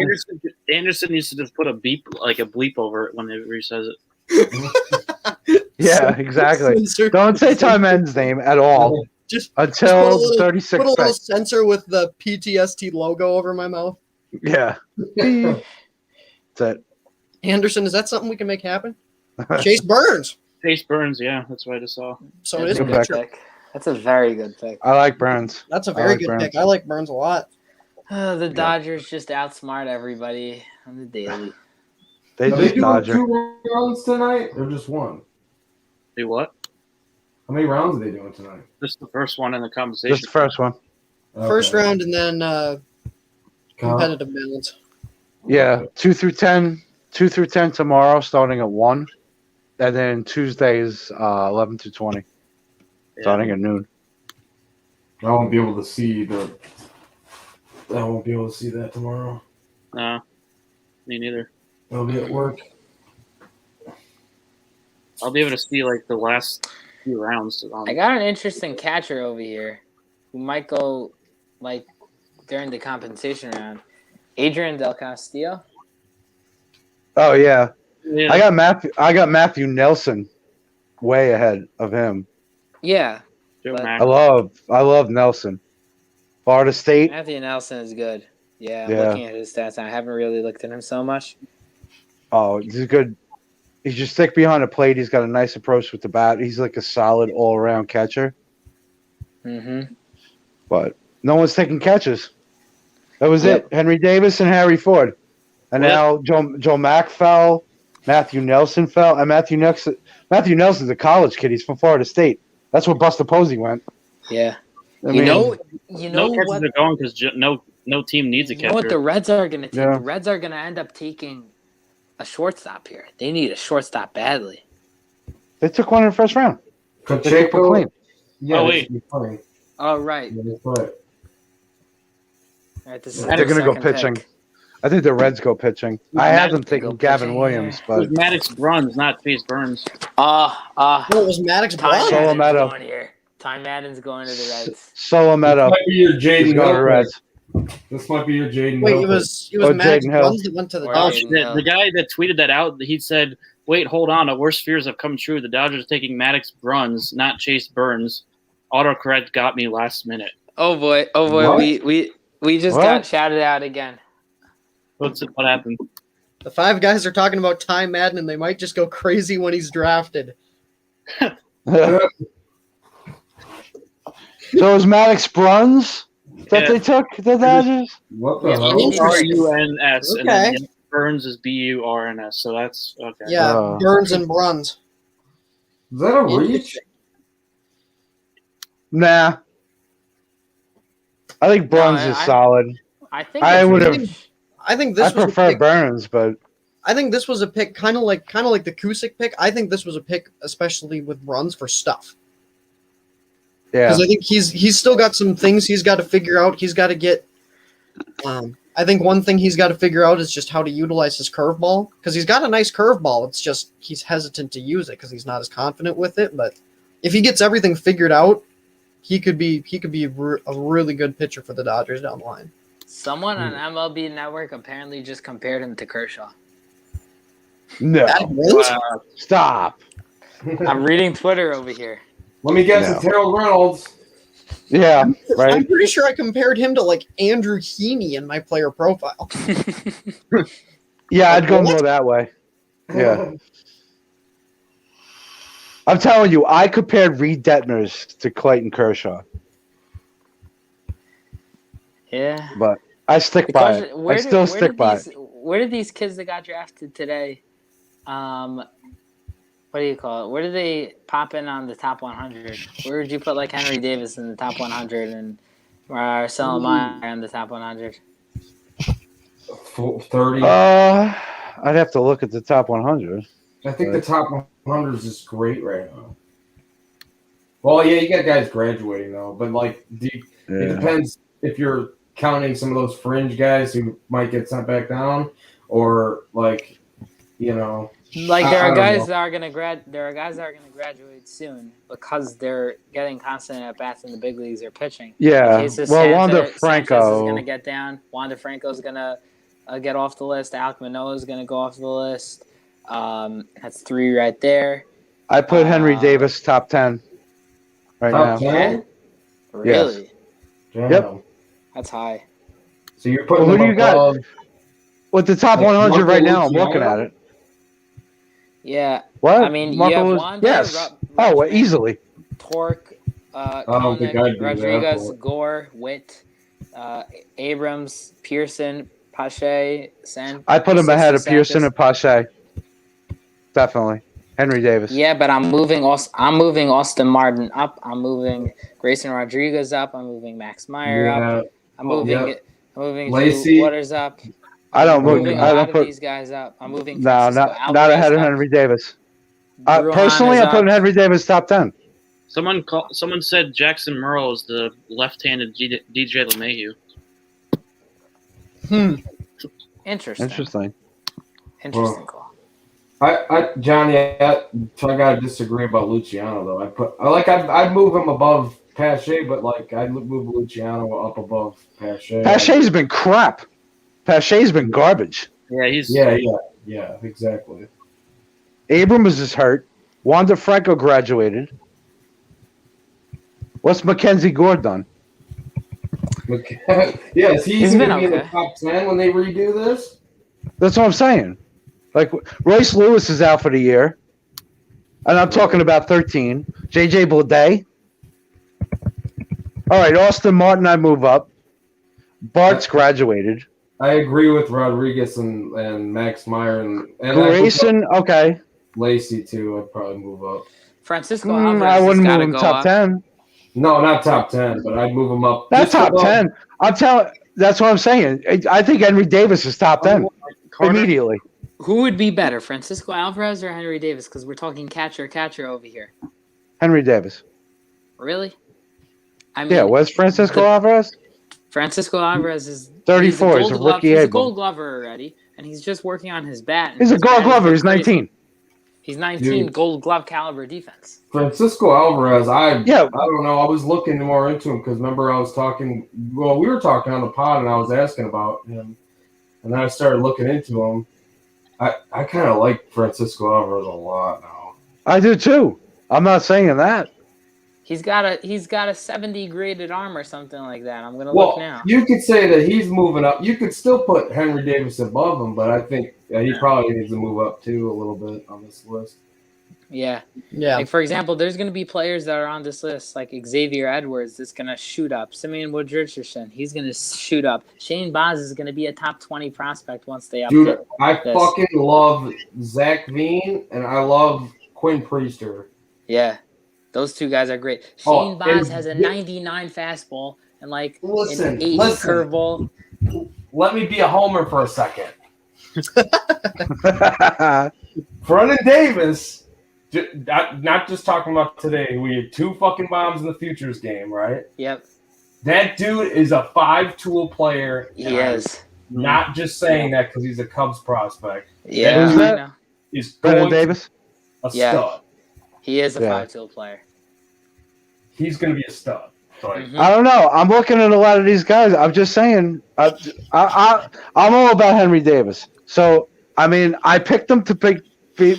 Anderson needs to just put a beep, like a bleep over it whenever he says it. Yeah, exactly. Censor. Don't say Ty Men's name at all Just until put a little- 36 put a little seconds. sensor with the PTSD logo over my mouth. Yeah. That's it. Anderson, is that something we can make happen? Chase Burns. Chase Burns, yeah, that's what I just saw. So it That's is a a Good good picture. pick. That's a very good pick. I like Burns. That's a I very like good Burns. pick. I like Burns a lot. The Dodgers just outsmart everybody on the daily. They Are they just doing Dodger. 2 rounds tonight or just one? Do what? How many rounds are they doing tonight? This is the first one in the conversation. Just the first one. First Okay. round and then Count. competitive balance. Yeah, 2 through 10 tomorrow, starting at 1, and then Tuesdays 11 through 20, Yeah. starting at noon. I won't be able to see the. I won't be able to see that tomorrow. No, me neither. I'll be at work. I'll be able to see like the last few rounds. I got an interesting catcher over here who might go like during the compensation round. Adrian Del Castillo. Oh yeah, Yeah. I got Matthew Nelson way ahead of him. Yeah, Joe but- Mack. I love Nelson. Florida State. Matthew Nelson is good. Yeah, I'm Yeah. looking at his stats. I haven't really looked at him so much. Oh, he's good. He's just thick behind the plate. He's got a nice approach with the bat. He's like a solid all-around catcher. Mm-hmm. But no one's taking catches. That was Yep. it. Henry Davis and Harry Ford. And Well, now Joe Mack fell. Matthew Nelson fell. And Matthew Nelson's a college kid. He's from Florida State. That's where Buster Posey went. Yeah. I You mean, know no catches what? are going because no team needs a You catcher. know what the Reds are going to take? Yeah. The Reds are going to end up taking a shortstop here. They need a shortstop badly. they took one in the first round. They took Pacheco. McLean. Yeah, Oh, this wait. should be funny. Oh, right. Yeah, that's right. All right, this is They're their going to go second pitching. pick. I think the Reds go pitching. I had them taking Go Gavin pitching, Williams, It but was Maddox Bruns, not Chase Burns. Oh, it was Maddox Ty Brown. Solo Madden's Meadow. going here. Ty Madden's going to the Reds. Solometo This might be your is Jaden going to Hill. Reds. This might be your Jaden Wait, Hill it was Oh, Maddox Jaden Hill. Bruns that went to the Or Oh Dodgers. Jaden shit! Hill. The guy that tweeted that out, he said, "Wait, hold on. Our worst fears have come true. The Dodgers are taking Maddox Bruns, not Chase Burns. Autocorrect got me last minute." Oh boy! What? We just What? got shouted out again. What happened? The five guys are talking about Ty Madden, and they might just go crazy when he's drafted. So is Maddox Bruns that they took the Dodgers? What the Yeah, hell? maybe- Runs, and then Okay. Burns is Burns. So that's okay. Yeah, Oh. Burns and Bruns. Is that a reach? Nah. I think Bruns No, is solid. I think I it's would've- reach. I think I this was a prefer pick. Burns, but I think this was a pick, kind of like the Kusick pick. I think this was a pick, especially with Bruns for stuff, yeah. because I think he's still got some things he's got to figure out. He's got to get. I think one thing he's got to figure out is just how to utilize his curveball, because he's got a nice curveball. It's just he's hesitant to use it because he's not as confident with it. But if he gets everything figured out, he could be a really good pitcher for the Dodgers down the line. Someone on MLB Network apparently just compared him to Kershaw. No. That wins? Stop. I'm reading Twitter over here. Let me guess, No. it's Harold Reynolds. Yeah, I'm right. pretty sure I compared him to like Andrew Heaney in my player profile. Yeah, I'd go What? more that way. Yeah. I'm telling you, I compared Reed Detmers to Clayton Kershaw, Yeah. but I stick by it. I still stick by it. Where did these kids that got drafted today? What do you call it? Where did they pop in on the top 100? Where would you put like Henry Davis in the top 100 and Marcelo Meyer on the top 100? 30. I'd have to look at the top 100. I think the top 100 is just great right now. Well, yeah, you got guys graduating though, but like, it depends if you're counting some of those fringe guys who might get sent back down, or like, you know. Like there I are don't guys know. that are gonna graduate soon because they're getting constant at bats in the big leagues. They're pitching. Yeah. Jesus Well, Wander Sanchez is Franco. gonna get down. Wander Franco's gonna get off the list. Alek Manoah is gonna go off the list. That's 3 right there. I put Henry Davis top 10 right Top now. 10? Really? Damn. Yep. That's high. So you're putting Well, who them do you got? above. With the top Like 100 right Marco now, I'm looking Luciano? at it. Yeah. What? I mean, Marco you have Luz- Wander, Yes. Oh, well, easily. Torque, I don't think I'd do that, Rodriguez, but- Gore, Witt, Abrams, Pearson, Pache, San. I put him ahead of Santos. Pearson and Pache. Definitely. Henry Davis. Yeah, but I'm moving Austin Martin up. I'm moving Grayson Rodriguez up. I'm moving Max Meyer up. Yeah. I'm moving Yep. I'm moving Lacey. Drew Waters up. I don't I'm move. moving a I lot don't of put. these guys up. I'm moving No, Francisco not Alvarez ahead of up. Henry Davis. Drew Personally, Hahn is I'm putting up. Henry Davis top 10. Someone said Jackson Merle is the left-handed DJ LeMahieu. Interesting. Interesting. Interesting call. Johnny, I gotta disagree about Luciano though. I'd move him above Pache, but like I'd move Luciano up above Pache. Pache's been crap. Pache's been garbage. Yeah, he's Yeah, exactly. Abrams is hurt. Wander Franco graduated. What's Mackenzie Gore done? Yeah, is he He's going been to be in the okay. top 10 when they redo this? That's what I'm saying. Like, Royce Lewis is out for the year. And I'm talking about 13. J.J. Bleday. All right, Austin Martin, I move up. Bart's graduated. I agree with Rodriguez and Max Meyer and Grayson, okay. Lacey too. I'd probably move up. Francisco I Alvarez wouldn't has got move to him go top up. 10. No, not top 10, but I'd move him up. That's just top above. 10. I'm telling. That's what I'm saying. I think Henry Davis is top 10 Carter. immediately. Who would be better, Francisco Alvarez or Henry Davis? Because we're talking catcher over here. Henry Davis. Really? I mean, Yeah, where's Francisco Alvarez? Francisco Alvarez is 34. He's a Gold Glove- rookie He's a April. Gold Glover already, and he's just working on his bat. and He's a his Gold bat has Glover. been He's crazy. 19. He's 19, Dude. Gold Glove caliber defense. Francisco Alvarez, I Yeah. don't know. I was looking more into him because remember I was talking. Well, we were talking on the pod, and I was asking about him, and then I started looking into him. I kind of like Francisco Alvarez a lot now. I do too. I'm not saying that. He's got a 70 graded arm or something like that. I'm gonna look now. You could say that he's moving up. You could still put Henry Davis above him, but I think he probably needs to move up too a little bit on this list. Yeah. Yeah. Like, for example, there's going to be players that are on this list, like Xavier Edwards is going to shoot up. Simeon Woods-Richardson, he's going to shoot up. Shane Baz is going to be a top 20 prospect once they update. Dude, I this. fucking love Zach Veen, and I love Quinn Priester. Yeah. Those two guys are great. Shane Baz has a 99 fastball and like an 80 curveball. Let me be a homer for a second. Vernon Davis, not just talking about today. We had 2 fucking bombs in the futures game, right? Yep. That dude is a 5-tool player. He is. Not just saying that because he's a Cubs prospect. Yeah. Who's that? He's Vernon Davis? a stud. He is a 5-tool player. He's going to be a stud. Like, I don't know. I'm looking at a lot of these guys. I'm just saying. I'm all about Henry Davis. So, I mean, I picked him to be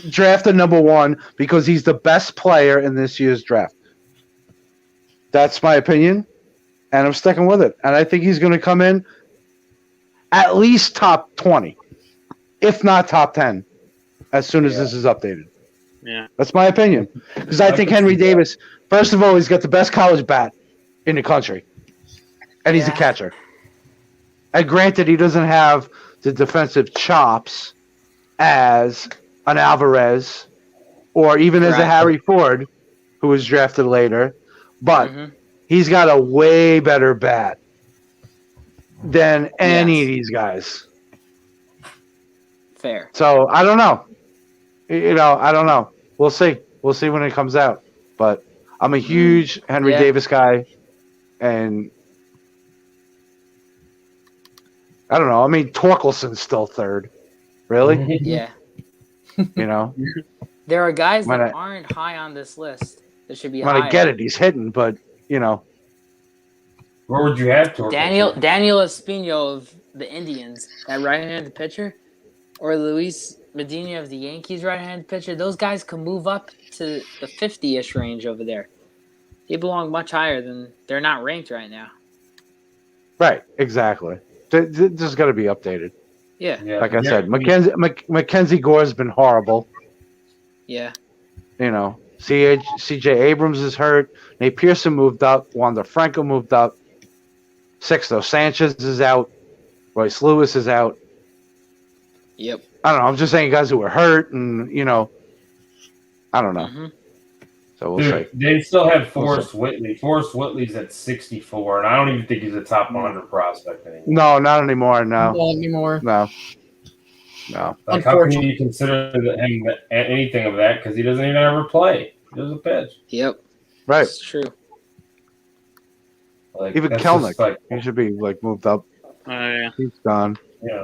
drafted number 1 because he's the best player in this year's draft. That's my opinion, and I'm sticking with it. And I think he's going to come in at least top 20, if not top 10, as soon as this is updated. Yeah. That's my opinion. Because I think Henry Davis, first of all, he's got the best college bat in the country. And he's a catcher. And granted, he doesn't have the defensive chops as an Alvarez or even as a Harry Ford, who was drafted later. But he's got a way better bat than any of these guys. Fair. So, I don't know. I don't know. We'll see. We'll see when it comes out. But I'm a huge Henry Davis guy. And I don't know. I mean, Torkelson's still third. Really? Yeah. There are guys that aren't high on this list that should be high. I get it. He's hitting, but, where would you have Torkelson? Daniel Espino of the Indians, that right-handed pitcher, or Luis Medina of the Yankees right-handed pitcher, those guys can move up to the 50-ish range over there. They belong much higher than they're not ranked right now. Right, exactly. This is going to be updated. Yeah. Like I said, Mackenzie Gore's been horrible. Yeah. C.J. Abrams is hurt. Nate Pearson moved up. Wander Franco moved up. Sixto Sanchez is out. Royce Lewis is out. Yep. I don't know. I'm just saying guys who were hurt and, I don't know. Mm-hmm. So we'll see. They still have Forrest Whitley. Forrest Whitley's at 64, and I don't even think he's a top 100 prospect anymore. No, not anymore. No. Not anymore. No. Like, how can you consider him anything of that? Because he doesn't even ever play. He doesn't pitch. Yep. Right. It's true. Like, even Kelnick, he should be moved up. Oh, yeah. He's gone. Yeah.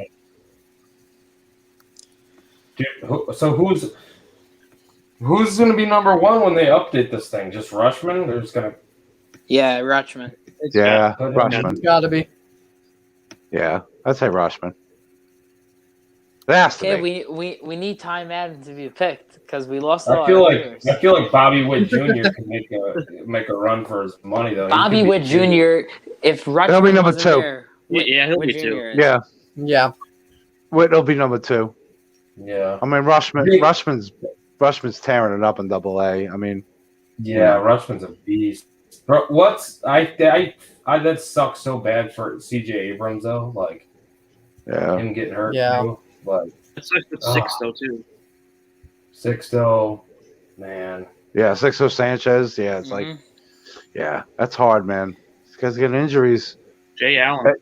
Dude, so who's going to be number 1 when they update this thing? Just Rushman? They're just going to... Yeah, Rutschman. Yeah, Rushman. It's got to be. Yeah, I'd say Rushman. It has to be. We need Ty Madden to be picked because we lost I feel like Bobby Witt Jr. can make a run for his money though. Bobby Witt Jr. If Rutschman he'll be number 2. There, he'll be 2. Yeah. Yeah. Witt will be number 2. Yeah. I mean, Rushman's tearing it up in AA. I mean, Rushman's a beast. But that sucks so bad for C.J. Abrams though. Like, him getting hurt. Yeah. Too. Like, it's like the 6 though too. Sixto, man. Yeah, Sixto Sanchez. Yeah, it's like, that's hard, man. These guys get injuries. Jay Allen.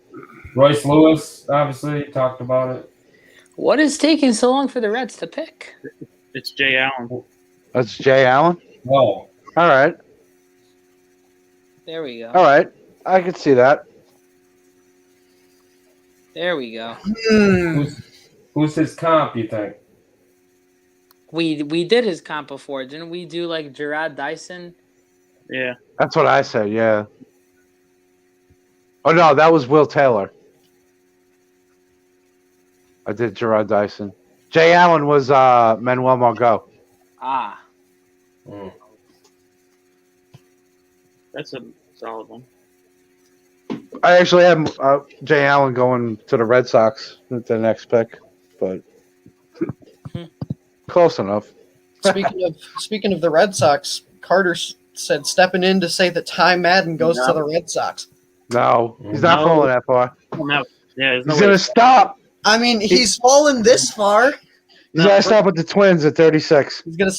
Royce Lewis, obviously, talked about it. What is taking so long for the Reds to pick? It's Jay Allen. That's Jay Allen? Whoa. All right. There we go. All right. I could see that. There we go. Who's his comp, you think? We did his comp before. Didn't we do like Gerard Dyson? Yeah. That's what I said, yeah. Oh, no, that was Will Taylor. I did Gerard Dyson. Jay Allen was Manuel Margot. Ah. That's a solid one. I actually have Jay Allen going to the Red Sox with the next pick, but close enough. Speaking of the Red Sox, Carter said stepping in to say that Ty Madden goes to the Red Sox. No, he's not No. falling that far. No. Yeah, there's no He's way. gonna stop. I mean, he's fallen this far. He's gonna stop with the Twins at 36. He's gonna.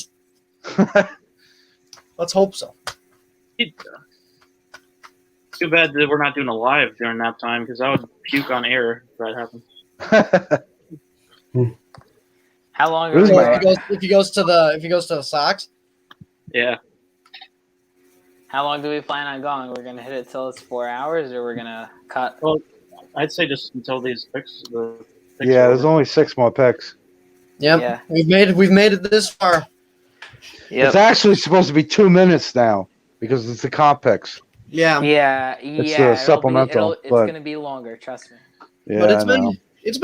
Let's hope so. Too bad that we're not doing a live during that time because I would puke on air if that happened. How long Who's are my- we? If he goes to the Sox, Yeah. How long do we plan on going? We're gonna hit it till it's 4 hours, or we're gonna cut? Well, I'd say just until these picks. Yeah, there's only 6 more picks. yep, Yeah. we've made it this far. Yep. It's actually supposed to be 2 minutes now because it's the comp picks. Yeah, Yeah, It's yeah. the supplemental, It's but- gonna be longer. Trust me. Yeah, but I know. it's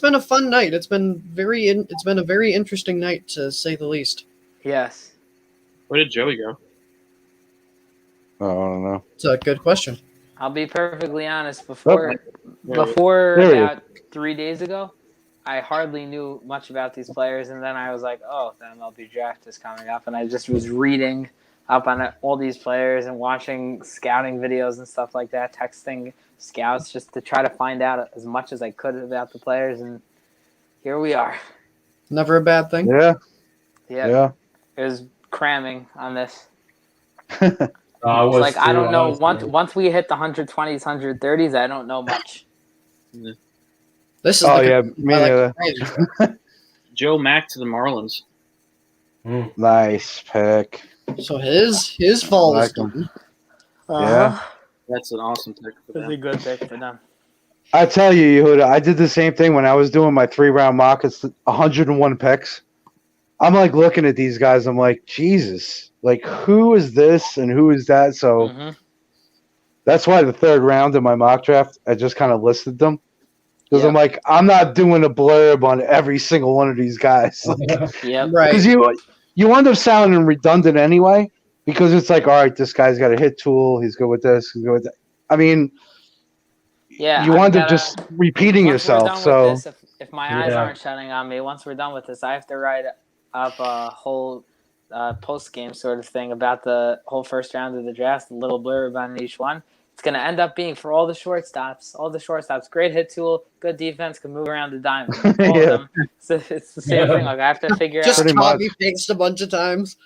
been a fun night. It's been a very interesting night to say the least. Yes. Where did Joey go? Oh, I don't know. It's a good question. I'll be perfectly honest. Before There he is. about 3 days ago, I hardly knew much about these players, and then I was like, "Oh, the MLB Draft is coming up," and I just was reading up on all these players and watching scouting videos and stuff like that, texting scouts just to try to find out as much as I could about the players, and here we are. Never a bad thing. Yeah, Yeah, yeah. it was cramming on this. I It's was like I too, don't know. honestly. Once we hit the 120s, 130s, I don't know much. This is Oh the yeah, me I neither. like Joe Mack to the Marlins. Nice pick. So his fall is Like 'em. done. Yeah. That's an awesome pick for That's a them. good pick for them. I tell you, Yehuda, I did the same thing when I was doing my 3-round mock. It's 101 picks. I'm like looking at these guys. I'm like, Jesus, like who is this and who is that? So Mhm. that's why the 3rd round of my mock draft, I just kind of listed them because Yeah. I'm like, I'm not doing a blurb on every single one of these guys. Yep. Right. Because you end up sounding redundant anyway, because it's like, all right, this guy's got a hit tool. He's good with this. He's good with that. I mean, Yeah. you I'm wind up gonna- just repeating once we're yourself. done So with this, if my eyes Yeah. aren't shutting on me, once we're done with this, I have to write up a whole post game sort of thing about the whole first round of the draft, a little blurb on each one. It's going to end up being for all the shortstops. Great hit tool, good defense, can move around the diamond. All Yeah. of them. So it's the same thing. Like I have to figure Just out. Pretty much. copy paste a bunch of times.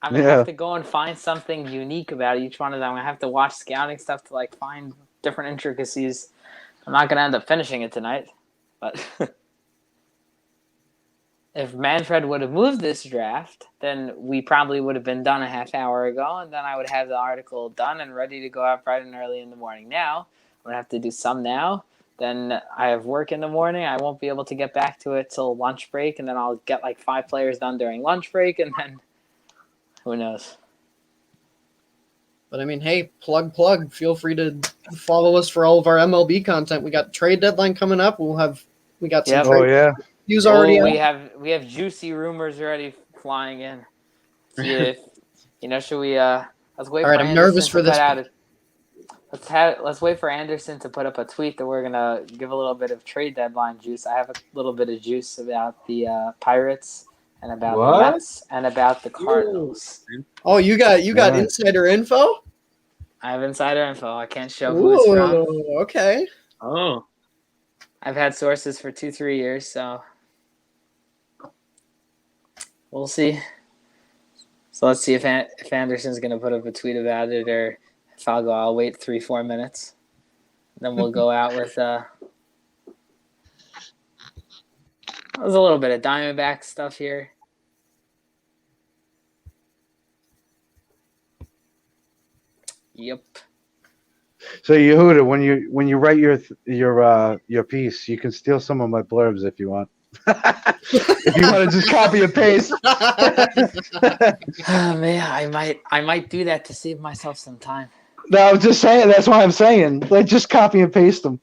I'm gonna Yeah. have to go and find something unique about each one of them. I'm gonna have to watch scouting stuff to like find different intricacies. I'm not gonna end up finishing it tonight, but if Manfred would have moved this draft, then we probably would have been done a half hour ago, and then I would have the article done and ready to go out bright and early in the morning. Now I'm gonna have to do some now. Then I have work in the morning. I won't be able to get back to it till lunch break, and then I'll get like 5 players done during lunch break, and then who knows? But I mean, hey, plug. Feel free to follow us for all of our MLB content. We got trade deadline coming up. We got some Yep. oh trade yeah, news already. we out. have juicy rumors already flying in. See if should we let's wait All right, for I'm Anderson nervous to for this put out let's wait for Anderson to put up a tweet that we're gonna give a little bit of trade deadline juice. I have a little bit of juice about the Pirates and about What? the Mets and about the Cardinals. Oh, you got Yeah. insider info. I have insider info. I can't show who it's from. Ooh, okay. Oh, I've had sources for 2-3 years, so we'll see. So let's see if Anderson's going to put up a tweet about it, or if I'll wait 3-4 minutes. Then we'll go out with there's a little bit of Diamondback stuff here. Yep. So Yehuda, when you write your piece, you can steal some of my blurbs if you want. If you want to just copy and paste. Oh, man, I might do that to save myself some time. No, I'm just saying. That's why I'm saying. Like, just copy and paste them.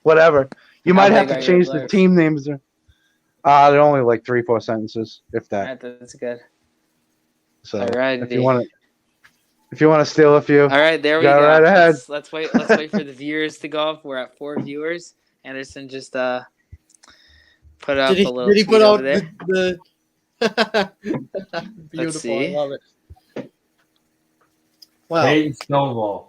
Whatever. You How might have big to are change your the blurbs? team names. They're only like 3-4 sentences, if that. All right, that's good. So All right. if you want If you want to steal a few. All right, there we Go go. right ahead. Let's wait. Let's wait for the viewers to go up. We're at 4 viewers. Anderson just put up a little did he tweet put over out there. the beautiful? see. I love it. Wow. Peyton Stovall.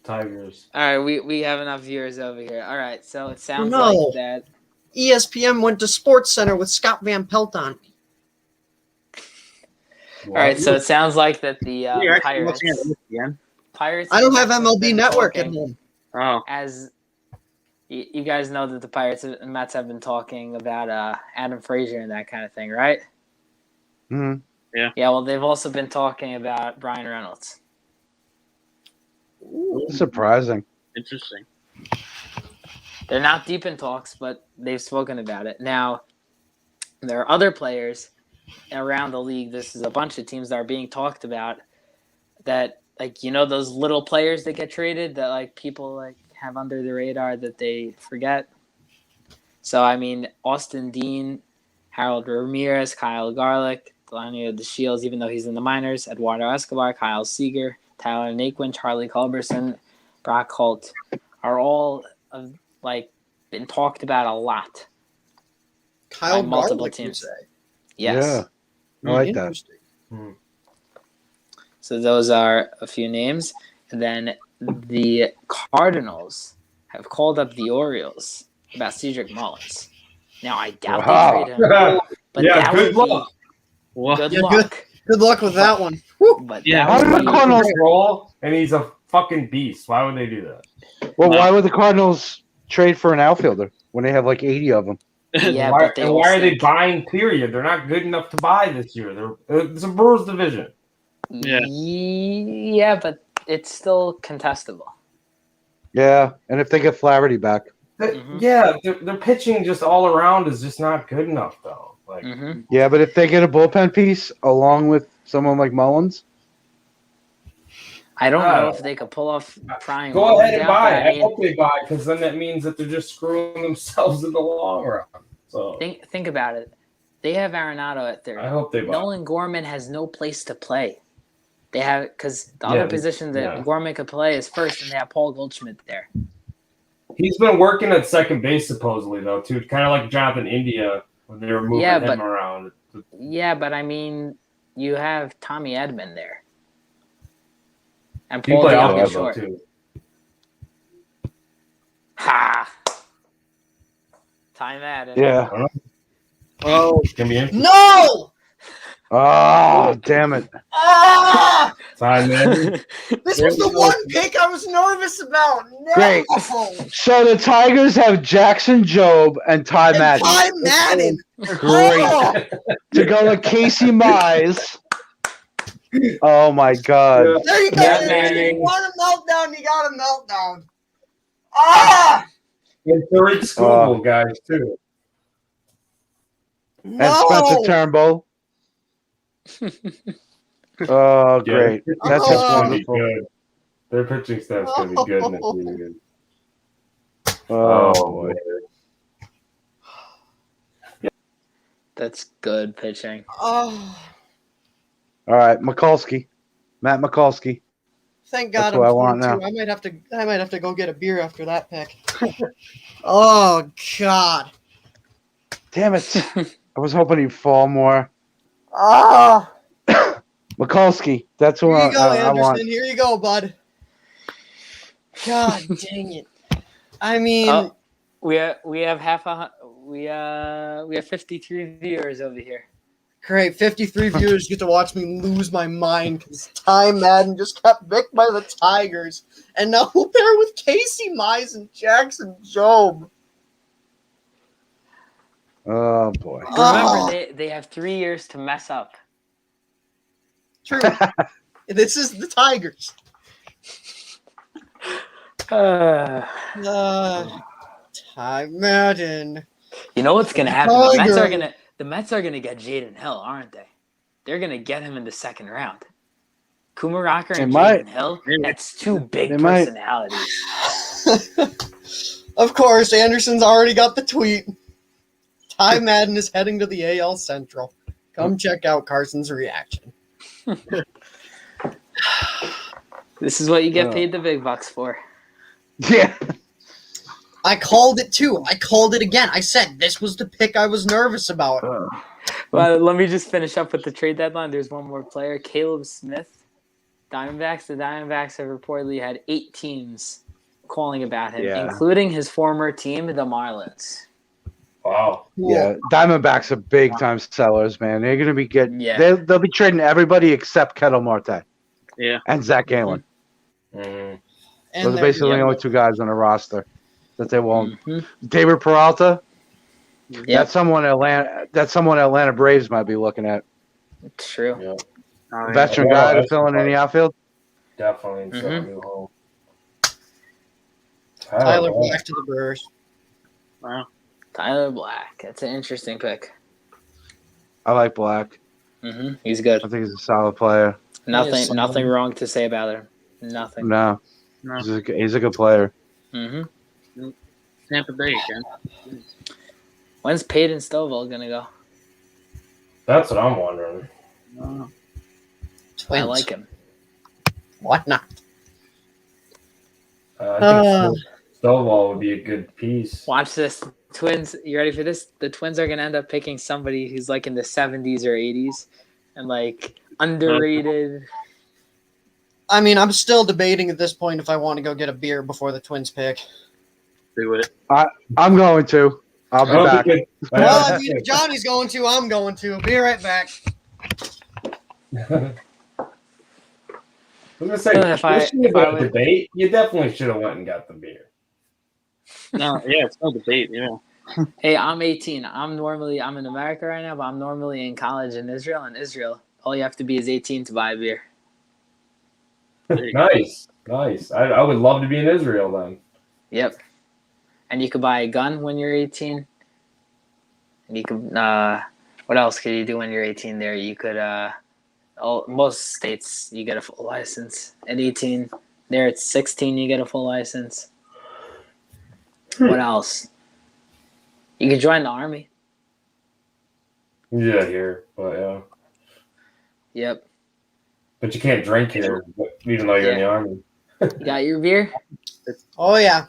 Tigers. All right, we have enough viewers over here. All right, so it sounds No. like that. ESPN went to Sports Center with Scott Van Pelt on. All right, so it sounds like that the You're actually Pirates. looking at ESPN? Pirates. I don't have have MLB been Network at talking- home. Oh, As you guys know that the Pirates and Mets have been talking about Adam Frazier and that kind of thing, right? Mhm. Yeah, well, they've also been talking about Brian Reynolds. Surprising. interesting. They're not deep in talks, but they've spoken about it. Now, there are other players around the league. This is a bunch of teams that are being talked about that, like, you know, those little players that get traded that, like, people, like, have under the radar that they forget. So, I mean, Austin Dean, Harold Ramirez, Kyle Garlick, Delano De Shields, even though he's in the minors, Eduardo Escobar, Kyle Seager, Tyler Naquin, Charlie Culberson, Brock Holt are all, like, been talked about a lot. Kyle By multiple Garlick, you teams. say? Yes. Yeah. I like that. Interesting. So those are a few names. And then the Cardinals have called up the Orioles about Cedric Mullins. Now, I doubt Wow. they trade him, but Yeah, that good would luck. What? be good Yeah, luck. Good luck with that one. Woo. But Yeah. that How would did the be- Cardinals- Roll, and he's a fucking beast. Why would they do that? Well, Wow. why would the Cardinals trade for an outfielder when they have like 80 of them? Yeah, why but they all are they stink. buying? Period. They're not good enough to buy this year. It's a Brewers division. Yeah. Yeah, but it's still contestable. Yeah, and if they get Flaherty back, Mhm. Yeah, their pitching just all around is just not good enough though. Like Mm-hmm. yeah, but if they get a bullpen piece along with someone like Mullins, I don't know if they could pull off prying. go Mullins ahead and out, buy. but I I mean, hope they buy because then that means that they're just screwing themselves in the long run. So think about it. They have Arenado at third. I hope they buy. Nolan Gorman has no place to play. They have because the Yeah, other position that yeah. Gorman could play is first, and they have Paul Goldschmidt there. He's been working at second base supposedly though too, kind of like Jonathan India when they were moving Yeah, him but- around. Yeah, but I mean, you have Tommy Edman there, and He Paul played Young is outfield though short. too. Ha! Time at it. yeah. Oh, It's gonna be interesting. No! Oh, damn it! Ah! Time, man. This was the one pick I was nervous about. No! Great. So the Tigers have Jackson Jobe and Ty And Madden. Ty Madden. Great Oh! to go with Casey Mize. Oh my God! There you go. Yeah, If man. you want a meltdown, you got a meltdown. Ah! And Tariq Skubal guys too. And No! Spencer Turnbull. Oh, great! Yeah, That's Oh. just gonna be wonderful. good. Their pitching staff's gonna be good next year. Oh, boy. That's good pitching. Oh, All right, Mikulski, Matt Mikulski. thank God That's what I I'm want 22. now. I might have to go get a beer after that pick. Oh God. Damn it! I was hoping he'd fall more. Ah. Mikulski. That's Here what you go, I Anderson. want. Here you go, bud. God dang it. I mean, Oh, we have 53 viewers over here. great. 53 viewers get to watch me lose my mind because Ty Madden just got picked by the Tigers. And now we'll pair with Casey Mize and Jackson Jobe. Oh boy. Oh. Remember, they have 3 years to mess up. True. This is the Tigers. Ty Madden. You know what's gonna happen? The Mets Tiger. are gonna get Jaden Hill, aren't they? They're gonna get him in the second round. Kumaraker They and might. Jaden Hill. That's two big They might. personalities. Of course, Anderson's already got the tweet. Ty Madden is heading to the AL Central. Come check out Carson's reaction. This is what you get paid the big bucks for. Yeah. I called it too. I called it again. I said this was the pick I was nervous about. Well, let me just finish up with the trade deadline. There's one more player, Caleb Smith, Diamondbacks. The Diamondbacks have reportedly had 8 teams calling about him, including his former team, the Marlins. Wow. Yeah, Diamondbacks are big time sellers, man. They're gonna be getting. Yeah. They'll be trading everybody except Kettle Marte. Yeah. And Zach Gallen. Mm. And Those are basically the only 2 guys on the roster that they won't. David Peralta. That's someone Atlanta Braves might be looking at. True. Yeah. Veteran guy to fill in the outfield. Definitely. A new hole. Tyler Black to the Brewers. Wow. Tyler Black. That's an interesting pick. I like Black. He's good. I think he's a solid player. Nothing wrong to say about him. Nothing. No. He's a good player. Tampa Bay again. When's Peyton Stovall gonna go? That's what I'm wondering. Twins. I like him. Why not? I think Stovall would be a good piece. Watch this. Twins, you ready for this? The Twins are going to end up picking somebody who's like in the 70s or 80s and like underrated. I mean, I'm still debating at this point if I want to go get a beer before the Twins pick. Do it. I'm going to. I'll be back. Well, if Johnny's going to, I'm going to. Be right back. I was gonna say, if I debate, you definitely should have went and got the beer. No, yeah, it's no debate. Yeah. Hey, I'm 18. I'm in America right now, but I'm normally in college in Israel. In Israel, all you have to be is 18 to buy a beer. Nice. I would love to be in Israel then. Yep. And you could buy a gun when you're 18. And you could, what else could you do when you're 18 there? You could, most states you get a full license at 18. There it's 16 you get a full license. What else? You could join the army. Yeah, here, but yeah. Yep. But you can't drink here, even though you're in the army. You got your beer? Oh yeah.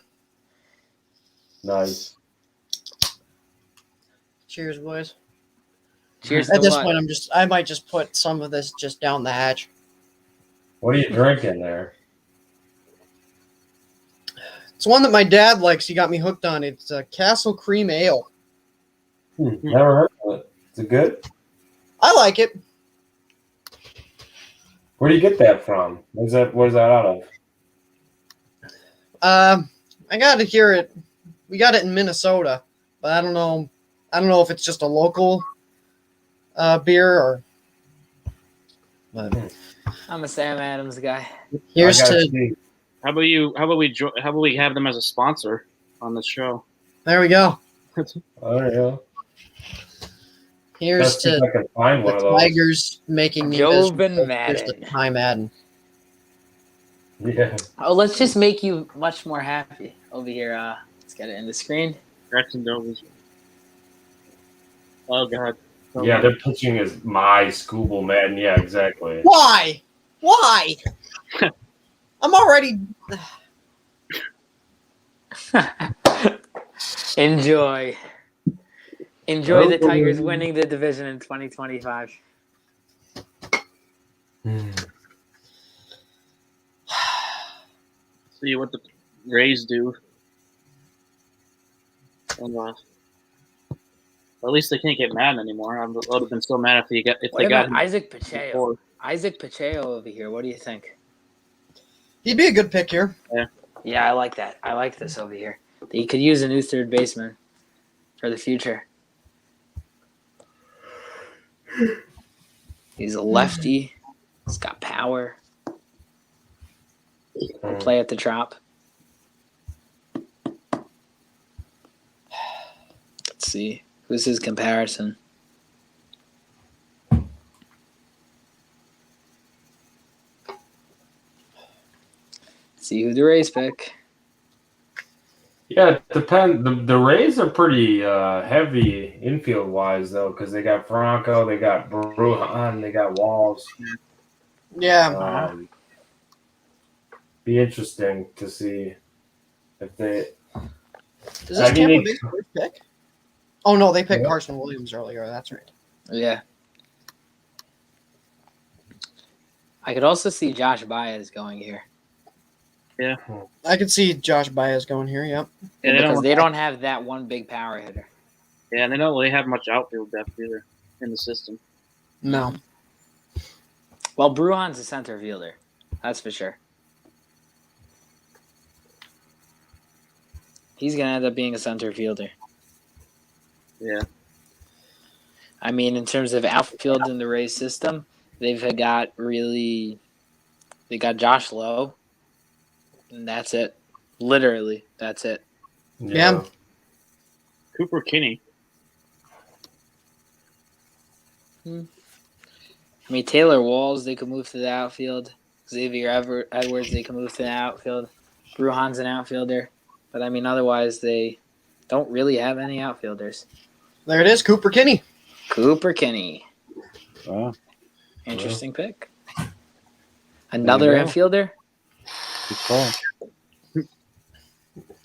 Nice. Cheers, boys. Cheers. At this point, I might just put some of this just down the hatch. What are you drinking there? It's one that my dad likes. He got me hooked on. It's a Castle Cream Ale. Never heard of it. Is it good? I like it. Where do you get that from? Where's that out of? I got it here we got it in Minnesota, but I don't know if it's just a local beer or. But I'm a Sam Adams guy. Here's to. How about we have them as a sponsor on the show? There we go. Oh yeah. Here's to I can find one the of those. Tigers making me Joe miserable. Madden. Here's to Ty Madden. Yeah. Oh, let's just make you much more happy over here. Let's get it in the screen. Jacksonville's. Oh God. Yeah, they're pitching as my Scooble Madden. Yeah, exactly. Why? I'm already. Enjoy the Tigers winning the division in 2025. See what the Rays do. And, at least they can't get mad anymore. I would have been so mad if What they got about Isaac Pacheco? before. Isaac Pacheco over here. What do you think? He'd be a good pick here. Yeah, I like that. I like this over here. You could use a new third baseman for the future. He's a lefty. He's got power. He'll play at the Trop. Let's see. Who's his comparison? See who the Rays pick. Yeah, it depends. The Rays are pretty heavy infield wise though, because they got Franco, they got Brujan, they got Walls. Yeah. Be interesting to see if they. Is this Tampa Bay's first pick? Oh no, they picked Carson Williams earlier. That's right. Yeah. I could also see Josh Baez going here. Yeah. I could see Josh Baez going here. Yep. Yeah, Because they don't have that one big power hitter. Yeah, and they don't really have much outfield depth either in the system. No. Well, Bruhan's a center fielder. That's for sure. He's going to end up being a center fielder. Yeah. I mean, in terms of outfield in the Rays system, they've got they got Josh Lowe, and that's it. Literally, that's it. Yeah. Cooper Kinney. I mean, Taylor Walls, they could move to the outfield. Xavier Edwards, they can move to the outfield. Bruhan's an outfielder. But, I mean, otherwise, they don't really have any outfielders. There it is, Cooper Kinney. Cooper Kinney. Wow. Interesting pick. Another infielder? Good call.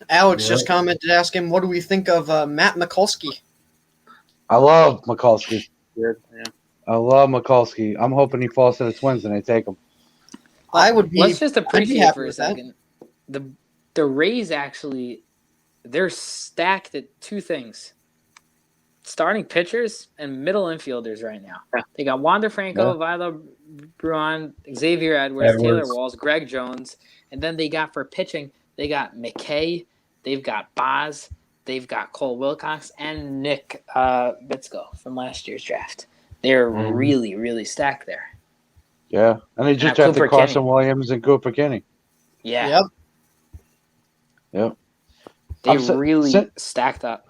Alex just commented, ask him, what do we think of Matt Mikulski? I love Mikulski. Good. Yeah. I love Mikulski. I'm hoping he falls to the Twins and they take him. I would be. Let's just appreciate happy for a with that. second. The Rays actually, they're stacked at two things. Starting pitchers and middle infielders right now. Yeah. They got Wander Franco, Vilo Bruin, Xavier Edwards, Taylor Walls, Greg Jones. And then they got for pitching, they got McKay, they've got Boz, they've got Cole Wilcox, and Nick Bitsko from last year's draft. They're really, really stacked there. Yeah. And they just Now, drafted Cooper Carson Kinney. Williams and Cooper Kinney. Yeah. Yep. Yep. They really stacked up.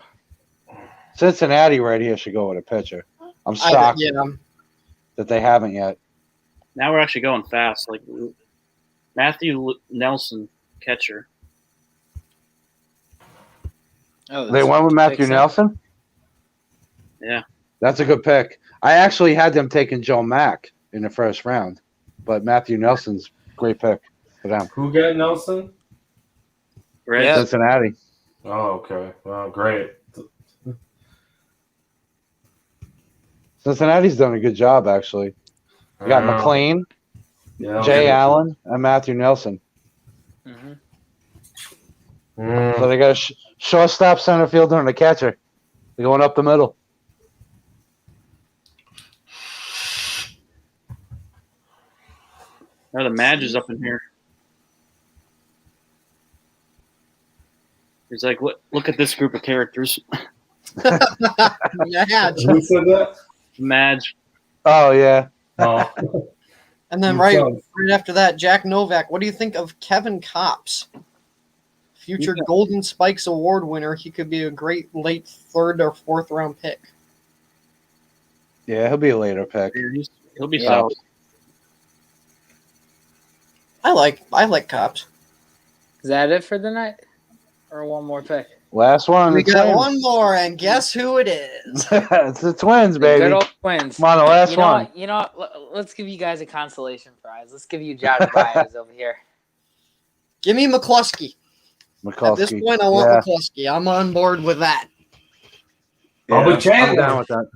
Cincinnati right here should go with a pitcher. I'm shocked that they haven't yet. Now we're actually going fast. Like Matthew Nelson, catcher. Oh, They went with Matthew Nelson? Yeah. That's a good pick. I actually had them taking Joe Mack in the first round, but Matthew Nelson's a great pick for them. Who got Nelson? Right. Cincinnati. Oh, okay. Well, great. Cincinnati's done a good job, actually. You got McLean, Jay Allen, and Matthew Nelson. So they got a shortstop, center fielder, and a catcher. They're going up the middle. Oh, the Madge is up in here. He's like, look at this group of characters. Yeah. Who said that? Madge. Oh, yeah. Oh. And then right after that, Jack Novak. What do you think of Kevin Kopps? Future Golden Spikes Award winner. He could be a great late third or fourth round pick. Yeah, he'll be a later pick. He'll be solid. I like Kopps. Is that it for the night? Or one more pick? Last one. We got one more, and guess who it is? It's the Twins, baby. Good old Twins. Come on, the last one. You know what? Let's give you guys a consolation prize. Let's give you Josh Baez over here. Give me McCluskey. At this point, I want McCluskey. I'm on board with that. I'm down with that.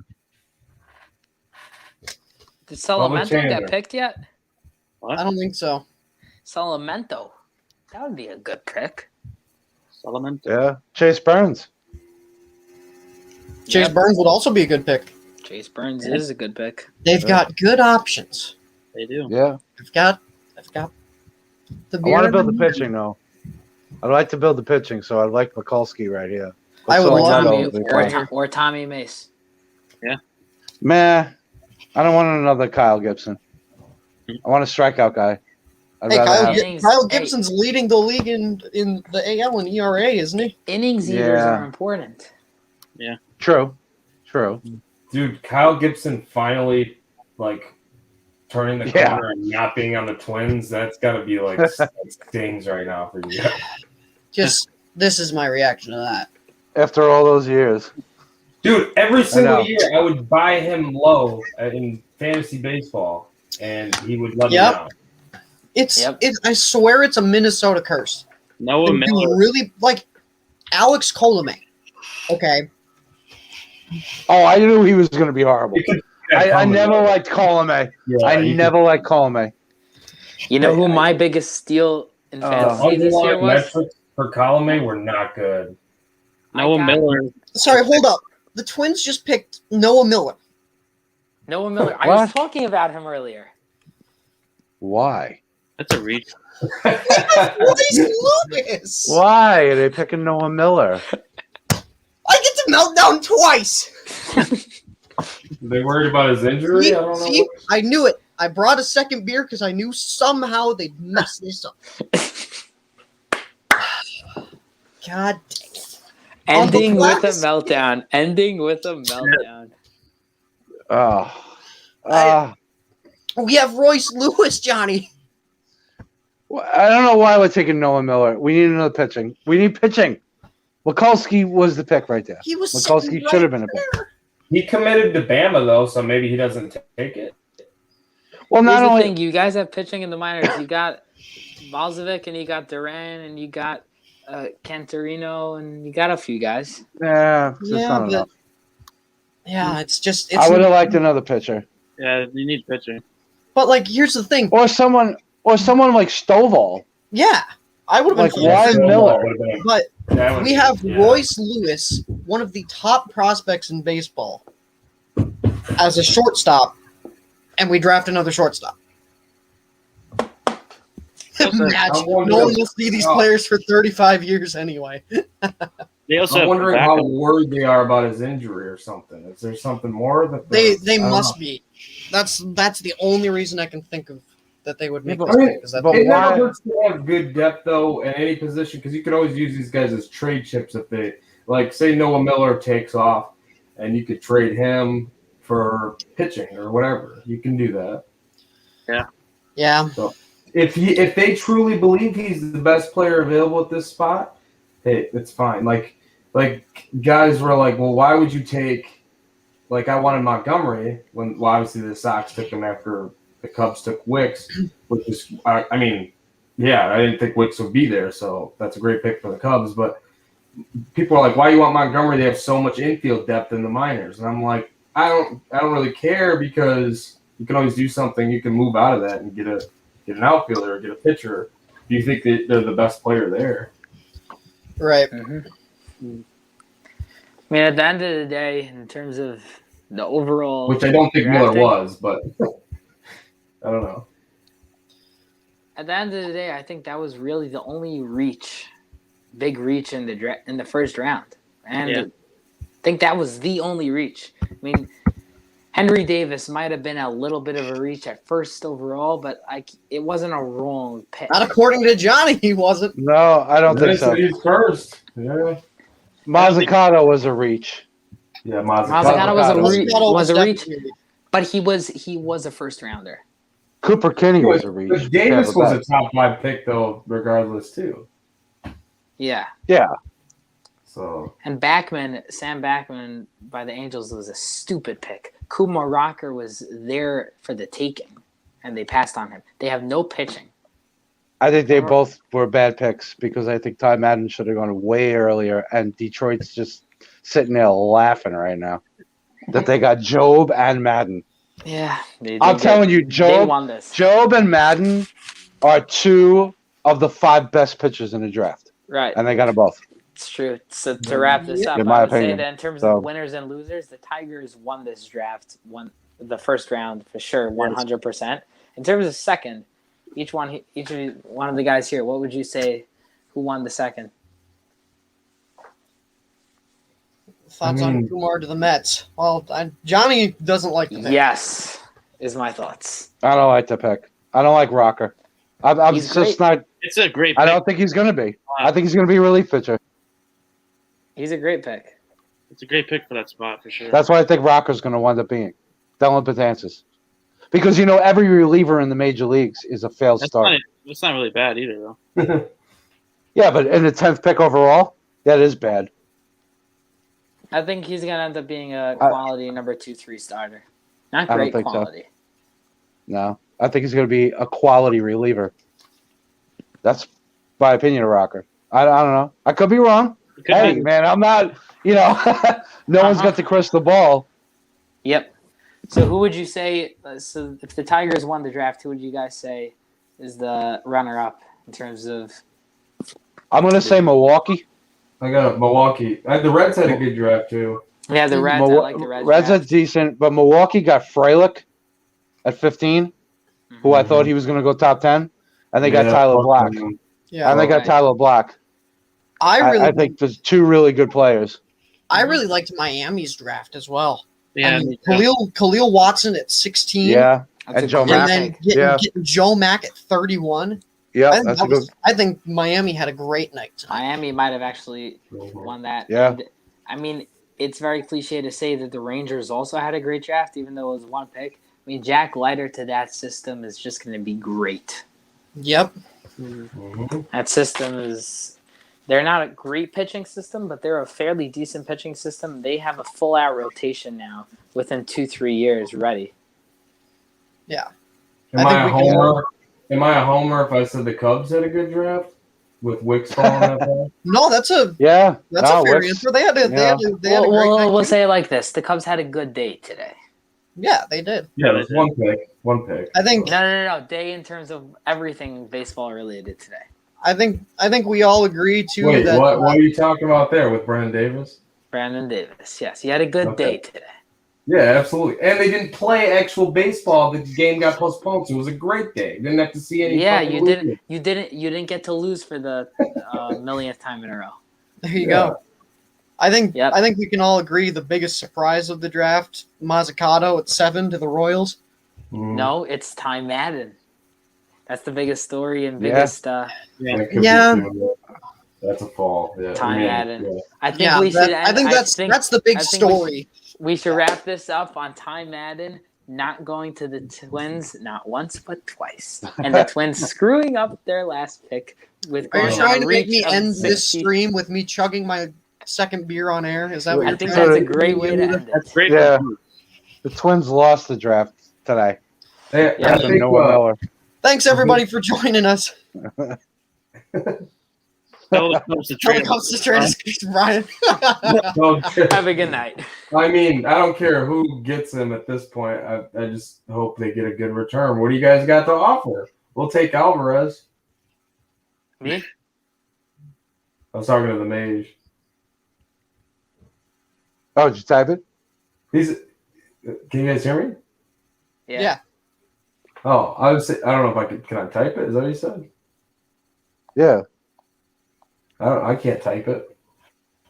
Did Salamento get picked yet? What? I don't think so. Salamento. That would be a good pick. Salamento. Yeah. Chase Burns. Chase Burns would also be a good pick. Chase Burns is a good pick. They've got good options. They do. Yeah. I've got the I want to build the pitching, though. I'd like to build the pitching, so I'd like Mikulski right here. I would love or Tommy Mace. Yeah. Meh. I don't want another Kyle Gibson. I want a strikeout guy. Hey, Kyle Gibson's leading the league in the AL and ERA, isn't he? Innings eaters are important. Yeah. True. Dude, Kyle Gibson finally turning the corner and not being on the Twins. That's got to be stings right now for you. This is my reaction to that. After all those years. Dude, every single year I would buy him low in fantasy baseball. and he would let Yep. me down. It's Yep. I swear it's a Minnesota curse. Noah They do Miller. really like Alex Colomé. Okay. Oh, I knew he was going to be horrible. I never Yeah, liked Colomé. I he never liked Colomé. You know who my biggest steal in fantasy this year underlying was? metrics for Colomé were not good. Noah Miller. Sorry, hold up. The Twins just picked Noah Miller. Noah Miller. I What? was talking about him earlier. Why? That's a reach. Royce Lewis. Why are they picking Noah Miller? I get to melt down twice. They worried about his injury? See, I don't know. see? I knew it. I brought a second beer because I knew somehow they'd mess this up. God dang it. Ending with a glass. meltdown. Ending with a meltdown. We have Royce Lewis, Johnny. I don't know why we're taking Noah Miller. We need another pitching. We need pitching. Mikulski was the pick right there. He was Mikulski sitting should have right been a pick. there. He committed to Bama, though, so maybe he doesn't take it. Well, Here's not the only thing. You guys have pitching in the minors. You got Balzovic and you got Duran and you got Cantorino and you got a few guys. yeah, it's Yeah, not but- enough. Yeah, it's just. I would have liked another pitcher, Yeah, you need pitching. But like, here's the thing. or someone like Stovall. Yeah, I would have Like, been. why fine. Miller? But That would we be- have yeah. Royce Lewis, one of the top prospects in baseball, as a shortstop, and we draft another shortstop. Imagine. No one will see these players for 35 years anyway. They also I'm have wondering backup. how worried they are about his injury or something. Is there something more that They I don't must know. be. That's the only reason I can think of that they would make Yeah, this but- pick. Is that but It why- never hurts to have good depth though in any position because you could always use these guys as trade chips if they like say Noah Miller takes off and you could trade him for pitching or whatever. You can do that. yeah. If they truly believe he's the best player available at this spot, hey, it's fine. Like guys were like, well, why would you take? Like I wanted Montgomery when obviously the Sox took him after the Cubs took Wicks, which is I mean, yeah, I didn't think Wicks would be there, so that's a great pick for the Cubs. But people are like, why do you want Montgomery? They have so much infield depth in the minors, and I'm like, I don't really care because you can always do something. You can move out of that and get an outfielder or get a pitcher. Do you think that they're the best player there? Right. I mean, at the end of the day, in terms of the overall, Which I don't think Miller drafting, was, but I don't know. At the end of the day, I think that was really the only big reach in the first round, and Yeah. I think that was the only reach. I mean, Henry Davis might have been a little bit of a reach at first overall, but it wasn't a wrong pick. Not according to Johnny, he wasn't. No, I don't think so. He's first. Yeah. Mazzucato was a reach. Yeah, Mazzucato was a Mazzucato was a reach, definitely- but he was a first rounder. Cooper Kinney was a reach. But Davis was a top 5 pick though, regardless too. Yeah. Yeah. So And Sam Backman by the Angels was a stupid pick. Kumar Rocker was there for the taking, and they passed on him. They have no pitching. I think they both were bad picks because I think Ty Madden should have gone way earlier, and Detroit's just sitting there laughing right now that they got Job and Madden. Yeah. I'm telling you, They won this. Job and Madden are 2 of the 5 best pitchers in the draft, Right. and they got them both. It's true. So to wrap this up, In my I would opinion. say that in terms So- of winners and losers, the Tigers won this draft, won the first round for sure, 100%. In terms of second, each one of the guys here, what would you say? Who won the second? Thoughts on Kumar to the Mets? Well, Johnny doesn't like the pick. Yes, is my thoughts. I don't like the pick. I don't like Rocker. I'm He's just great. not. It's a great I pick. don't think he's going to be. I think he's going to be a relief pitcher. He's a great pick. It's a great pick for that spot for sure. That's what I think Rocker's going to wind up being. Dylan Betances. Because, every reliever in the major leagues is a failed start. That's not really bad either, though. Yeah, but in the 10th pick overall, that is bad. I think he's gonna end up being a quality number 2-3 starter. Not I don't great think so. quality. No, I think he's going to be a quality reliever. That's my opinion of Rocker. I don't know. I could be wrong. Hey, man, I'm not, no one's got the crystal ball. Yep. So who would you say? So if the Tigers won the draft, who would you guys say is the runner-up in terms of? I'm going to say Milwaukee. I got Milwaukee. The Reds had a good draft too. Yeah, the Reds. I like the Reds. Reds draft. are decent, but Milwaukee got Freilich at 15, who I thought he was going to go top 10, and they got Tyler Black. Yeah, And they got Tyler Black. I think there's two really good players. I really liked Miami's draft as well. Yeah, I mean, Khalil Watson at 16. Yeah, That's and a Joe great Mack. And then pick. getting Joe Mack at 31. Yeah, I think Miami had a great night tonight. Miami might have actually won that. Yeah. And, I mean, it's very cliche to say that the Rangers also had a great draft, even though it was one pick. I mean, Jack Leiter to that system is just going to be great. Yep. That system is. They're not a great pitching system, but they're a fairly decent pitching system. They have a full-out rotation now within 2-3 years ready. Yeah. Am I a homer? Am I a homer if I said the Cubs had a good draft with Wicks falling that far? No, that's a fair answer. They had a great night. We'll say it like this: the Cubs had a good day today. Yeah, they did. Yeah, there's one pick. One pick. I think No. Day in terms of everything baseball related today. I think we all agree too. Wait, that what are you talking about there with Brandon Davis? Brandon Davis, yes, he had a good day today. Yeah, absolutely. And they didn't play actual baseball. The game got postponed, so it was a great day. Didn't have to see any. Yeah, you didn't get to lose for the millionth time in a row. There you go. I think we can all agree the biggest surprise of the draft, Mazzucato at 7 to the Royals. No, it's Ty Madden. That's the biggest story and biggest. Yeah. That's a fall. Yeah. Ty Madden. Yeah. I think we should. I think that's the big story. We should wrap this up on Ty Madden not going to the Twins not once but twice, and the Twins screwing up their last pick with. Are you trying to make me end 60. this stream with me chugging my second beer on air? Is that what I you're think trying that's to a great way to end it. That's great. Yeah. The Twins lost the draft today. Hey, Yeah, I think, Noah Miller. Thanks everybody for joining us. Brian. Have a good night. I mean, I don't care who gets him at this point. I just hope they get a good return. What do you guys got to offer? We'll take Alvarez. Me? I was talking to the Mage. Oh, did you type it? Can you guys hear me? Yeah. Oh, I don't know if I could. Can I type it? Is that what you said? Yeah. I can't type it.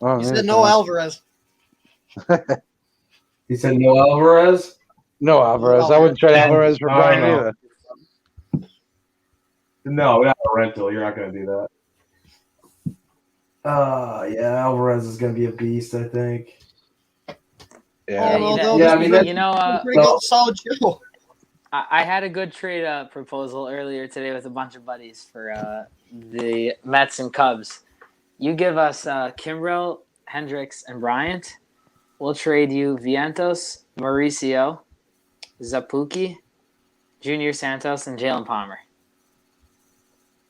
Oh, He said no Alvarez. He said no Alvarez? No Alvarez. I wouldn't trade Alvarez for Brian either. No, not a rental. You're not going to do that. Yeah, Alvarez is going to be a beast, I think. Yeah. Pretty good, solid show. I had a good trade proposal earlier today with a bunch of buddies for the Mets and Cubs. You give us Kimbrel, Hendricks, and Bryant. We'll trade you Vientos, Mauricio, Zapuki, Junior Santos, and Jalen Palmer.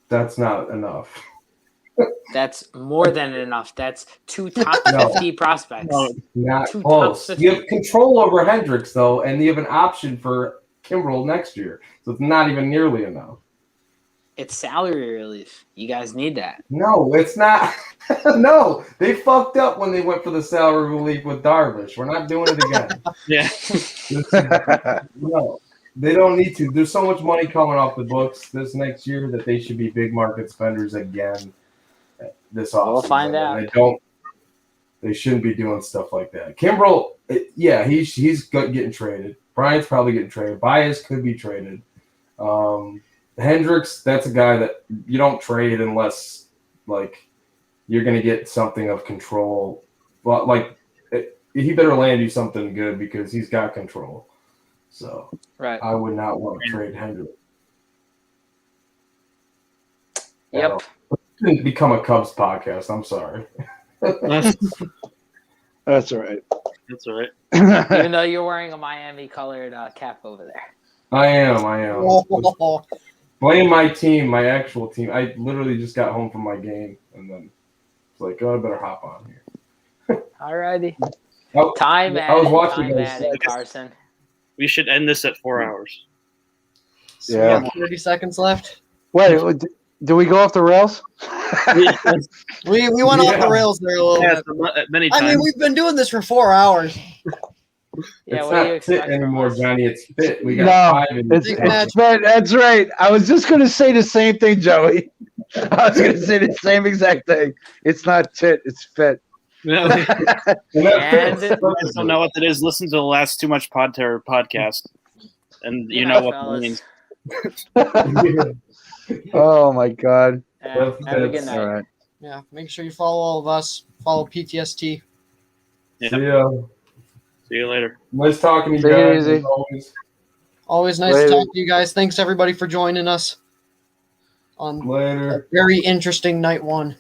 That's not enough. That's more than enough. That's two top 50 prospects. No, not two close. top 50. You have control over Hendricks, though, and you have an option for Kimbrel next year. So it's not even nearly enough. It's salary relief. You guys need that. No, it's not. No, they fucked up when they went for the salary relief with Darvish. We're not doing it again. Yeah. No, they don't need to. There's so much money coming off the books this next year that they should be big market spenders again this offseason. We'll find out. They shouldn't be doing stuff like that. Kimbrel, yeah, he's getting traded. Bryant's probably getting traded. Baez could be traded. Hendricks, that's a guy that you don't trade unless you're going to get something of control. But he better land you something good because he's got control. So right. I would not want to trade Hendricks. Yep. It didn't become a Cubs podcast. I'm sorry. That's all right. That's all right. Even though you're wearing a Miami colored cap over there. I am. Oh, Blame my team, my actual team. I literally just got home from my game, and then it's like, oh, I better hop on here. Alrighty. Oh, Time I was adding, watching time guys. adding, Carson. We should end this at 4 hours. so we Yeah. have 30 seconds left. Wait, do we go off the rails? We went off Yeah. the rails there a little Yeah, bit. many I times. mean, we've been doing this for 4 hours. Yeah, It's what do you not expect fit from anymore, us? Johnny. It's fit. We got No, 5 in It's Big this. match. fit. That's right. I was just gonna say the same thing, Joey. I was gonna say the same exact thing. It's not tit, it's fit. No, And that And fits you guys don't know what that is. Listen to the last Too Much Pod Terror podcast, and you know what fellas. it means. Oh my god. Have a good night. All right. Yeah, make sure you follow all of us. Follow PTST. Yeah. See ya. See you later. Nice talking to you Take it guys. easy. As always. Always nice Later. to talk to you guys. Thanks everybody for joining us on a Later. very interesting night one.